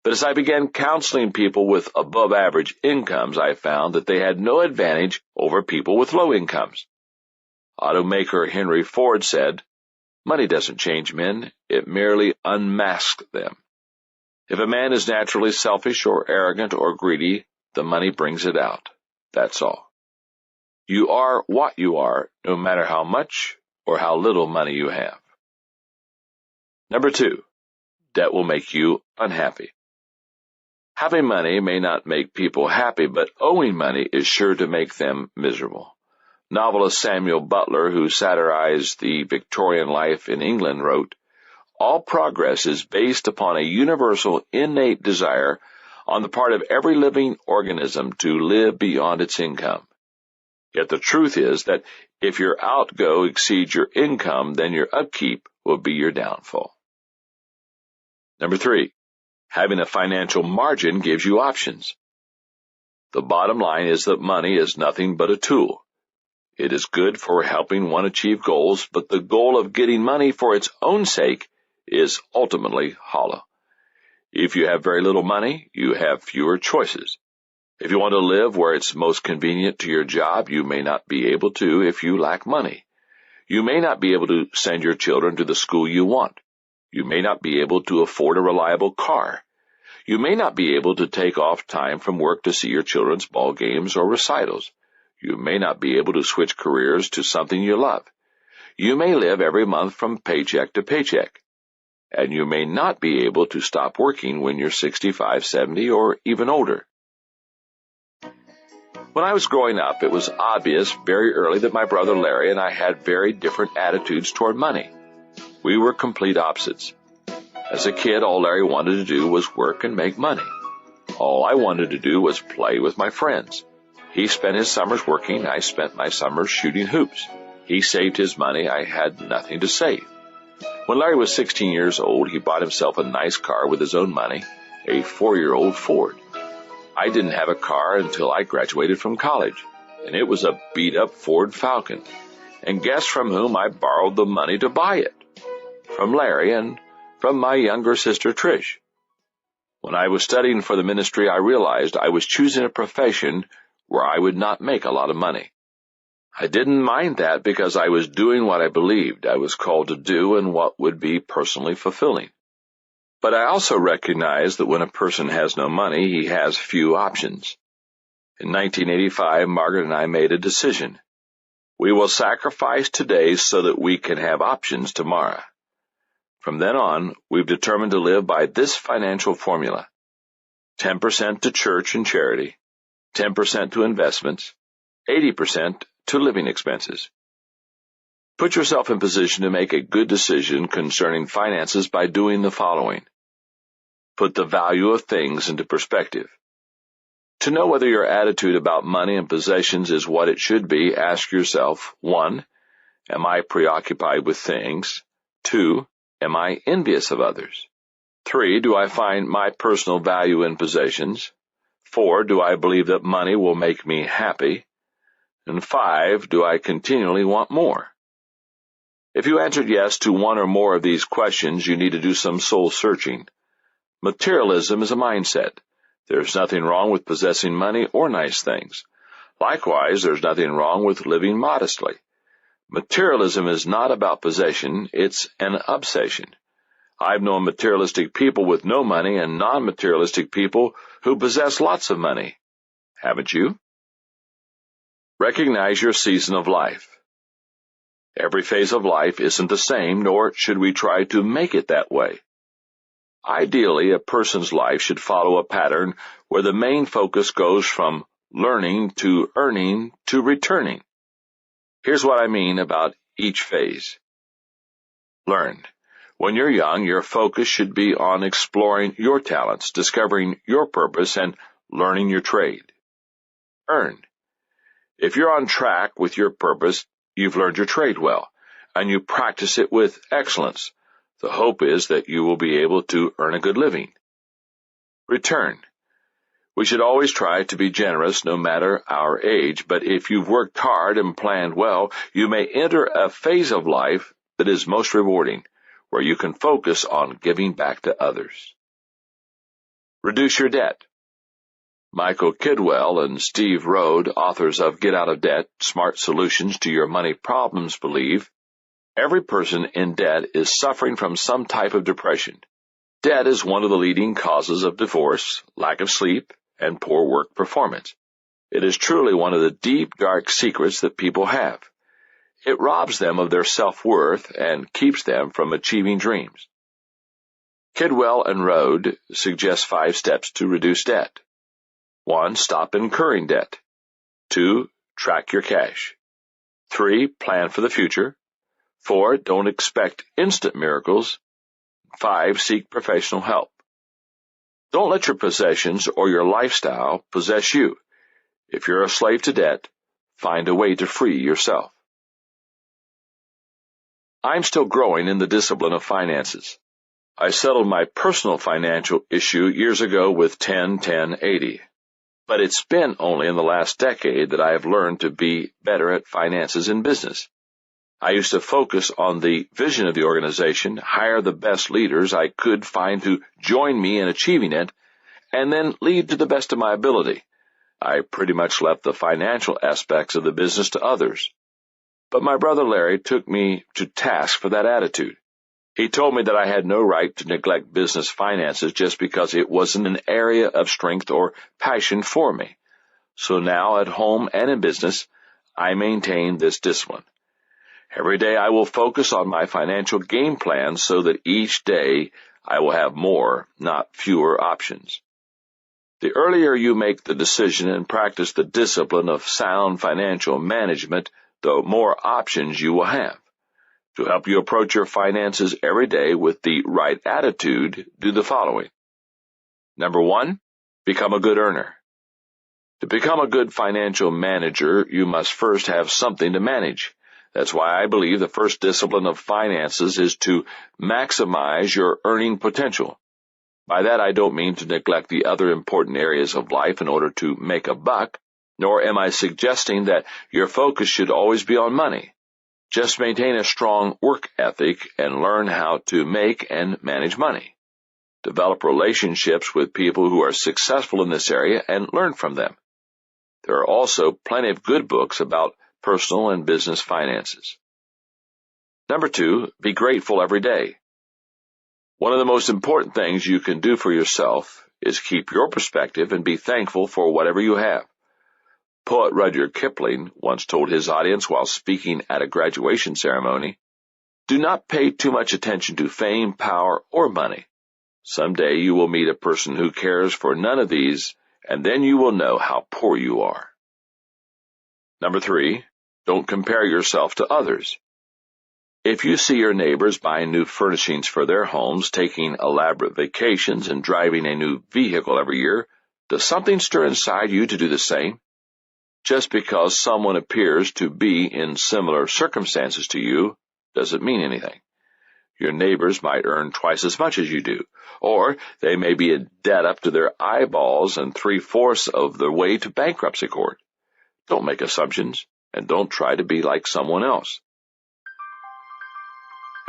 B: but as I began counseling people with above-average incomes, I found that they had no advantage over people with low incomes. Automaker Henry Ford said, "Money doesn't change men, it merely unmasks them. If a man is naturally selfish or arrogant or greedy, the money brings it out. That's all. You are what you are, no matter how much or how little money you have." Number 2, debt will make you unhappy. Having money may not make people happy, but owing money is sure to make them miserable. Novelist Samuel Butler, who satirized the Victorian life in England, wrote, "All progress is based upon a universal innate desire on the part of every living organism to live beyond its income. Yet the truth is that if your outgo exceeds your income, then your upkeep will be your downfall." Number 3, having a financial margin gives you options. The bottom line is that money is nothing but a tool. It is good for helping one achieve goals, but the goal of getting money for its own sake is ultimately hollow. If you have very little money, you have fewer choices. If you want to live where it's most convenient to your job, you may not be able to if you lack money. You may not be able to send your children to the school you want. You may not be able to afford a reliable car. You may not be able to take off time from work to see your children's ball games or recitals. You may not be able to switch careers to something you love. You may live every month from paycheck to paycheck. And you may not be able to stop working when you're 65, 70, or even older. When I was growing up, it was obvious very early that my brother Larry and I had very different attitudes toward money. We were complete opposites. As a kid, all Larry wanted to do was work and make money. All I wanted to do was play with my friends. He spent his summers working, I spent my summers shooting hoops. He saved his money, I had nothing to save. When Larry was 16 years old, he bought himself a nice car with his own money, a 4-year-old Ford. I didn't have a car until I graduated from college, and it was a beat-up Ford Falcon. And guess from whom I borrowed the money to buy it? From Larry and from my younger sister Trish. When I was studying for the ministry, I realized I was choosing a profession where I would not make a lot of money. I didn't mind that because I was doing what I believed I was called to do and what would be personally fulfilling. But I also recognized that when a person has no money, he has few options. In 1985, Margaret and I made a decision. We will sacrifice today so that we can have options tomorrow. From then on, we've determined to live by this financial formula: 10% to church and charity, 10% to investments, 80% to living expenses. Put yourself in position to make a good decision concerning finances by doing the following. Put the value of things into perspective. To know whether your attitude about money and possessions is what it should be, ask yourself, 1, am I preoccupied with things? 2, am I envious of others? 3, do I find my personal value in possessions? 4, do I believe that money will make me happy? And 5, do I continually want more? If you answered yes to one or more of these questions, you need to do some soul searching. Materialism is a mindset. There's nothing wrong with possessing money or nice things. Likewise, there's nothing wrong with living modestly. Materialism is not about possession, it's an obsession. I've known materialistic people with no money and non-materialistic people who possess lots of money. Haven't you? Recognize your season of life. Every phase of life isn't the same, nor should we try to make it that way. Ideally, a person's life should follow a pattern where the main focus goes from learning to earning to returning. Here's what I mean about each phase. Learn. When you're young, your focus should be on exploring your talents, discovering your purpose, and learning your trade. Earn. If you're on track with your purpose, you've learned your trade well, and you practice it with excellence. The hope is that you will be able to earn a good living. Return. We should always try to be generous no matter our age, but if you've worked hard and planned well, you may enter a phase of life that is most rewarding, where you can focus on giving back to others. Reduce your debt. Michael Kidwell and Steve Rode, authors of Get Out of Debt, Smart Solutions to Your Money Problems, believe every person in debt is suffering from some type of depression. Debt is one of the leading causes of divorce, lack of sleep, and poor work performance. It is truly one of the deep, dark secrets that people have. It robs them of their self-worth and keeps them from achieving dreams. Kidwell and Rode suggest 5 steps to reduce debt. 1. Stop incurring debt. 2. Track your cash. 3. Plan for the future. 4. Don't expect instant miracles. 5. Seek professional help. Don't let your possessions or your lifestyle possess you. If you're a slave to debt, find a way to free yourself. I'm still growing in the discipline of finances. I settled my personal financial issue years ago with 10-10-80. But it's been only in the last decade that I have learned to be better at finances in business. I used to focus on the vision of the organization, hire the best leaders I could find to join me in achieving it, and then lead to the best of my ability. I pretty much left the financial aspects of the business to others. But my brother Larry took me to task for that attitude. He told me that I had no right to neglect business finances just because it wasn't an area of strength or passion for me. So now, at home and in business, I maintain this discipline. Every day I will focus on my financial game plan so that each day I will have more, not fewer options. The earlier you make the decision and practice the discipline of sound financial management, the more options you will have. To help you approach your finances every day with the right attitude, do the following. Number 1, become a good earner. To become a good financial manager, you must first have something to manage. That's why I believe the first discipline of finances is to maximize your earning potential. By that, I don't mean to neglect the other important areas of life in order to make a buck, nor am I suggesting that your focus should always be on money. Just maintain a strong work ethic and learn how to make and manage money. Develop relationships with people who are successful in this area and learn from them. There are also plenty of good books about personal and business finances. Number 2, be grateful every day. One of the most important things you can do for yourself is keep your perspective and be thankful for whatever you have. Poet Rudyard Kipling once told his audience while speaking at a graduation ceremony, "Do not pay too much attention to fame, power, or money. Someday you will meet a person who cares for none of these, and then you will know how poor you are." Number 3, don't compare yourself to others. If you see your neighbors buying new furnishings for their homes, taking elaborate vacations, and driving a new vehicle every year, does something stir inside you to do the same? Just because someone appears to be in similar circumstances to you doesn't mean anything. Your neighbors might earn twice as much as you do, or they may be in debt up to their eyeballs and 3/4 of the way to bankruptcy court. Don't make assumptions, and don't try to be like someone else.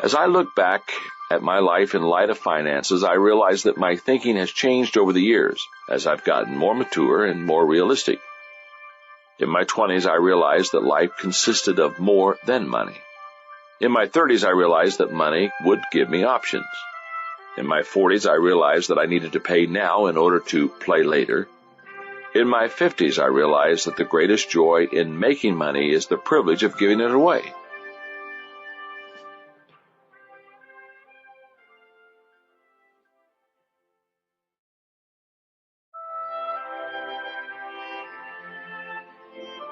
B: As I look back at my life in light of finances, I realize that my thinking has changed over the years as I've gotten more mature and more realistic. In my 20s, I realized that life consisted of more than money. In my 30s, I realized that money would give me options. In my 40s, I realized that I needed to pay now in order to play later. In my 50s, I realized that the greatest joy in making money is the privilege of giving it away.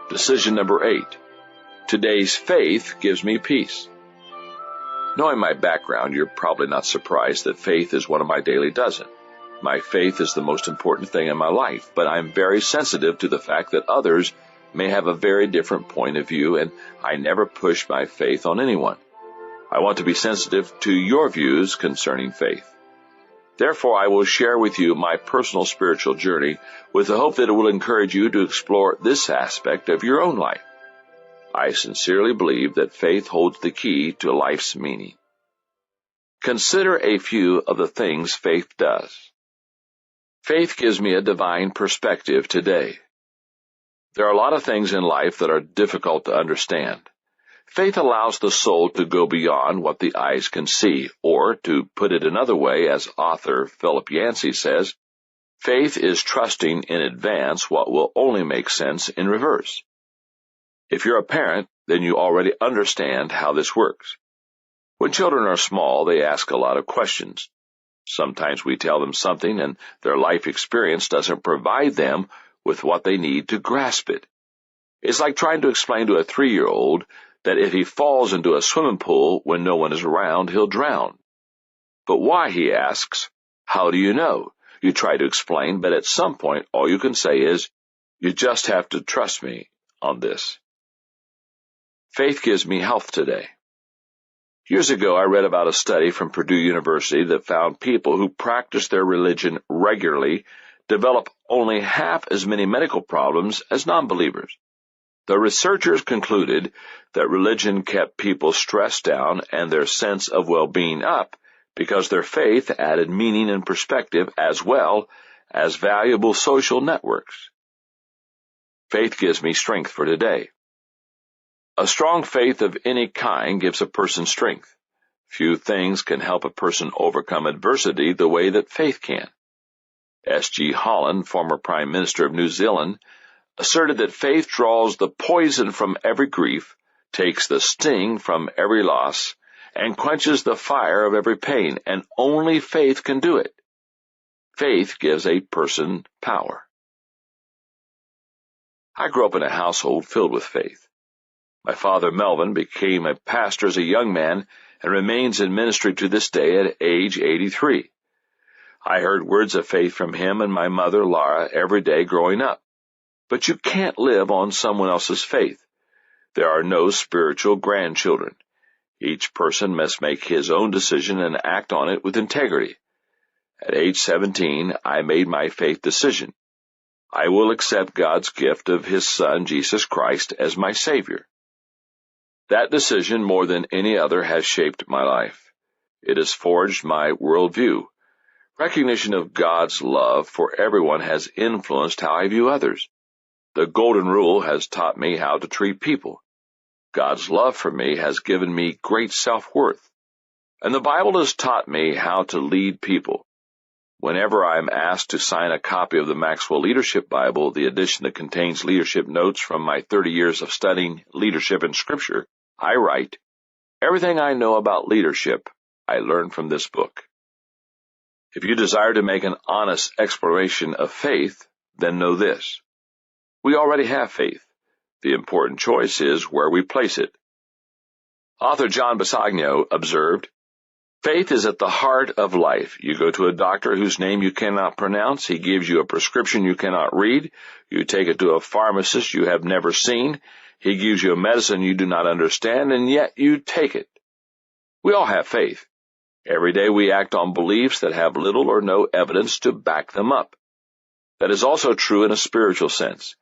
B: Decision number 8. Today's faith gives me peace. Knowing my background, you're probably not surprised that faith is one of my daily dozen. My faith is the most important thing in my life, but I'm very sensitive to the fact that others may have a very different point of view, and I never push my faith on anyone. I want to be sensitive to your views concerning faith. Therefore, I will share with you my personal spiritual journey with the hope that it will encourage you to explore this aspect of your own life. I sincerely believe that faith holds the key to life's meaning. Consider a few of the things faith does. Faith gives me a divine perspective today. There are a lot of things in life that are difficult to understand. Faith allows the soul to go beyond what the eyes can see, or, to put it another way, as author Philip Yancey says, faith is trusting in advance what will only make sense in reverse. If you're a parent, then you already understand how this works. When children are small, they ask a lot of questions. Sometimes we tell them something, and their life experience doesn't provide them with what they need to grasp it. It's like trying to explain to a 3-year-old that if he falls into a swimming pool when no one is around, he'll drown. But why, he asks. How do you know? You try to explain, but at some point all you can say is, you just have to trust me on this. Faith gives me health today. Years ago, I read about a study from Purdue University that found people who practice their religion regularly develop only half as many medical problems as non-believers. The researchers concluded that religion kept people stressed down and their sense of well-being up because their faith added meaning and perspective as well as valuable social networks. Faith gives me strength for today. A strong faith of any kind gives a person strength. Few things can help a person overcome adversity the way that faith can. S.G. Holland, former Prime Minister of New Zealand, asserted that faith draws the poison from every grief, takes the sting from every loss, and quenches the fire of every pain, and only faith can do it. Faith gives a person power. I grew up in a household filled with faith. My father, Melvin, became a pastor as a young man and remains in ministry to this day at age 83. I heard words of faith from him and my mother, Laura, every day growing up. But you can't live on someone else's faith. There are no spiritual grandchildren. Each person must make his own decision and act on it with integrity. At age 17, I made my faith decision. I will accept God's gift of His Son, Jesus Christ, as my Savior. That decision, more than any other, has shaped my life. It has forged my worldview. Recognition of God's love for everyone has influenced how I view others. The Golden Rule has taught me how to treat people. God's love for me has given me great self-worth. And the Bible has taught me how to lead people. Whenever I am asked to sign a copy of the Maxwell Leadership Bible, the edition that contains leadership notes from my 30 years of studying leadership in Scripture, I write, "Everything I know about leadership, I learned from this book." If you desire to make an honest exploration of faith, then know this. We already have faith. The important choice is where we place it. Author John Bisagno observed, "Faith is at the heart of life. You go to a doctor whose name you cannot pronounce. He gives you a prescription you cannot read. You take it to a pharmacist you have never seen. He gives you a medicine you do not understand, and yet you take it." We all have faith. Every day we act on beliefs that have little or no evidence to back them up. That is also true in a spiritual sense.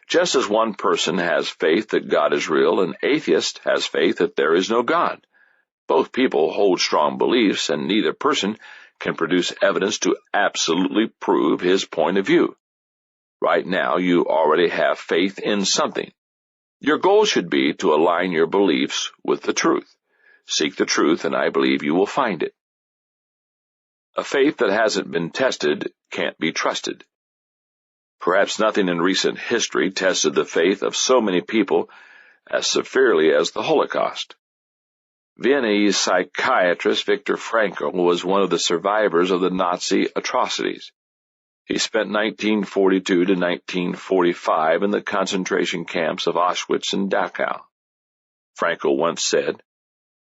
B: Just as one person has faith that God is real, an atheist has faith that there is no God. Both people hold strong beliefs, and neither person can produce evidence to absolutely prove his point of view. Right now, you already have faith in something. Your goal should be to align your beliefs with the truth. Seek the truth, and I believe you will find it. A faith that hasn't been tested can't be trusted. Perhaps nothing in recent history tested the faith of so many people as severely as the Holocaust. Viennese psychiatrist Viktor Frankl was one of the survivors of the Nazi atrocities. He spent 1942 to 1945 in the concentration camps of Auschwitz and Dachau. Frankl once said,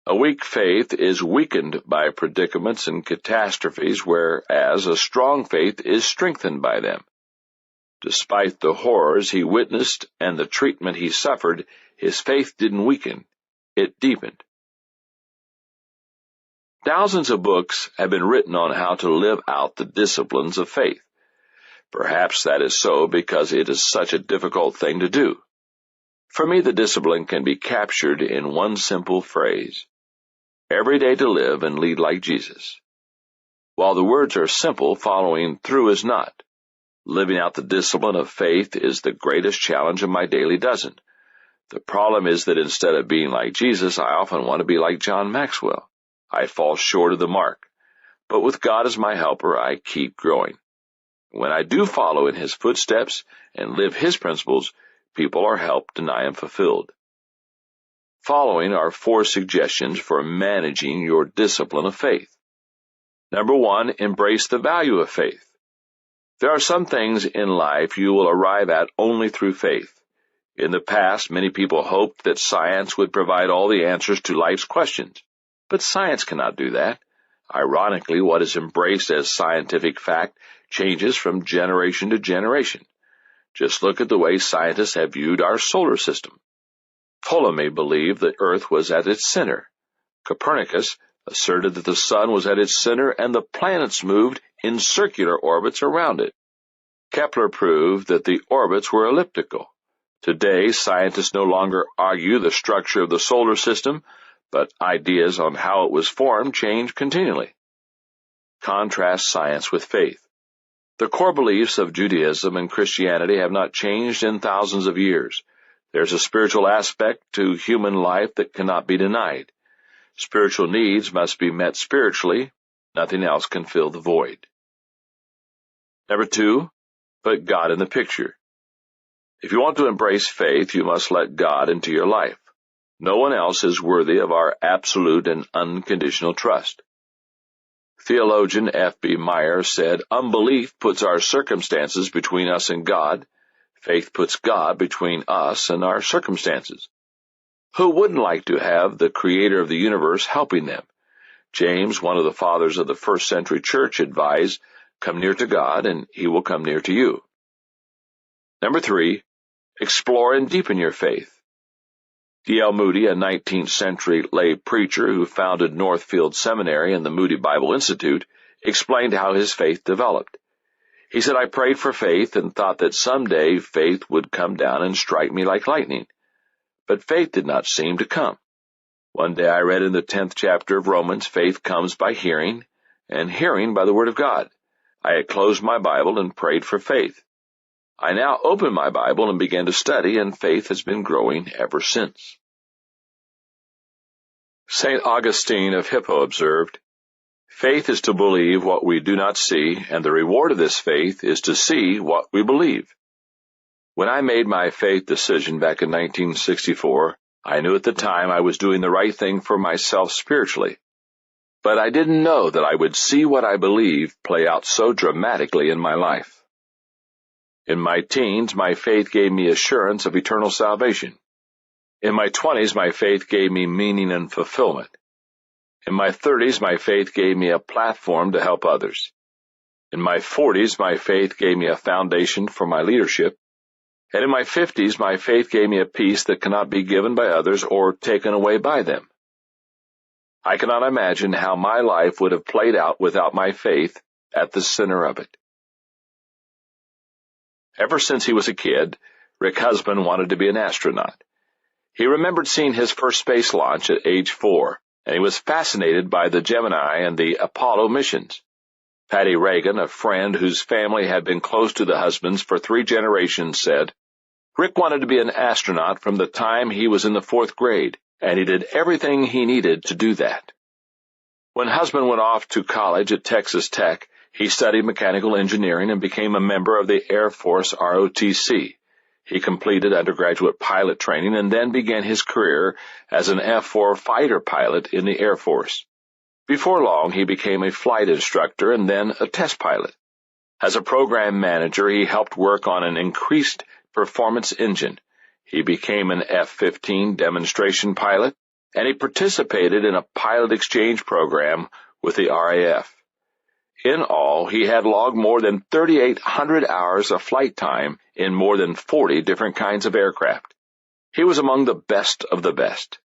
B: "A weak faith is weakened by predicaments and catastrophes, whereas a strong faith is strengthened by them. Despite the horrors he witnessed and the treatment he suffered, his faith didn't weaken, it deepened." Thousands of books have been written on how to live out the disciplines of faith. Perhaps that is so because it is such a difficult thing to do. For me, the discipline can be captured in one simple phrase: every day to live and lead like Jesus. While the words are simple, following through is not. Living out the discipline of faith is the greatest challenge of my daily dozen. The problem is that instead of being like Jesus, I often want to be like John Maxwell. I fall short of the mark. But with God as my helper, I keep growing. When I do follow in his footsteps and live his principles, people are helped and I am fulfilled. Following are 4 suggestions for managing your discipline of faith. Number 1, embrace the value of faith. There are some things in life you will arrive at only through faith. In the past, many people hoped that science would provide all the answers to life's questions. But science cannot do that. Ironically, what is embraced as scientific fact changes from generation to generation. Just look at the way scientists have viewed our solar system. Ptolemy believed the Earth was at its center. Copernicus asserted that the sun was at its center and the planets moved in circular orbits around it. Kepler proved that the orbits were elliptical. Today, scientists no longer argue the structure of the solar system, but ideas on how it was formed change continually. Contrast science with faith. The core beliefs of Judaism and Christianity have not changed in thousands of years. There's a spiritual aspect to human life that cannot be denied. Spiritual needs must be met spiritually. Nothing else can fill the void. Number 2, put God in the picture. If you want to embrace faith, you must let God into your life. No one else is worthy of our absolute and unconditional trust. Theologian F.B. Meyer said, "Unbelief puts our circumstances between us and God. Faith puts God between us and our circumstances." Who wouldn't like to have the Creator of the universe helping them? James, one of the fathers of the first century church, advised, "Come near to God, and he will come near to you." Number 3, explore and deepen your faith. D.L. Moody, a 19th century lay preacher who founded Northfield Seminary and the Moody Bible Institute, explained how his faith developed. He said, "I prayed for faith and thought that someday faith would come down and strike me like lightning. But faith did not seem to come. One day I read in the 10th chapter of Romans, faith comes by hearing, and hearing by the word of God. I had closed my Bible and prayed for faith. I now open my Bible and began to study, and faith has been growing ever since." St. Augustine of Hippo observed, "Faith is to believe what we do not see, and the reward of this faith is to see what we believe." When I made my faith decision back in 1964, I knew at the time I was doing the right thing for myself spiritually. But I didn't know that I would see what I believe play out so dramatically in my life. In my teens, my faith gave me assurance of eternal salvation. In my 20s, my faith gave me meaning and fulfillment. In my 30s, my faith gave me a platform to help others. In my 40s, my faith gave me a foundation for my leadership. And in my 50s, my faith gave me a peace that cannot be given by others or taken away by them. I cannot imagine how my life would have played out without my faith at the center of it. Ever since he was a kid, Rick Husband wanted to be an astronaut. He remembered seeing his first space launch at age 4, and he was fascinated by the Gemini and the Apollo missions. Patty Reagan, a friend whose family had been close to the Husbands for 3 generations, said, "Rick wanted to be an astronaut from the time he was in the 4th grade, and he did everything he needed to do that." When Husband went off to college at Texas Tech, He studied mechanical engineering and became a member of the Air Force ROTC. He completed undergraduate pilot training and then began his career as an F-4 fighter pilot in the Air Force. Before long, he became a flight instructor and then a test pilot. As a program manager, he helped work on an increased performance engine. He became an F-15 demonstration pilot, and he participated in a pilot exchange program with the RAF. In all, he had logged more than 3,800 hours of flight time in more than 40 different kinds of aircraft. He was among the best of the best.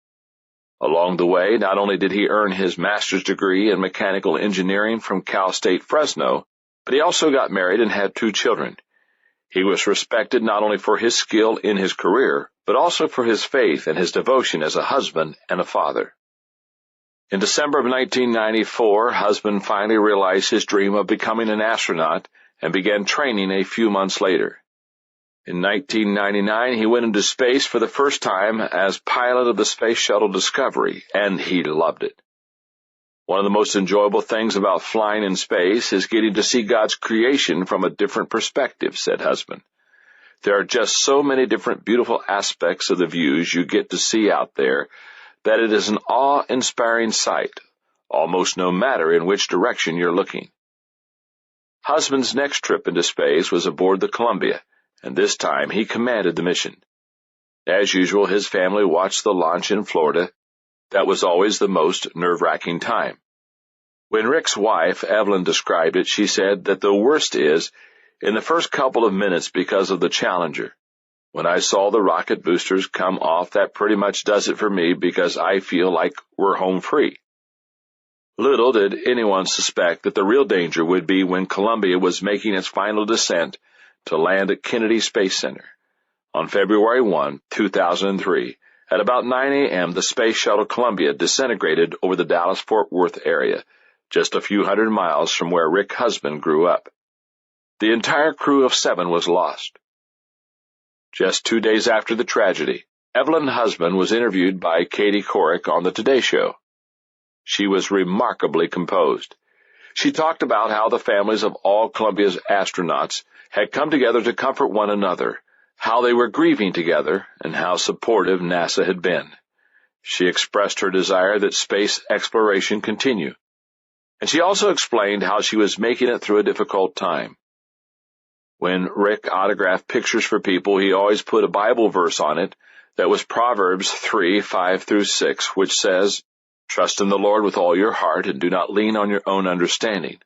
B: Along the way, not only did he earn his master's degree in mechanical engineering from Cal State Fresno, but he also got married and had 2 children. He was respected not only for his skill in his career, but also for his faith and his devotion as a husband and a father. In December of 1994, husband finally realized his dream of becoming an astronaut and began training a few months later. In 1999, he went into space for the first time as pilot of the Space Shuttle Discovery, and he loved it. One of the most enjoyable things about flying in space is getting to see God's creation from a different perspective, said husband. There are just so many different beautiful aspects of the views you get to see out there that it is an awe-inspiring sight, almost no matter in which direction you're looking. Husband's next trip into space was aboard the Columbia, and this time he commanded the mission. As usual, his family watched the launch in Florida. That was always the most nerve-wracking time. When Rick's wife, Evelyn, described it, she said that the worst is in the first couple of minutes because of the Challenger. When I saw the rocket boosters come off, that pretty much does it for me because I feel like we're home free. Little did anyone suspect that the real danger would be when Columbia was making its final descent to land at Kennedy Space Center. On February 1, 2003, at about 9 a.m., the Space Shuttle Columbia disintegrated over the Dallas-Fort Worth area, just a few hundred miles from where Rick's husband grew up. The entire crew of 7 was lost. Just 2 days after the tragedy, Evelyn's husband was interviewed by Katie Couric on the Today Show. She was remarkably composed. She talked about how the families of all Columbia's astronauts had come together to comfort one another, how they were grieving together, and how supportive NASA had been. She expressed her desire that space exploration continue. And she also explained how she was making it through a difficult time. When Rick autographed pictures for people, he always put a Bible verse on it that was Proverbs 3:5-6, which says, "Trust in the Lord with all your heart and do not lean on your own understanding.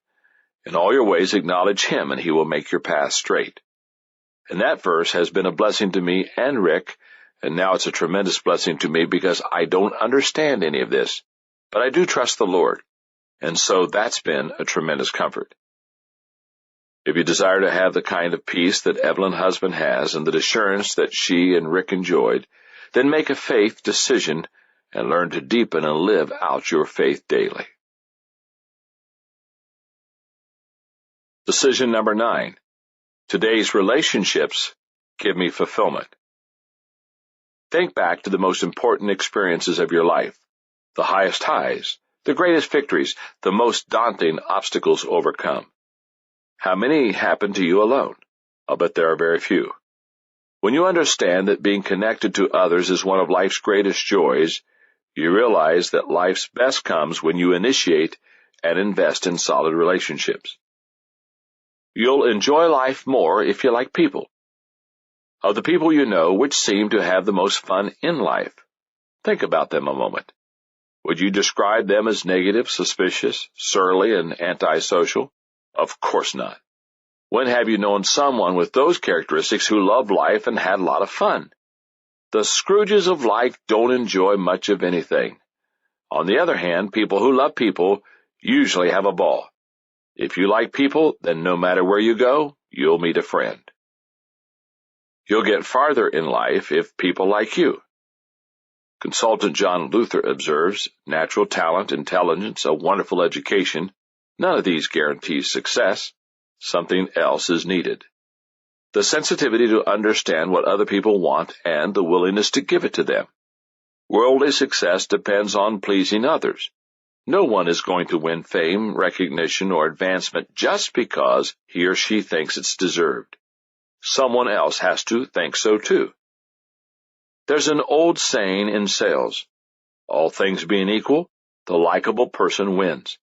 B: In all your ways acknowledge Him, and He will make your path straight." And that verse has been a blessing to me and Rick, and now it's a tremendous blessing to me because I don't understand any of this, but I do trust the Lord, and so that's been a tremendous comfort. If you desire to have the kind of peace that Evelyn's husband has and the assurance that she and Rick enjoyed, then make a faith decision and learn to deepen and live out your faith daily. Decision number 9. Today's relationships give me fulfillment. Think back to the most important experiences of your life, the highest highs, the greatest victories, the most daunting obstacles overcome. How many happened to you alone? I'll bet there are very few. When you understand that being connected to others is one of life's greatest joys, you realize that life's best comes when you initiate and invest in solid relationships. You'll enjoy life more if you like people. Of the people you know, which seem to have the most fun in life? Think about them a moment. Would you describe them as negative, suspicious, surly, and antisocial? Of course not. When have you known someone with those characteristics who loved life and had a lot of fun? The Scrooges of life don't enjoy much of anything. On the other hand, people who love people usually have a ball. If you like people, then no matter where you go, you'll meet a friend. You'll get farther in life if people like you. Consultant John Luther observes, natural talent, intelligence, a wonderful education, none of these guarantees success. Something else is needed. The sensitivity to understand what other people want and the willingness to give it to them. Worldly success depends on pleasing others. No one is going to win fame, recognition, or advancement just because he or she thinks it's deserved. Someone else has to think so too. There's an old saying in sales: all things being equal, the likable person wins.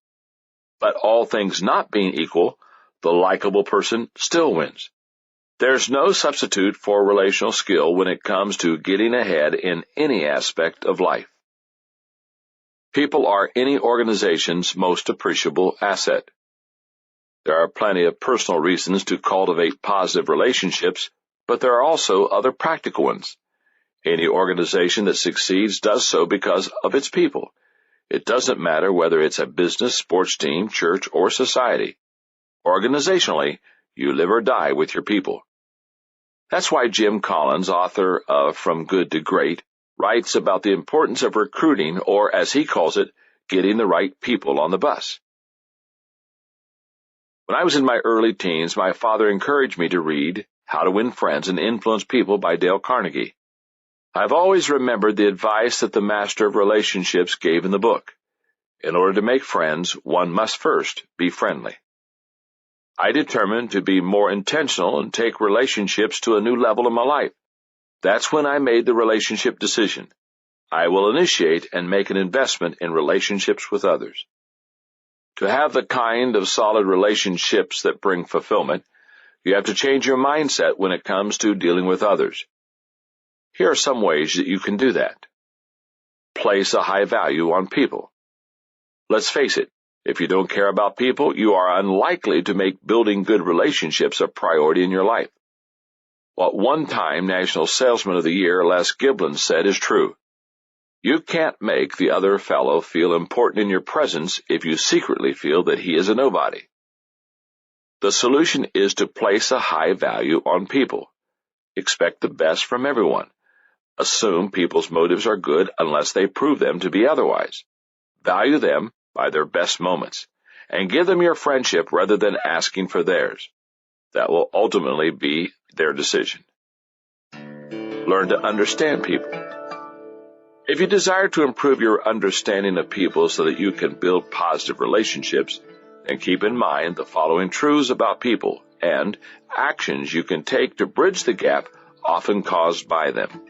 B: But all things not being equal, the likable person still wins. There's no substitute for relational skill when it comes to getting ahead in any aspect of life. People are any organization's most appreciable asset. There are plenty of personal reasons to cultivate positive relationships, but there are also other practical ones. Any organization that succeeds does so because of its people. It doesn't matter whether it's a business, sports team, church, or society. Organizationally, you live or die with your people. That's why Jim Collins, author of From Good to Great, writes about the importance of recruiting, or as he calls it, getting the right people on the bus. When I was in my early teens, my father encouraged me to read How to Win Friends and Influence People by Dale Carnegie. I've always remembered the advice that the master of relationships gave in the book. In order to make friends, one must first be friendly. I determined to be more intentional and take relationships to a new level in my life. That's when I made the relationship decision. I will initiate and make an investment in relationships with others. To have the kind of solid relationships that bring fulfillment, you have to change your mindset when it comes to dealing with others. Here are some ways that you can do that. Place a high value on people. Let's face it, if you don't care about people, you are unlikely to make building good relationships a priority in your life. What one-time National Salesman of the Year Les Giblin said is true. You can't make the other fellow feel important in your presence if you secretly feel that he is a nobody. The solution is to place a high value on people. Expect the best from everyone. Assume people's motives are good unless they prove them to be otherwise. Value them by their best moments, and give them your friendship rather than asking for theirs. That will ultimately be their decision. Learn to understand people. If you desire to improve your understanding of people so that you can build positive relationships, then keep in mind the following truths about people and actions you can take to bridge the gap often caused by them.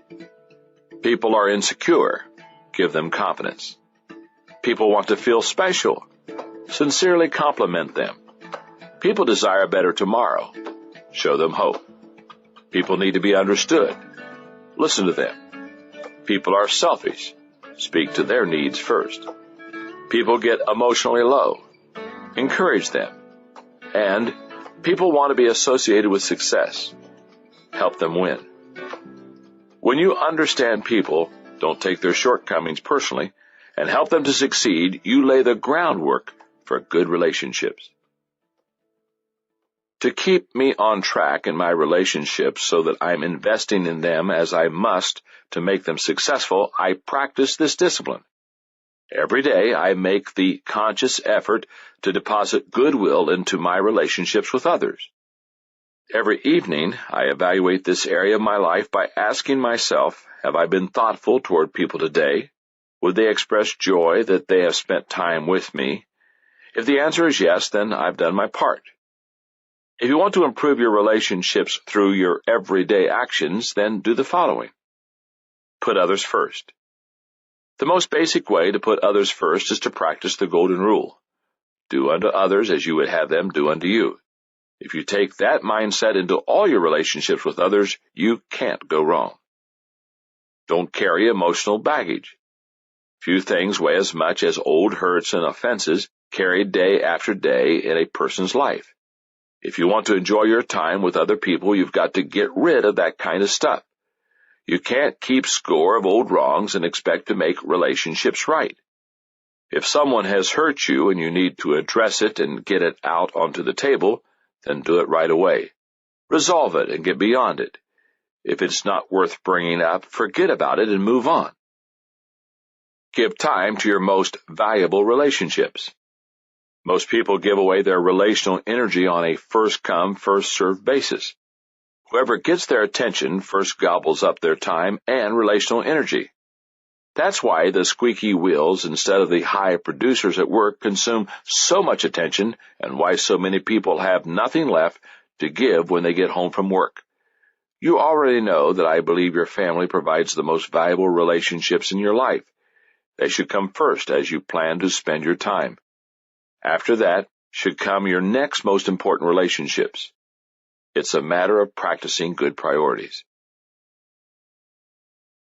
B: People are insecure. Give them confidence. People want to feel special. Sincerely compliment them. People desire a better tomorrow. Show them hope. People need to be understood. Listen to them. People are selfish. Speak to their needs first. People get emotionally low. Encourage them. And people want to be associated with success. Help them win. When you understand people, don't take their shortcomings personally, and help them to succeed, you lay the groundwork for good relationships. To keep me on track in my relationships so that I'm investing in them as I must to make them successful, I practice this discipline. Every day I make the conscious effort to deposit goodwill into my relationships with others. Every evening I evaluate this area of my life by asking myself, have I been thoughtful toward people today? Would they express joy that they have spent time with me? If the answer is yes, then I've done my part. If you want to improve your relationships through your everyday actions, then do the following. Put others first. The most basic way to put others first is to practice the golden rule. Do unto others as you would have them do unto you. If you take that mindset into all your relationships with others, you can't go wrong. Don't carry emotional baggage. Few things weigh as much as old hurts and offenses carried day after day in a person's life. If you want to enjoy your time with other people, you've got to get rid of that kind of stuff. You can't keep score of old wrongs and expect to make relationships right. If someone has hurt you and you need to address it and get it out onto the table, then do it right away. Resolve it and get beyond it. If it's not worth bringing up, forget about it and move on. Give time to your most valuable relationships. Most people give away their relational energy on a first-come, first-served basis. Whoever gets their attention first gobbles up their time and relational energy. That's why the squeaky wheels instead of the high producers at work consume so much attention, and why so many people have nothing left to give when they get home from work. You already know that I believe your family provides the most valuable relationships in your life. They should come first as you plan to spend your time. After that should come your next most important relationships. It's a matter of practicing good priorities.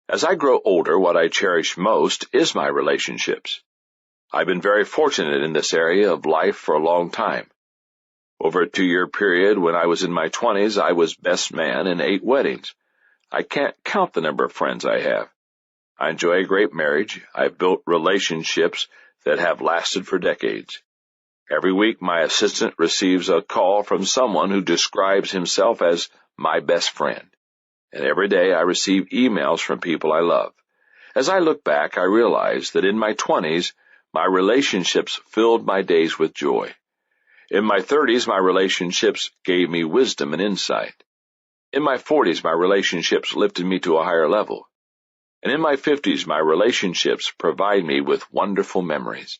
B: As I grow older, what I cherish most is my relationships. I've been very fortunate in this area of life for a long time. Over a 2-year period when I was in my 20s, I was best man in 8 weddings. I can't count the number of friends I have. I enjoy a great marriage. I've built relationships that have lasted for decades. Every week, my assistant receives a call from someone who describes himself as my best friend. And every day I receive emails from people I love. As I look back, I realize that in my 20s, my relationships filled my days with joy. In my 30s, my relationships gave me wisdom and insight. In my 40s, my relationships lifted me to a higher level. And in my 50s, my relationships provide me with wonderful memories.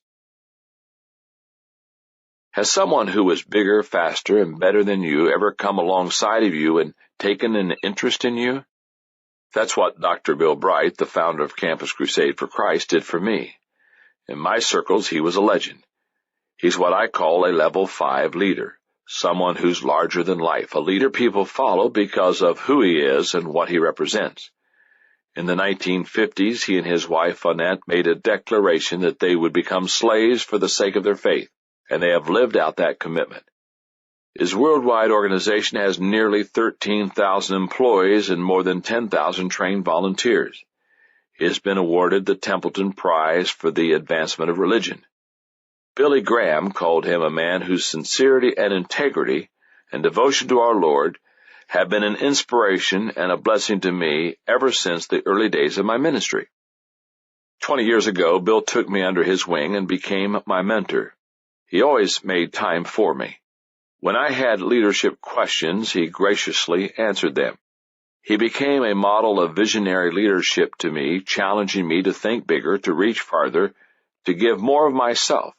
B: Has someone who is bigger, faster, and better than you ever come alongside of you and taken an interest in you? That's what Dr. Bill Bright, the founder of Campus Crusade for Christ, did for me. In my circles, he was a legend. He's what I call a level 5 leader, someone who's larger than life, a leader people follow because of who he is and what he represents. In the 1950s, he and his wife, Annette, made a declaration that they would become slaves for the sake of their faith, and they have lived out that commitment. His worldwide organization has nearly 13,000 employees and more than 10,000 trained volunteers. He has been awarded the Templeton Prize for the Advancement of Religion. Billy Graham called him a man whose sincerity and integrity and devotion to our Lord have been an inspiration and a blessing to me ever since the early days of my ministry. 20 years ago, Bill took me under his wing and became my mentor. He always made time for me. When I had leadership questions, he graciously answered them. He became a model of visionary leadership to me, challenging me to think bigger, to reach farther, to give more of myself.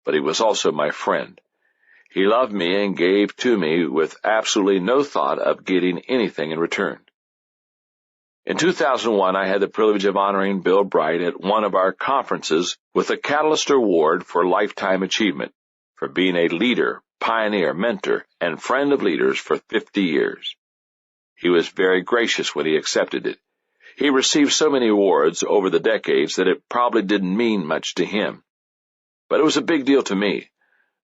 B: But he was also my friend. He loved me and gave to me with absolutely no thought of getting anything in return. In 2001, I had the privilege of honoring Bill Bright at one of our conferences with the Catalyst Award for Lifetime Achievement for being a leader, pioneer, mentor, and friend of leaders for 50 years. He was very gracious when he accepted it. He received so many awards over the decades that it probably didn't mean much to him. But it was a big deal to me,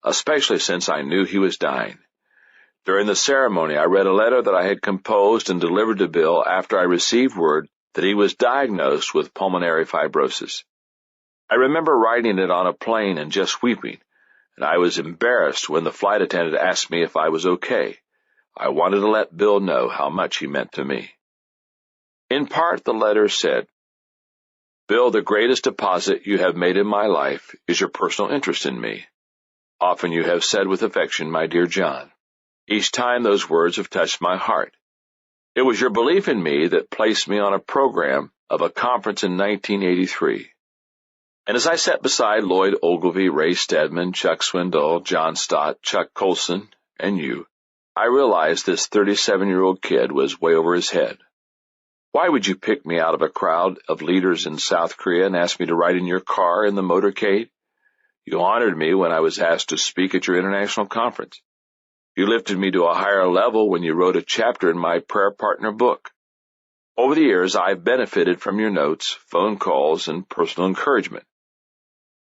B: especially since I knew he was dying. During the ceremony, I read a letter that I had composed and delivered to Bill after I received word that he was diagnosed with pulmonary fibrosis. I remember writing it on a plane and just weeping, and I was embarrassed when the flight attendant asked me if I was okay. I wanted to let Bill know how much he meant to me. In part, the letter said, "Bill, the greatest deposit you have made in my life is your personal interest in me. Often you have said with affection, 'My dear John.' Each time those words have touched my heart. It was your belief in me that placed me on a program of a conference in 1983. And as I sat beside Lloyd Ogilvy, Ray Stedman, Chuck Swindoll, John Stott, Chuck Colson, and you, I realized this 37-year-old kid was way over his head. Why would you pick me out of a crowd of leaders in South Korea and ask me to ride in your car in the motorcade? You honored me when I was asked to speak at your international conference. You lifted me to a higher level when you wrote a chapter in my Prayer Partner book. Over the years, I've benefited from your notes, phone calls, and personal encouragement.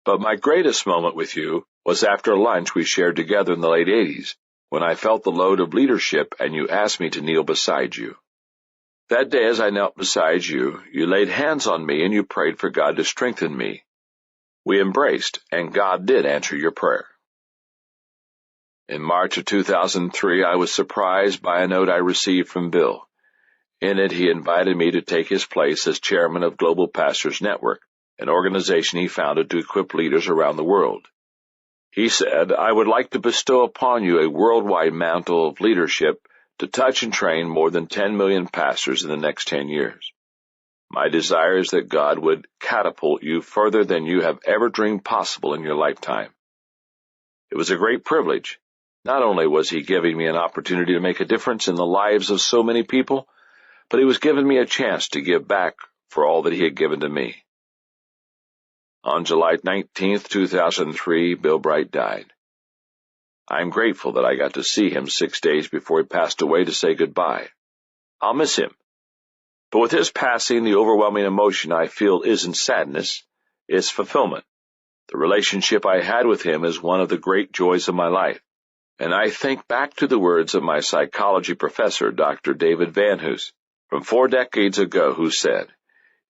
B: But my greatest moment with you was after lunch we shared together in the late 80s, when I felt the load of leadership and you asked me to kneel beside you. That day, as I knelt beside you, you laid hands on me and you prayed for God to strengthen me. We embraced, and God did answer your prayer. In March of 2003, I was surprised by a note I received from Bill. In it, he invited me to take his place as chairman of Global Pastors Network, an organization he founded to equip leaders around the world. He said, "I would like to bestow upon you a worldwide mantle of leadership to touch and train more than 10 million pastors in the next 10 years. My desire is that God would catapult you further than you have ever dreamed possible in your lifetime. It was a great privilege. Not only was He giving me an opportunity to make a difference in the lives of so many people, but He was giving me a chance to give back for all that He had given to me. On July 19th, 2003, Bill Bright died. I am grateful that I got to see him 6 days before he passed away to say goodbye. I'll miss him. But with his passing, the overwhelming emotion I feel isn't sadness, it's fulfillment. The relationship I had with him is one of the great joys of my life, and I think back to the words of my psychology professor, Dr. David Van Hoos, from 4 decades ago, who said,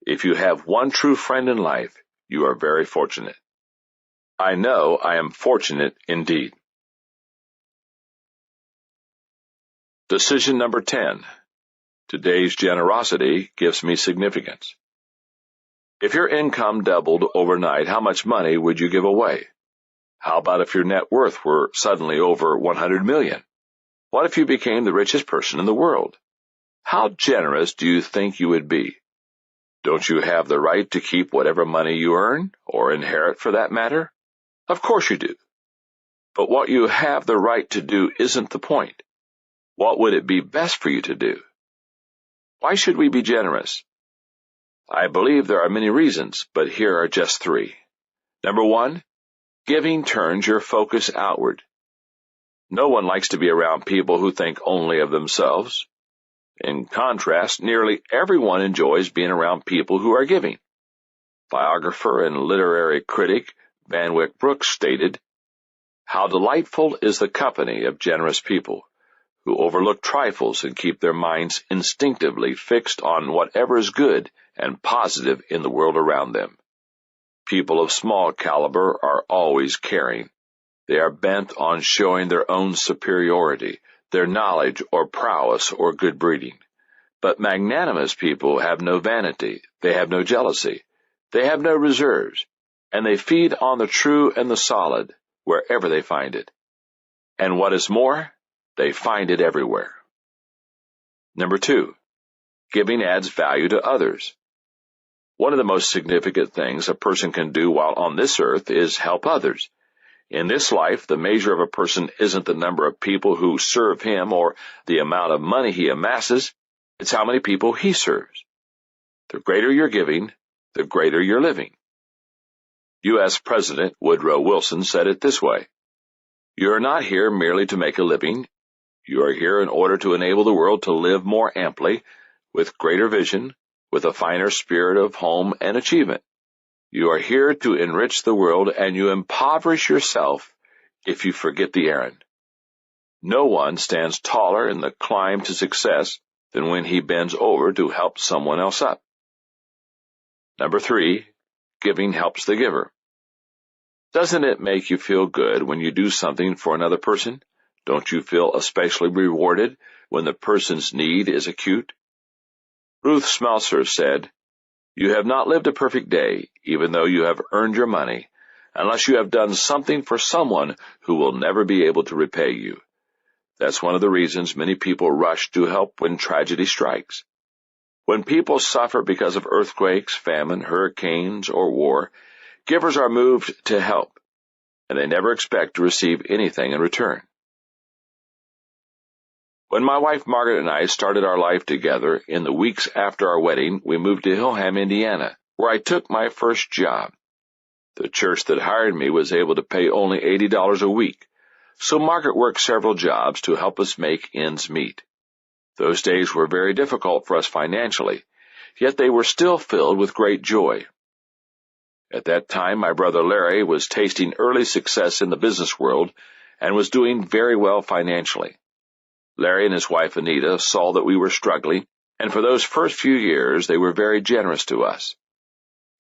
B: "If you have one true friend in life, you are very fortunate." I know I am fortunate indeed. Decision number 10. Today's generosity gives me significance. If your income doubled overnight, how much money would you give away? How about if your net worth were suddenly over $100 million? What if you became the richest person in the world? How generous do you think you would be? Don't you have the right to keep whatever money you earn, or inherit for that matter? Of course you do. But what you have the right to do isn't the point. What would it be best for you to do? Why should we be generous? I believe there are many reasons, but here are just 3. Number 1, giving turns your focus outward. No one likes to be around people who think only of themselves. In contrast, nearly everyone enjoys being around people who are giving. Biographer and literary critic Van Wyck Brooks stated, "How delightful is the company of generous people, who overlook trifles and keep their minds instinctively fixed on whatever is good and positive in the world around them. People of small caliber are always caring. They are bent on showing their own superiority, their knowledge or prowess or good breeding. But magnanimous people have no vanity, they have no jealousy, they have no reserves, and they feed on the true and the solid wherever they find it. And what is more, they find it everywhere." Number 2, giving adds value to others. One of the most significant things a person can do while on this earth is help others. In this life, the measure of a person isn't the number of people who serve him or the amount of money he amasses, it's how many people he serves. The greater your giving, the greater your living. U.S. President Woodrow Wilson said it this way, "You are not here merely to make a living. You are here in order to enable the world to live more amply, with greater vision, with a finer spirit of home and achievement. You are here to enrich the world, and you impoverish yourself if you forget the errand. No one stands taller in the climb to success than when he bends over to help someone else up." Number 3, giving helps the giver. Doesn't it make you feel good when you do something for another person? Don't you feel especially rewarded when the person's need is acute? Ruth Smelser said, "You have not lived a perfect day, even though you have earned your money, unless you have done something for someone who will never be able to repay you. That's one of the reasons many people rush to help when tragedy strikes. When people suffer because of earthquakes, famine, hurricanes, or war, givers are moved to help, and they never expect to receive anything in return." When my wife Margaret and I started our life together, in the weeks after our wedding, we moved to Hillham, Indiana, where I took my first job. The church that hired me was able to pay only $80 a week, so Margaret worked several jobs to help us make ends meet. Those days were very difficult for us financially, yet they were still filled with great joy. At that time, my brother Larry was tasting early success in the business world and was doing very well financially. Larry and his wife Anita saw that we were struggling, and for those first few years they were very generous to us.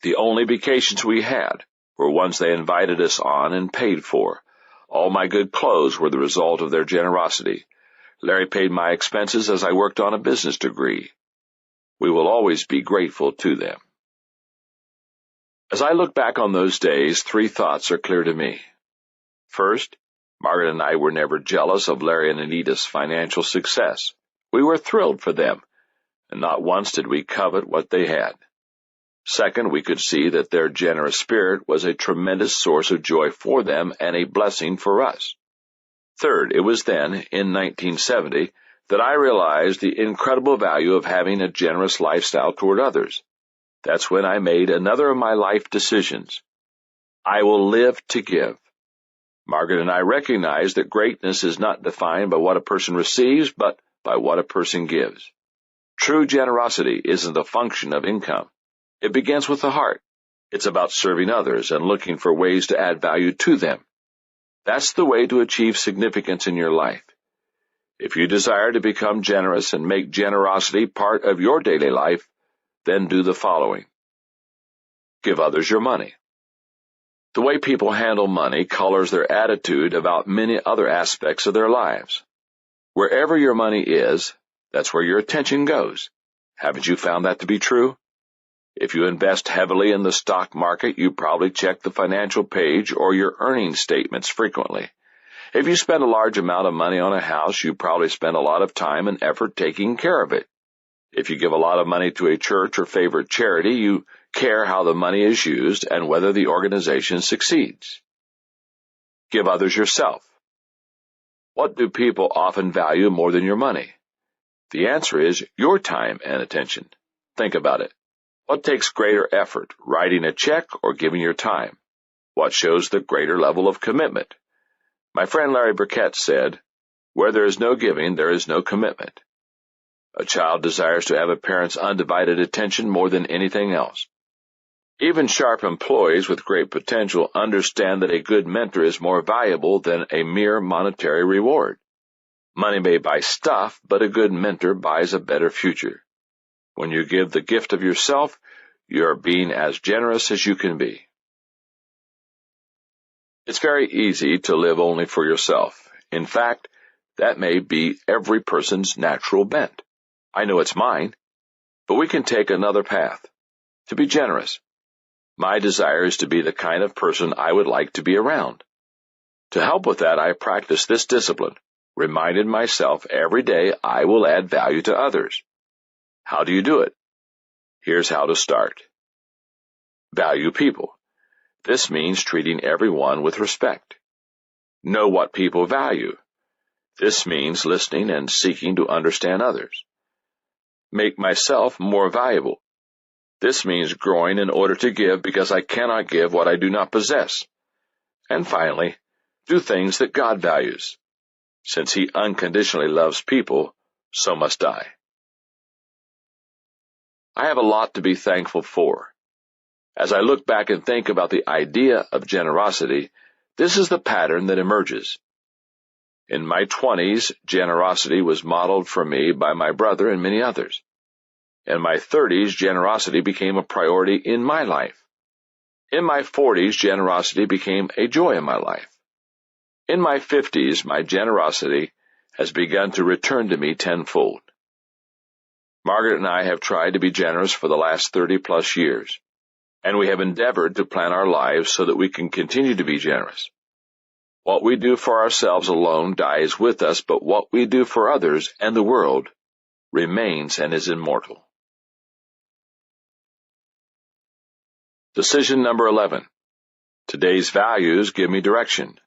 B: The only vacations we had were ones they invited us on and paid for. All my good clothes were the result of their generosity. Larry paid my expenses as I worked on a business degree. We will always be grateful to them. As I look back on those days, 3 thoughts are clear to me. First, Margaret and I were never jealous of Larry and Anita's financial success. We were thrilled for them, and not once did we covet what they had. Second, we could see that their generous spirit was a tremendous source of joy for them and a blessing for us. Third, it was then, in 1970, that I realized the incredible value of having a generous lifestyle toward others. That's when I made another of my life decisions. I will live to give. Margaret and I recognize that greatness is not defined by what a person receives, but by what a person gives. True generosity isn't a function of income. It begins with the heart. It's about serving others and looking for ways to add value to them. That's the way to achieve significance in your life. If you desire to become generous and make generosity part of your daily life, then do the following. Give others your money. The way people handle money colors their attitude about many other aspects of their lives. Wherever your money is, that's where your attention goes. Haven't you found that to be true? If you invest heavily in the stock market, you probably check the financial page or your earnings statements frequently. If you spend a large amount of money on a house, you probably spend a lot of time and effort taking care of it. If you give a lot of money to a church or favorite charity, you care how the money is used and whether the organization succeeds. Give others yourself. What do people often value more than your money? The answer is your time and attention. Think about it. What takes greater effort, writing a check or giving your time? What shows the greater level of commitment? My friend Larry Burkett said, "Where there is no giving, there is no commitment." A child desires to have a parent's undivided attention more than anything else. Even sharp employees with great potential understand that a good mentor is more valuable than a mere monetary reward. Money may buy stuff, but a good mentor buys a better future. When you give the gift of yourself, you are being as generous as you can be. It's very easy to live only for yourself. In fact, that may be every person's natural bent. I know it's mine, but we can take another path, to be generous. My desire is to be the kind of person I would like to be around. To help with that, I practice this discipline, reminding myself every day I will add value to others. How do you do it? Here's how to start. Value people. This means treating everyone with respect. Know what people value. This means listening and seeking to understand others. Make myself more valuable. This means growing in order to give because I cannot give what I do not possess. And finally, do things that God values. Since He unconditionally loves people, so must I. I have a lot to be thankful for. As I look back and think about the idea of generosity, this is the pattern that emerges. In my 20s, generosity was modeled for me by my brother and many others. In my 30s, generosity became a priority in my life. In my 40s, generosity became a joy in my life. In my 50s, my generosity has begun to return to me tenfold. Margaret and I have tried to be generous for the last 30-plus years, and we have endeavored to plan our lives so that we can continue to be generous. What we do for ourselves alone dies with us, but what we do for others and the world remains and is immortal. Decision number 11. Today's values give me direction.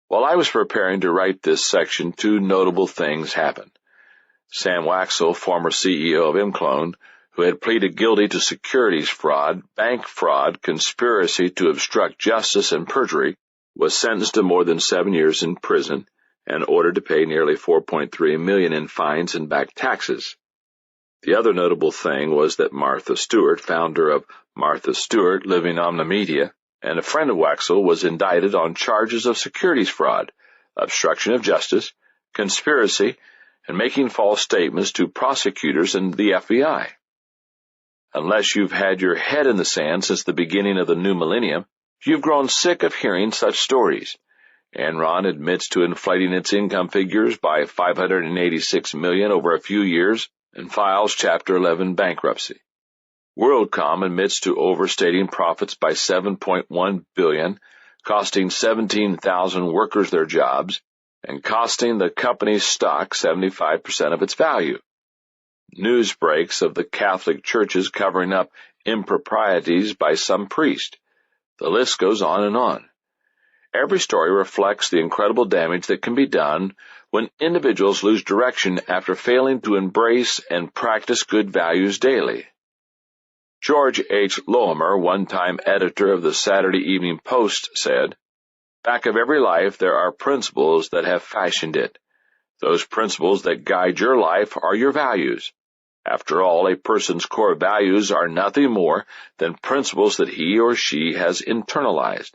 B: While I was preparing to write this section, two notable things happened. Sam Waxel, former CEO of Imclone, who had pleaded guilty to securities fraud, bank fraud, conspiracy to obstruct justice, and perjury, was sentenced to more than 7 years in prison and ordered to pay nearly $4.3 million in fines and back taxes. The other notable thing was that Martha Stewart, founder of Martha Stewart Living Omnimedia, and a friend of Waxel, was indicted on charges of securities fraud, obstruction of justice, conspiracy, and making false statements to prosecutors and the FBI. Unless you've had your head in the sand since the beginning of the new millennium, you've grown sick of hearing such stories. Enron admits to inflating its income figures by $586 million over a few years and files Chapter 11 bankruptcy. WorldCom admits to overstating profits by $7.1 billion, costing 17,000 workers their jobs, and costing the company's stock 75% of its value. news breaks of the Catholic churches covering up improprieties by some priest. The list goes on and on. Every story reflects the incredible damage that can be done when individuals lose direction after failing to embrace and practice good values daily. George H. Loemer, one-time editor of the Saturday Evening Post, said, "Back of every life there are principles that have fashioned it. Those principles that guide your life are your values. After all, a person's core values are nothing more than principles that he or she has internalized.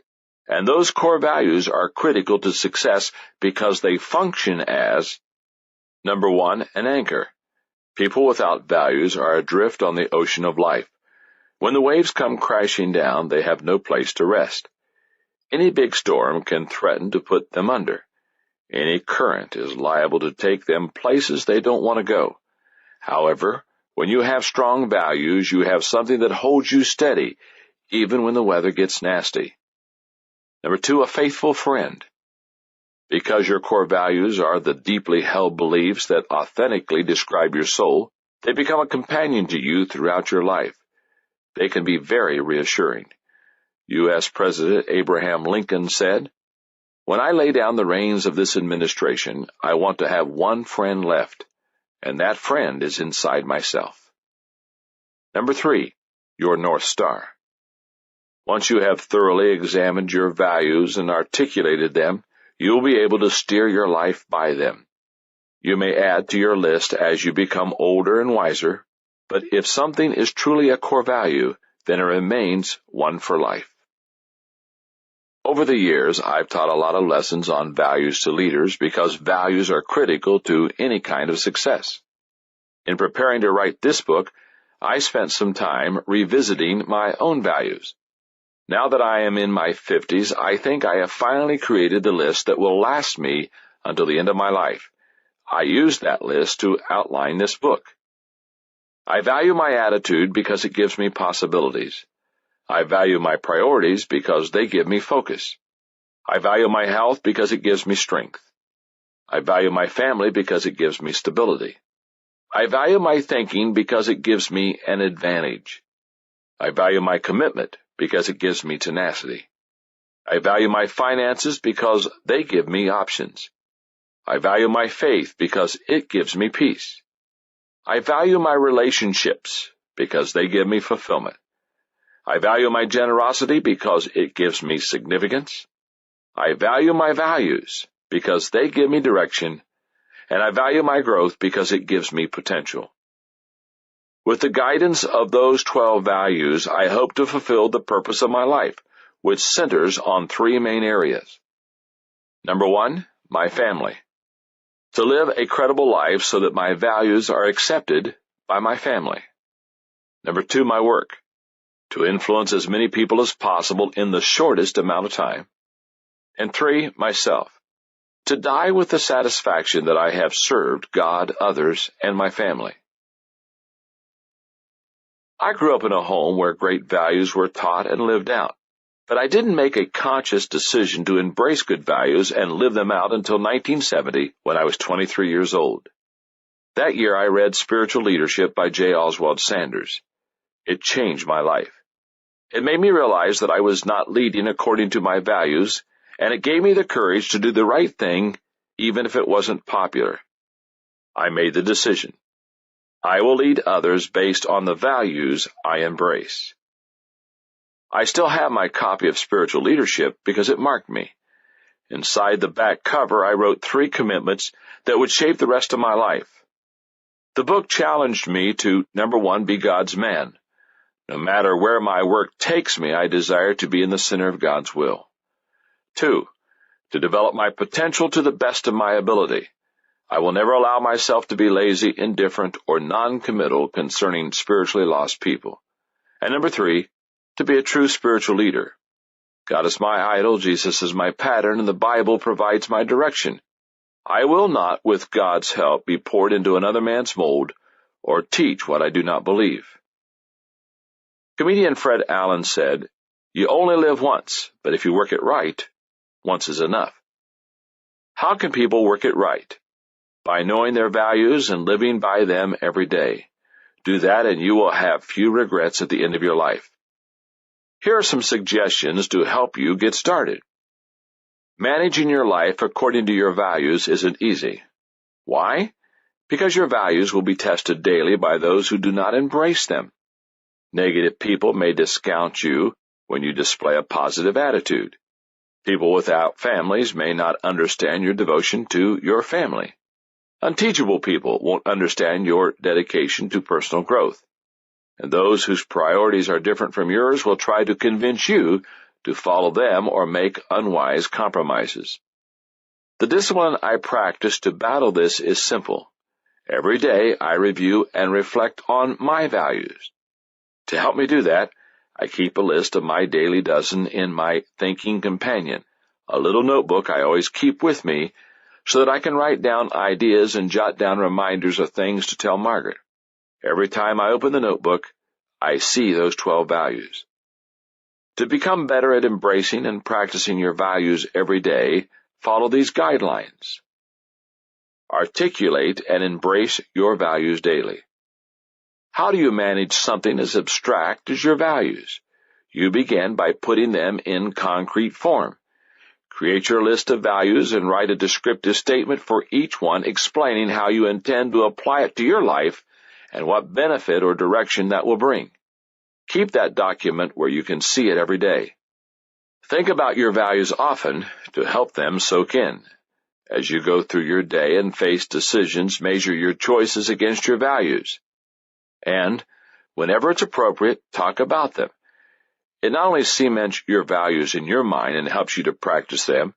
B: And those core values are critical to success because they function as, number one, an anchor. People without values are adrift on the ocean of life. When the waves come crashing down, they have no place to rest. Any big storm can threaten to put them under. Any current is liable to take them places they don't want to go. However, when you have strong values, you have something that holds you steady, even when the weather gets nasty. Number two, a faithful friend. Because your core values are the deeply held beliefs that authentically describe your soul, they become a companion to you throughout your life. They can be very reassuring. U.S. President Abraham Lincoln said, "When I lay down the reins of this administration, I want to have one friend left, and that friend is inside myself." Number three, your North Star. Once you have thoroughly examined your values and articulated them, you will be able to steer your life by them. You may add to your list as you become older and wiser, but if something is truly a core value, then it remains one for life. Over the years, I've taught a lot of lessons on values to leaders because values are critical to any kind of success. In preparing to write this book, I spent some time revisiting my own values. Now that I am in my 50s, I think I have finally created the list that will last me until the end of my life. I used that list to outline this book. I value my attitude because it gives me possibilities. I value my priorities because they give me focus. I value my health because it gives me strength. I value my family because it gives me stability. I value my thinking because it gives me an advantage. I value my commitment because it gives me tenacity. I value my finances because they give me options. I value my faith because it gives me peace. I value my relationships because they give me fulfillment. I value my generosity because it gives me significance. I value my values because they give me direction. And I value my growth because it gives me potential. With the guidance of those 12 values, I hope to fulfill the purpose of my life, which centers on three main areas. Number one, my family. To live a credible life so that my values are accepted by my family. Number two, my work. To influence as many people as possible in the shortest amount of time. And three, myself. To die with the satisfaction that I have served God, others, and my family. I grew up in a home where great values were taught and lived out, but I didn't make a conscious decision to embrace good values and live them out until 1970 when I was 23 years old. That year I read Spiritual Leadership by J. Oswald Sanders. It changed my life. It made me realize that I was not leading according to my values, and it gave me the courage to do the right thing even if it wasn't popular. I made the decision. I will lead others based on the values I embrace. I still have my copy of Spiritual Leadership because it marked me. Inside the back cover, I wrote 3 commitments that would shape the rest of my life. The book challenged me to, number 1, be God's man. No matter where my work takes me, I desire to be in the center of God's will. 2, to develop my potential to the best of my ability. I will never allow myself to be lazy, indifferent, or non-committal concerning spiritually lost people. And number 3, to be a true spiritual leader. God is my idol, Jesus is my pattern, and the Bible provides my direction. I will not, with God's help, be poured into another man's mold or teach what I do not believe. Comedian Fred Allen said, "You only live once, but if you work it right, once is enough." How can people work it right? by knowing their values and living by them every day. Do that and you will have few regrets at the end of your life. Here are some suggestions to help you get started. Managing your life according to your values isn't easy. Why? Because your values will be tested daily by those who do not embrace them. Negative people may discount you when you display a positive attitude. People without families may not understand your devotion to your family. Unteachable people won't understand your dedication to personal growth. And those whose priorities are different from yours will try to convince you to follow them or make unwise compromises. The discipline I practice to battle this is simple. Every day I review and reflect on my values. To help me do that, I keep a list of my daily dozen in my thinking companion, a little notebook I always keep with me so that I can write down ideas and jot down reminders of things to tell Margaret. Every time I open the notebook, I see those 12 values. To become better at embracing and practicing your values every day, follow these guidelines. Articulate and embrace your values daily. How do you manage something as abstract as your values? You begin by putting them in concrete form. Create your list of values and write a descriptive statement for each one explaining how you intend to apply it to your life and what benefit or direction that will bring. Keep that document where you can see it every day. Think about your values often to help them soak in. As you go through your day and face decisions, measure your choices against your values. And, whenever it's appropriate, talk about them. It not only cements your values in your mind and helps you to practice them,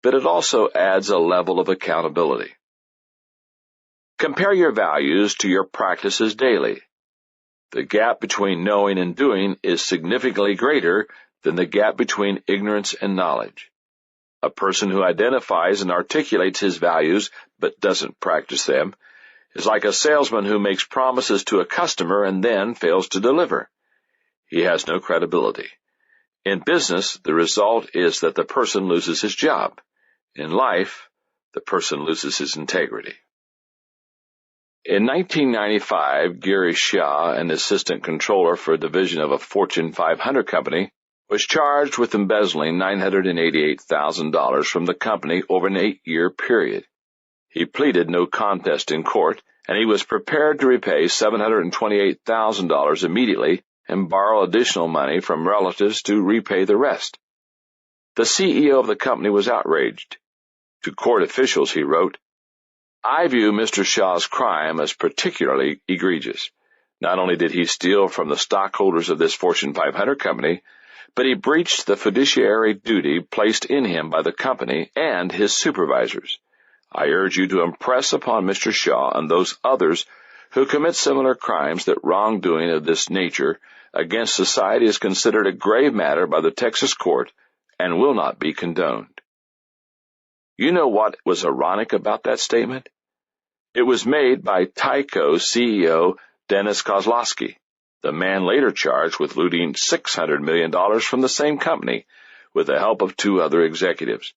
B: but it also adds a level of accountability. Compare your values to your practices daily. The gap between knowing and doing is significantly greater than the gap between ignorance and knowledge. A person who identifies and articulates his values but doesn't practice them is like a salesman who makes promises to a customer and then fails to deliver. He has no credibility. In business, the result is that the person loses his job. In life, the person loses his integrity. In 1995, Gary Shah, an assistant controller for a division of a Fortune 500 company, was charged with embezzling $988,000 from the company over an 8-year period. He pleaded no contest in court, and he was prepared to repay $728,000 immediately and borrow additional money from relatives to repay the rest. The CEO of the company was outraged. To court officials, he wrote, "I view Mr. Shah's crime as particularly egregious. Not only did he steal from the stockholders of this Fortune 500 company, but he breached the fiduciary duty placed in him by the company and his supervisors. I urge you to impress upon Mr. Shah and those others who commit similar crimes that wrongdoing of this nature against society is considered a grave matter by the Texas court and will not be condoned." You know what was ironic about that statement? It was made by Tyco CEO Dennis Kozlowski, the man later charged with looting $600 million from the same company with the help of 2 other executives.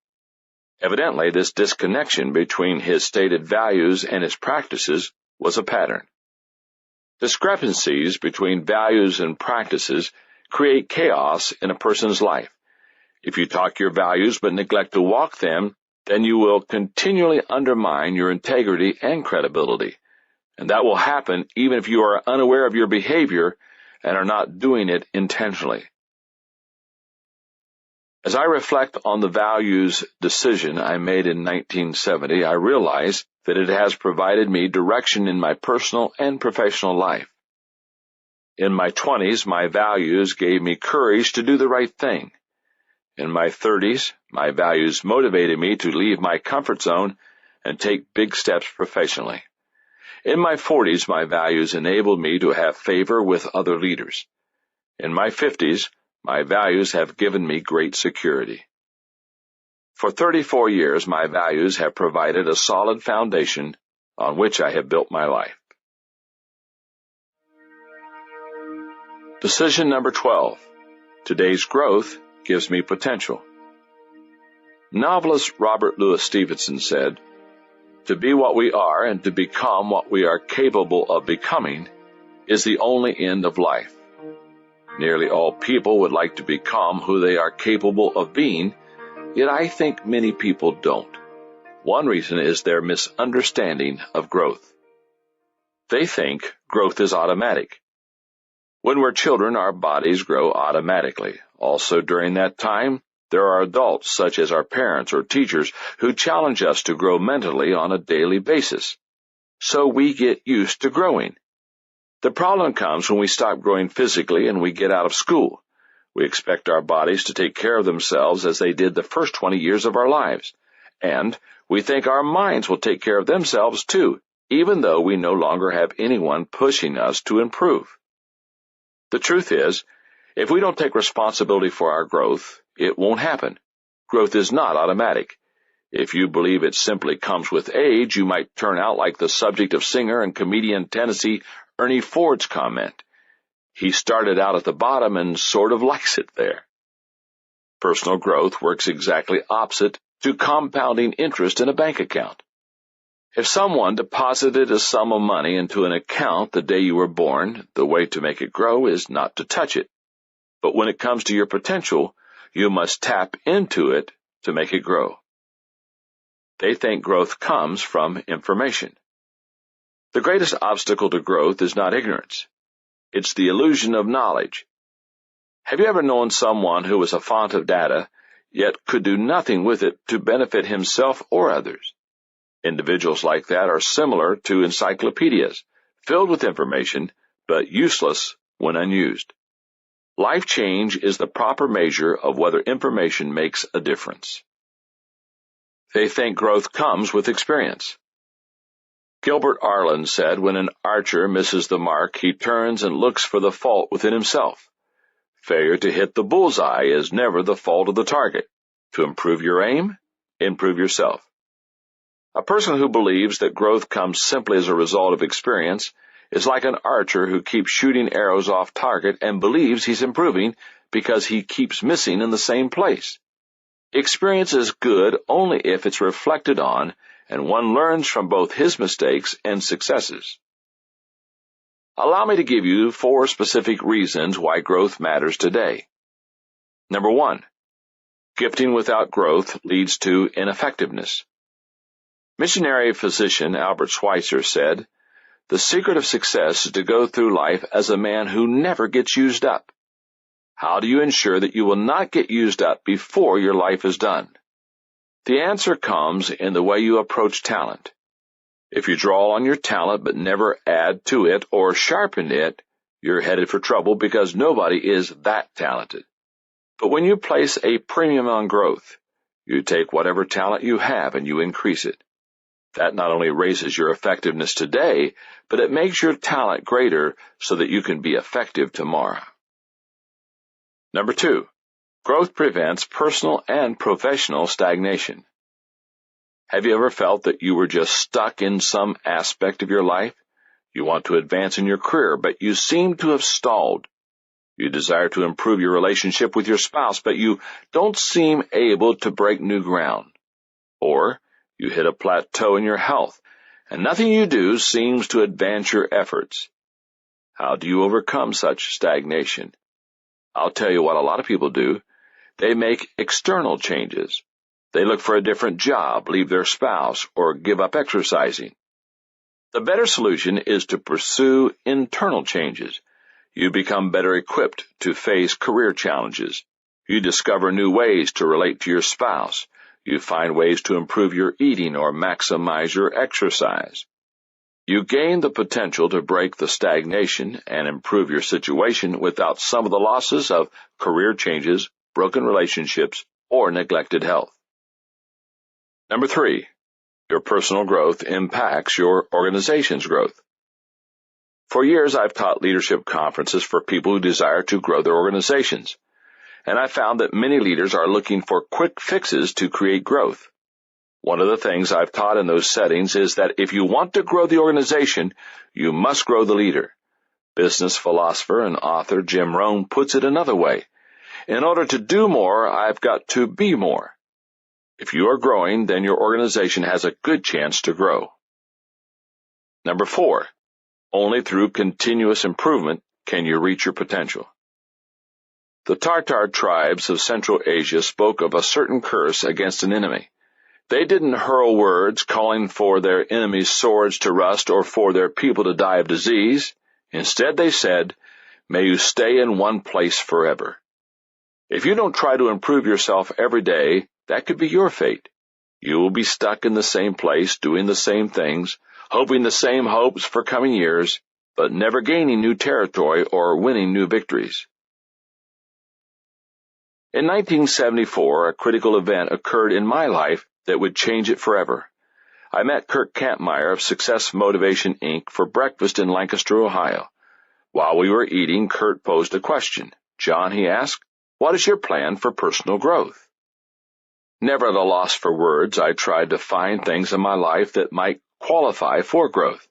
B: Evidently, this disconnection between his stated values and his practices was a pattern. Discrepancies between values and practices create chaos in a person's life. If you talk your values but neglect to walk them, then you will continually undermine your integrity and credibility. And that will happen even if you are unaware of your behavior and are not doing it intentionally. As I reflect on the values decision I made in 1970, I realize that it has provided me direction in my personal and professional life. In my 20s, my values gave me courage to do the right thing. In my 30s, my values motivated me to leave my comfort zone and take big steps professionally. In my 40s, my values enabled me to have favor with other leaders. In my 50s, my values have given me great security. For 34 years, my values have provided a solid foundation on which I have built my life. Decision number 12. Today's growth gives me potential. Novelist Robert Louis Stevenson said, To be what we are and to become what we are capable of becoming is the only end of life. Nearly all people would like to become who they are capable of being, yet I think many people don't. One reason is their misunderstanding of growth. They think growth is automatic. When we're children, our bodies grow automatically. Also, during that time, there are adults, such as our parents or teachers, who challenge us to grow mentally on a daily basis. So we get used to growing. The problem comes when we stop growing physically and we get out of school. We expect our bodies to take care of themselves as they did the first 20 years of our lives. And we think our minds will take care of themselves too, even though we no longer have anyone pushing us to improve. The truth is, if we don't take responsibility for our growth, it won't happen. Growth is not automatic. If you believe it simply comes with age, you might turn out like the subject of singer and comedian Tennessee Ernie Ford's comment. He started out at the bottom and sort of likes it there. Personal growth works exactly opposite to compounding interest in a bank account. If someone deposited a sum of money into an account the day you were born, the way to make it grow is not to touch it. But when it comes to your potential, you must tap into it to make it grow. They think growth comes from information. The greatest obstacle to growth is not ignorance. It's the illusion of knowledge. Have you ever known someone who was a font of data, yet could do nothing with it to benefit himself or others? Individuals like that are similar to encyclopedias, filled with information, but useless when unused. Life change is the proper measure of whether information makes a difference. They think growth comes with experience. Gilbert Arlen said, when an archer misses the mark, he turns and looks for the fault within himself. Failure to hit the bullseye is never the fault of the target. To improve your aim, improve yourself. A person who believes that growth comes simply as a result of experience is like an archer who keeps shooting arrows off target and believes he's improving because he keeps missing in the same place. Experience is good only if it's reflected on and one learns from both his mistakes and successes. Allow me to give you 4 specific reasons why growth matters today. Number 1, gifting without growth leads to ineffectiveness. Missionary physician Albert Schweitzer said, "The secret of success is to go through life as a man who never gets used up." How do you ensure that you will not get used up before your life is done? The answer comes in the way you approach talent. If you draw on your talent but never add to it or sharpen it, you're headed for trouble because nobody is that talented. But when you place a premium on growth, you take whatever talent you have and you increase it. That not only raises your effectiveness today, but it makes your talent greater so that you can be effective tomorrow. Number 2, growth prevents personal and professional stagnation. Have you ever felt that you were just stuck in some aspect of your life? You want to advance in your career, but you seem to have stalled. You desire to improve your relationship with your spouse, but you don't seem able to break new ground. Or you hit a plateau in your health, and nothing you do seems to advance your efforts. How do you overcome such stagnation? I'll tell you what a lot of people do. They make external changes. They look for a different job, leave their spouse, or give up exercising. The better solution is to pursue internal changes. You become better equipped to face career challenges. You discover new ways to relate to your spouse. You find ways to improve your eating or maximize your exercise. You gain the potential to break the stagnation and improve your situation without some of the losses of career changes, broken relationships, or neglected health. Number 3, your personal growth impacts your organization's growth. For years, I've taught leadership conferences for people who desire to grow their organizations, and I found that many leaders are looking for quick fixes to create growth. One of the things I've taught in those settings is that if you want to grow the organization, you must grow the leader. Business philosopher and author Jim Rohn puts it another way. In order to do more, I've got to be more. If you are growing, then your organization has a good chance to grow. Number 4, only through continuous improvement can you reach your potential. The Tartar tribes of Central Asia spoke of a certain curse against an enemy. They didn't hurl words calling for their enemies' swords to rust or for their people to die of disease. Instead, they said, "May you stay in one place forever." If you don't try to improve yourself every day, that could be your fate. You will be stuck in the same place, doing the same things, hoping the same hopes for coming years, but never gaining new territory or winning new victories. In 1974, a critical event occurred in my life that would change it forever. I met Kurt Kampmeyer of Success Motivation, Inc. for breakfast in Lancaster, Ohio. While we were eating, Kurt posed a question. "John," he asked, "what is your plan for personal growth?" Never at a loss for words, I tried to find things in my life that might qualify for growth.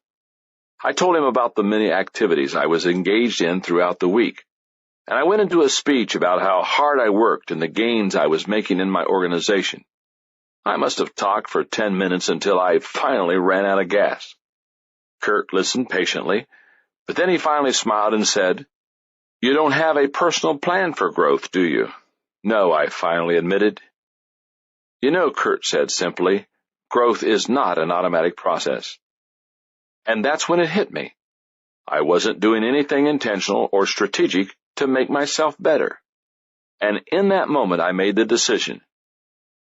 B: I told him about the many activities I was engaged in throughout the week, and I went into a speech about how hard I worked and the gains I was making in my organization. I must have talked for 10 minutes until I finally ran out of gas. Kurt listened patiently, but then he finally smiled and said, "You don't have a personal plan for growth, do you?" "No," I finally admitted. "You know," Kurt said simply, "growth is not an automatic process." And that's when it hit me. I wasn't doing anything intentional or strategic to make myself better. And in that moment, I made the decision.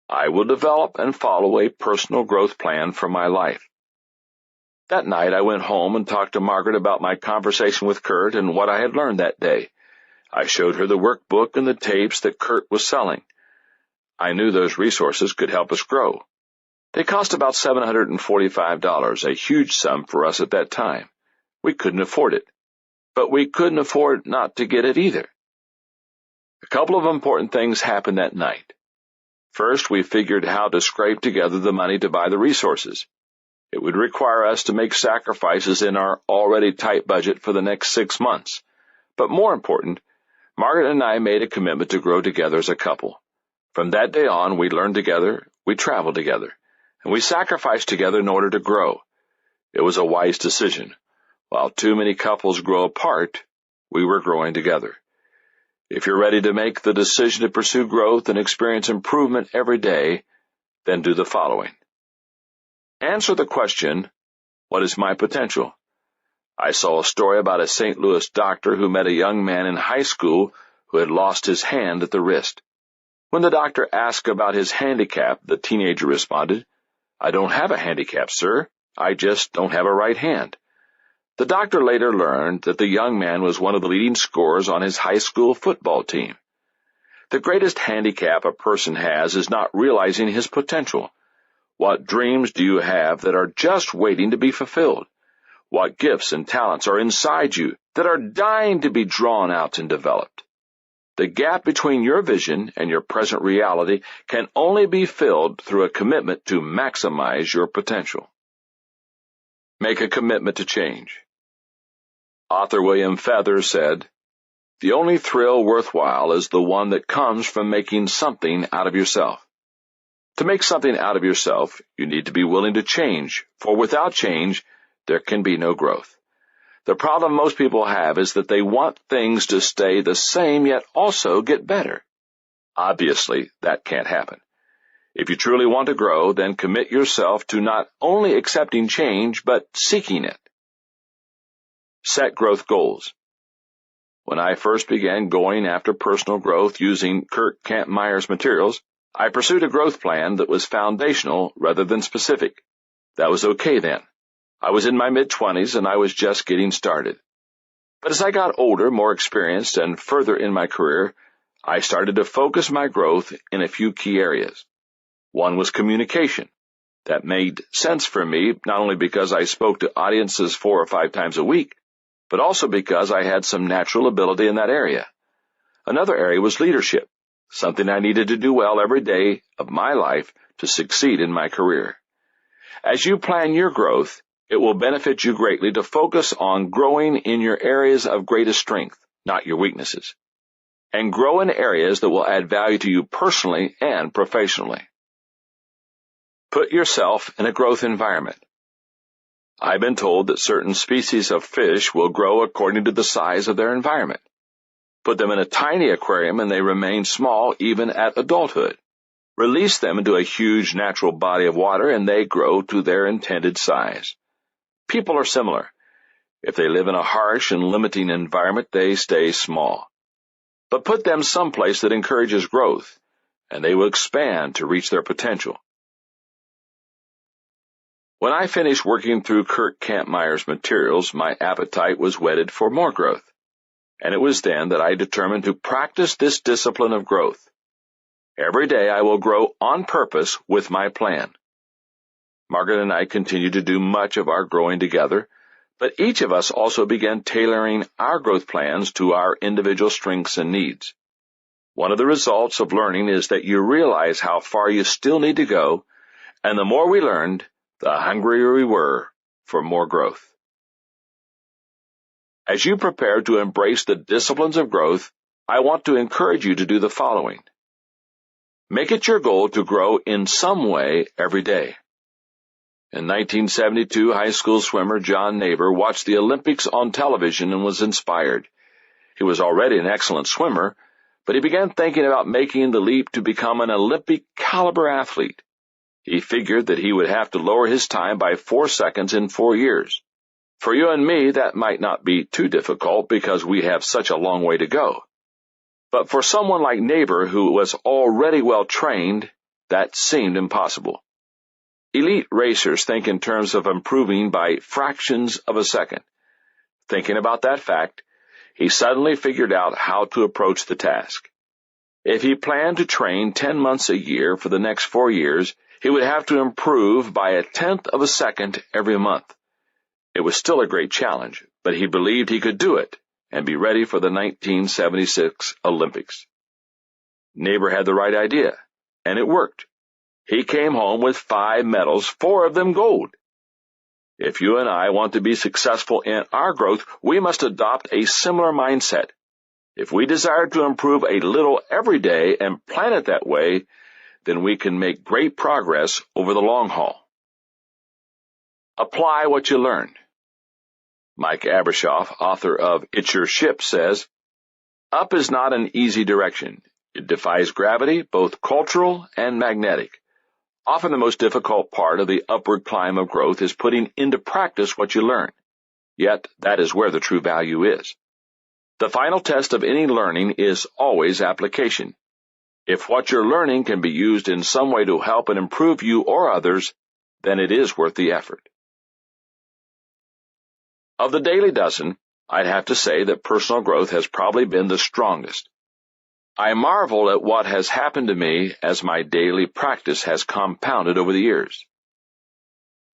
B: I will develop and follow a personal growth plan for my life. That night, I went home and talked to Margaret about my conversation with Kurt and what I had learned that day. I showed her the workbook and the tapes that Kurt was selling. I knew those resources could help us grow. They cost about $745, a huge sum for us at that time. We couldn't afford it, but we couldn't afford not to get it either. A couple of important things happened that night. First, we figured how to scrape together the money to buy the resources. It would require us to make sacrifices in our already tight budget for the next 6 months. But more important, Margaret and I made a commitment to grow together as a couple. From that day on, we learned together, we traveled together, and we sacrificed together in order to grow. It was a wise decision. While too many couples grow apart, we were growing together. If you're ready to make the decision to pursue growth and experience improvement every day, then do the following. Answer the question, what is my potential? I saw a story about a St. Louis doctor who met a young man in high school who had lost his hand at the wrist. When the doctor asked about his handicap, the teenager responded, "I don't have a handicap, sir. I just don't have a right hand." The doctor later learned that the young man was one of the leading scorers on his high school football team. The greatest handicap a person has is not realizing his potential. What dreams do you have that are just waiting to be fulfilled? What gifts and talents are inside you that are dying to be drawn out and developed? The gap between your vision and your present reality can only be filled through a commitment to maximize your potential. Make a commitment to change. Author William Feather said, "The only thrill worthwhile is the one that comes from making something out of yourself. To make something out of yourself, you need to be willing to change, for without change, there can be no growth. The problem most people have is that they want things to stay the same yet also get better. Obviously, that can't happen. If you truly want to grow, then commit yourself to not only accepting change, but seeking it. Set growth goals. When I first began going after personal growth using Kurt Kampmeyer's materials, I pursued a growth plan that was foundational rather than specific. That was okay then. I was in my mid-20s and I was just getting started. But as I got older, more experienced, and further in my career, I started to focus my growth in a few key areas. One was communication. That made sense for me, not only because I spoke to audiences 4 or 5 times a week, but also because I had some natural ability in that area. Another area was leadership, something I needed to do well every day of my life to succeed in my career. As you plan your growth, it will benefit you greatly to focus on growing in your areas of greatest strength, not your weaknesses, and grow in areas that will add value to you personally and professionally. Put yourself in a growth environment. I've been told that certain species of fish will grow according to the size of their environment. Put them in a tiny aquarium and they remain small even at adulthood. Release them into a huge natural body of water and they grow to their intended size. People are similar. If they live in a harsh and limiting environment, they stay small. But put them someplace that encourages growth, and they will expand to reach their potential. When I finished working through Kurt Kampmeyer's materials, my appetite was whetted for more growth, and it was then that I determined to practice this discipline of growth. Every day I will grow on purpose with my plan. Margaret and I continued to do much of our growing together, but each of us also began tailoring our growth plans to our individual strengths and needs. One of the results of learning is that you realize how far you still need to go, and the more we learned, the hungrier we were for more growth. As you prepare to embrace the disciplines of growth, I want to encourage you to do the following. Make it your goal to grow in some way every day. In 1972, high school swimmer John Neighbor watched the Olympics on television and was inspired. He was already an excellent swimmer, but he began thinking about making the leap to become an Olympic-caliber athlete. He figured that he would have to lower his time by 4 seconds in 4 years. For you and me, that might not be too difficult because we have such a long way to go. But for someone like Neighbor, who was already well-trained, that seemed impossible. Elite racers think in terms of improving by fractions of a second. Thinking about that fact, he suddenly figured out how to approach the task. If he planned to train 10 months a year for the next 4 years, he would have to improve by 1/10 of a second every month. It was still a great challenge, but he believed he could do it and be ready for the 1976 Olympics. Neighbor had the right idea, and it worked. He came home with 5 medals, 4 of them gold. If you and I want to be successful in our growth, we must adopt a similar mindset. If we desire to improve a little every day and plan it that way, then we can make great progress over the long haul. Apply what you learned. Mike Abrashoff, author of It's Your Ship, says, "Up is not an easy direction. It defies gravity, both cultural and magnetic. Often the most difficult part of the upward climb of growth is putting into practice what you learn. Yet that is where the true value is. The final test of any learning is always application. If what you're learning can be used in some way to help and improve you or others, then it is worth the effort." Of the Daily Dozen, I'd have to say that personal growth has probably been the strongest. I marvel at what has happened to me as my daily practice has compounded over the years.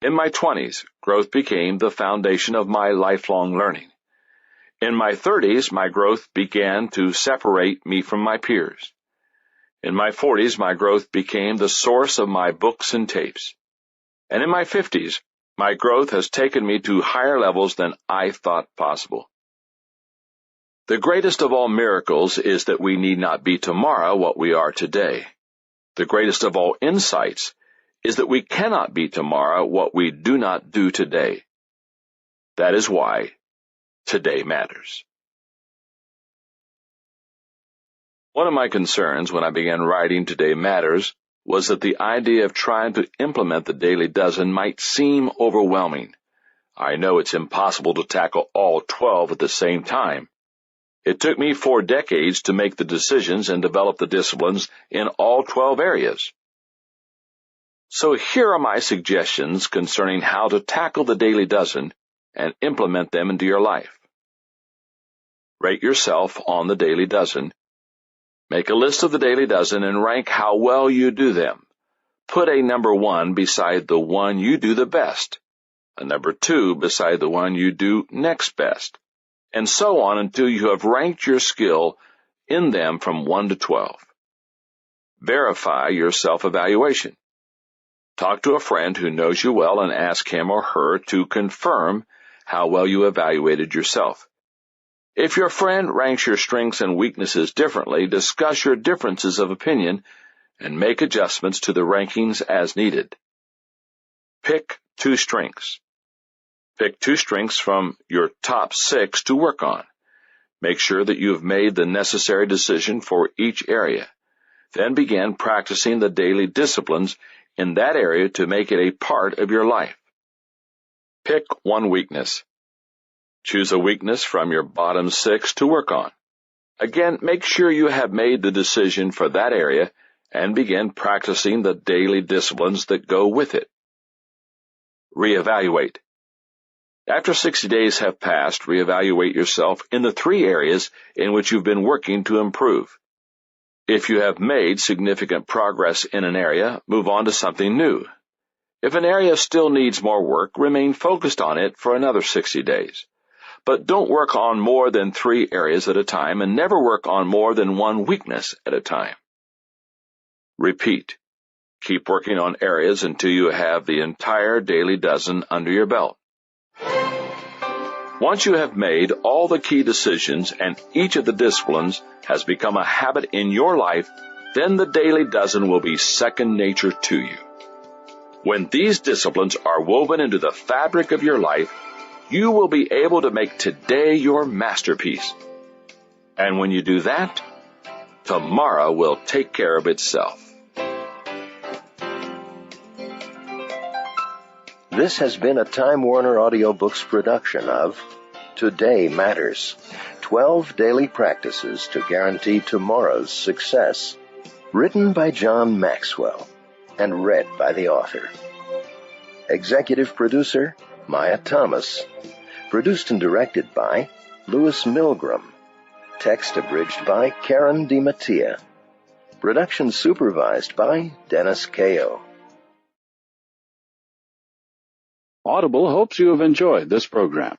B: In my 20s, growth became the foundation of my lifelong learning. In my 30s, my growth began to separate me from my peers. In my 40s, my growth became the source of my books and tapes. And in my 50s, my growth has taken me to higher levels than I thought possible. The greatest of all miracles is that we need not be tomorrow what we are today. The greatest of all insights is that we cannot be tomorrow what we do not do today. That is why today matters. One of my concerns when I began writing Today Matters was that the idea of trying to implement the Daily Dozen might seem overwhelming. I know it's impossible to tackle all 12 at the same time. It took me 4 decades to make the decisions and develop the disciplines in all 12 areas. So here are my suggestions concerning how to tackle the Daily Dozen and implement them into your life. Rate yourself on the Daily Dozen. Make a list of the Daily Dozen and rank how well you do them. Put a number 1 beside the one you do the best, a number 2 beside the one you do next best, and so on until you have ranked your skill in them from 1 to 12. Verify your self-evaluation. Talk to a friend who knows you well and ask him or her to confirm how well you evaluated yourself. If your friend ranks your strengths and weaknesses differently, discuss your differences of opinion and make adjustments to the rankings as needed. Pick 2 strengths. Pick 2 strengths from your top 6 to work on. Make sure that you have made the necessary decision for each area. Then begin practicing the daily disciplines in that area to make it a part of your life. Pick 1 weakness. Choose a weakness from your bottom 6 to work on. Again, make sure you have made the decision for that area and begin practicing the daily disciplines that go with it. Reevaluate. After 60 days have passed, reevaluate yourself in the 3 areas in which you've been working to improve. If you have made significant progress in an area, move on to something new. If an area still needs more work, remain focused on it for another 60 days. But don't work on more than 3 areas at a time, and never work on more than 1 weakness at a time. Repeat. Keep working on areas until you have the entire daily dozen under your belt. Once you have made all the key decisions and each of the disciplines has become a habit in your life, then the daily dozen will be second nature to you. When these disciplines are woven into the fabric of your life, you will be able to make today your masterpiece. And when you do that, tomorrow will take care of itself.
A: This has been a Time Warner Audiobooks production of Today Matters, 12 Daily Practices to Guarantee Tomorrow's Success, written by John Maxwell and read by the author. Executive producer, Maya Thomas. Produced and directed by Louis Milgram. Text abridged by Karen DiMattia. Production supervised by Dennis Kao.
C: Audible hopes you have enjoyed this program.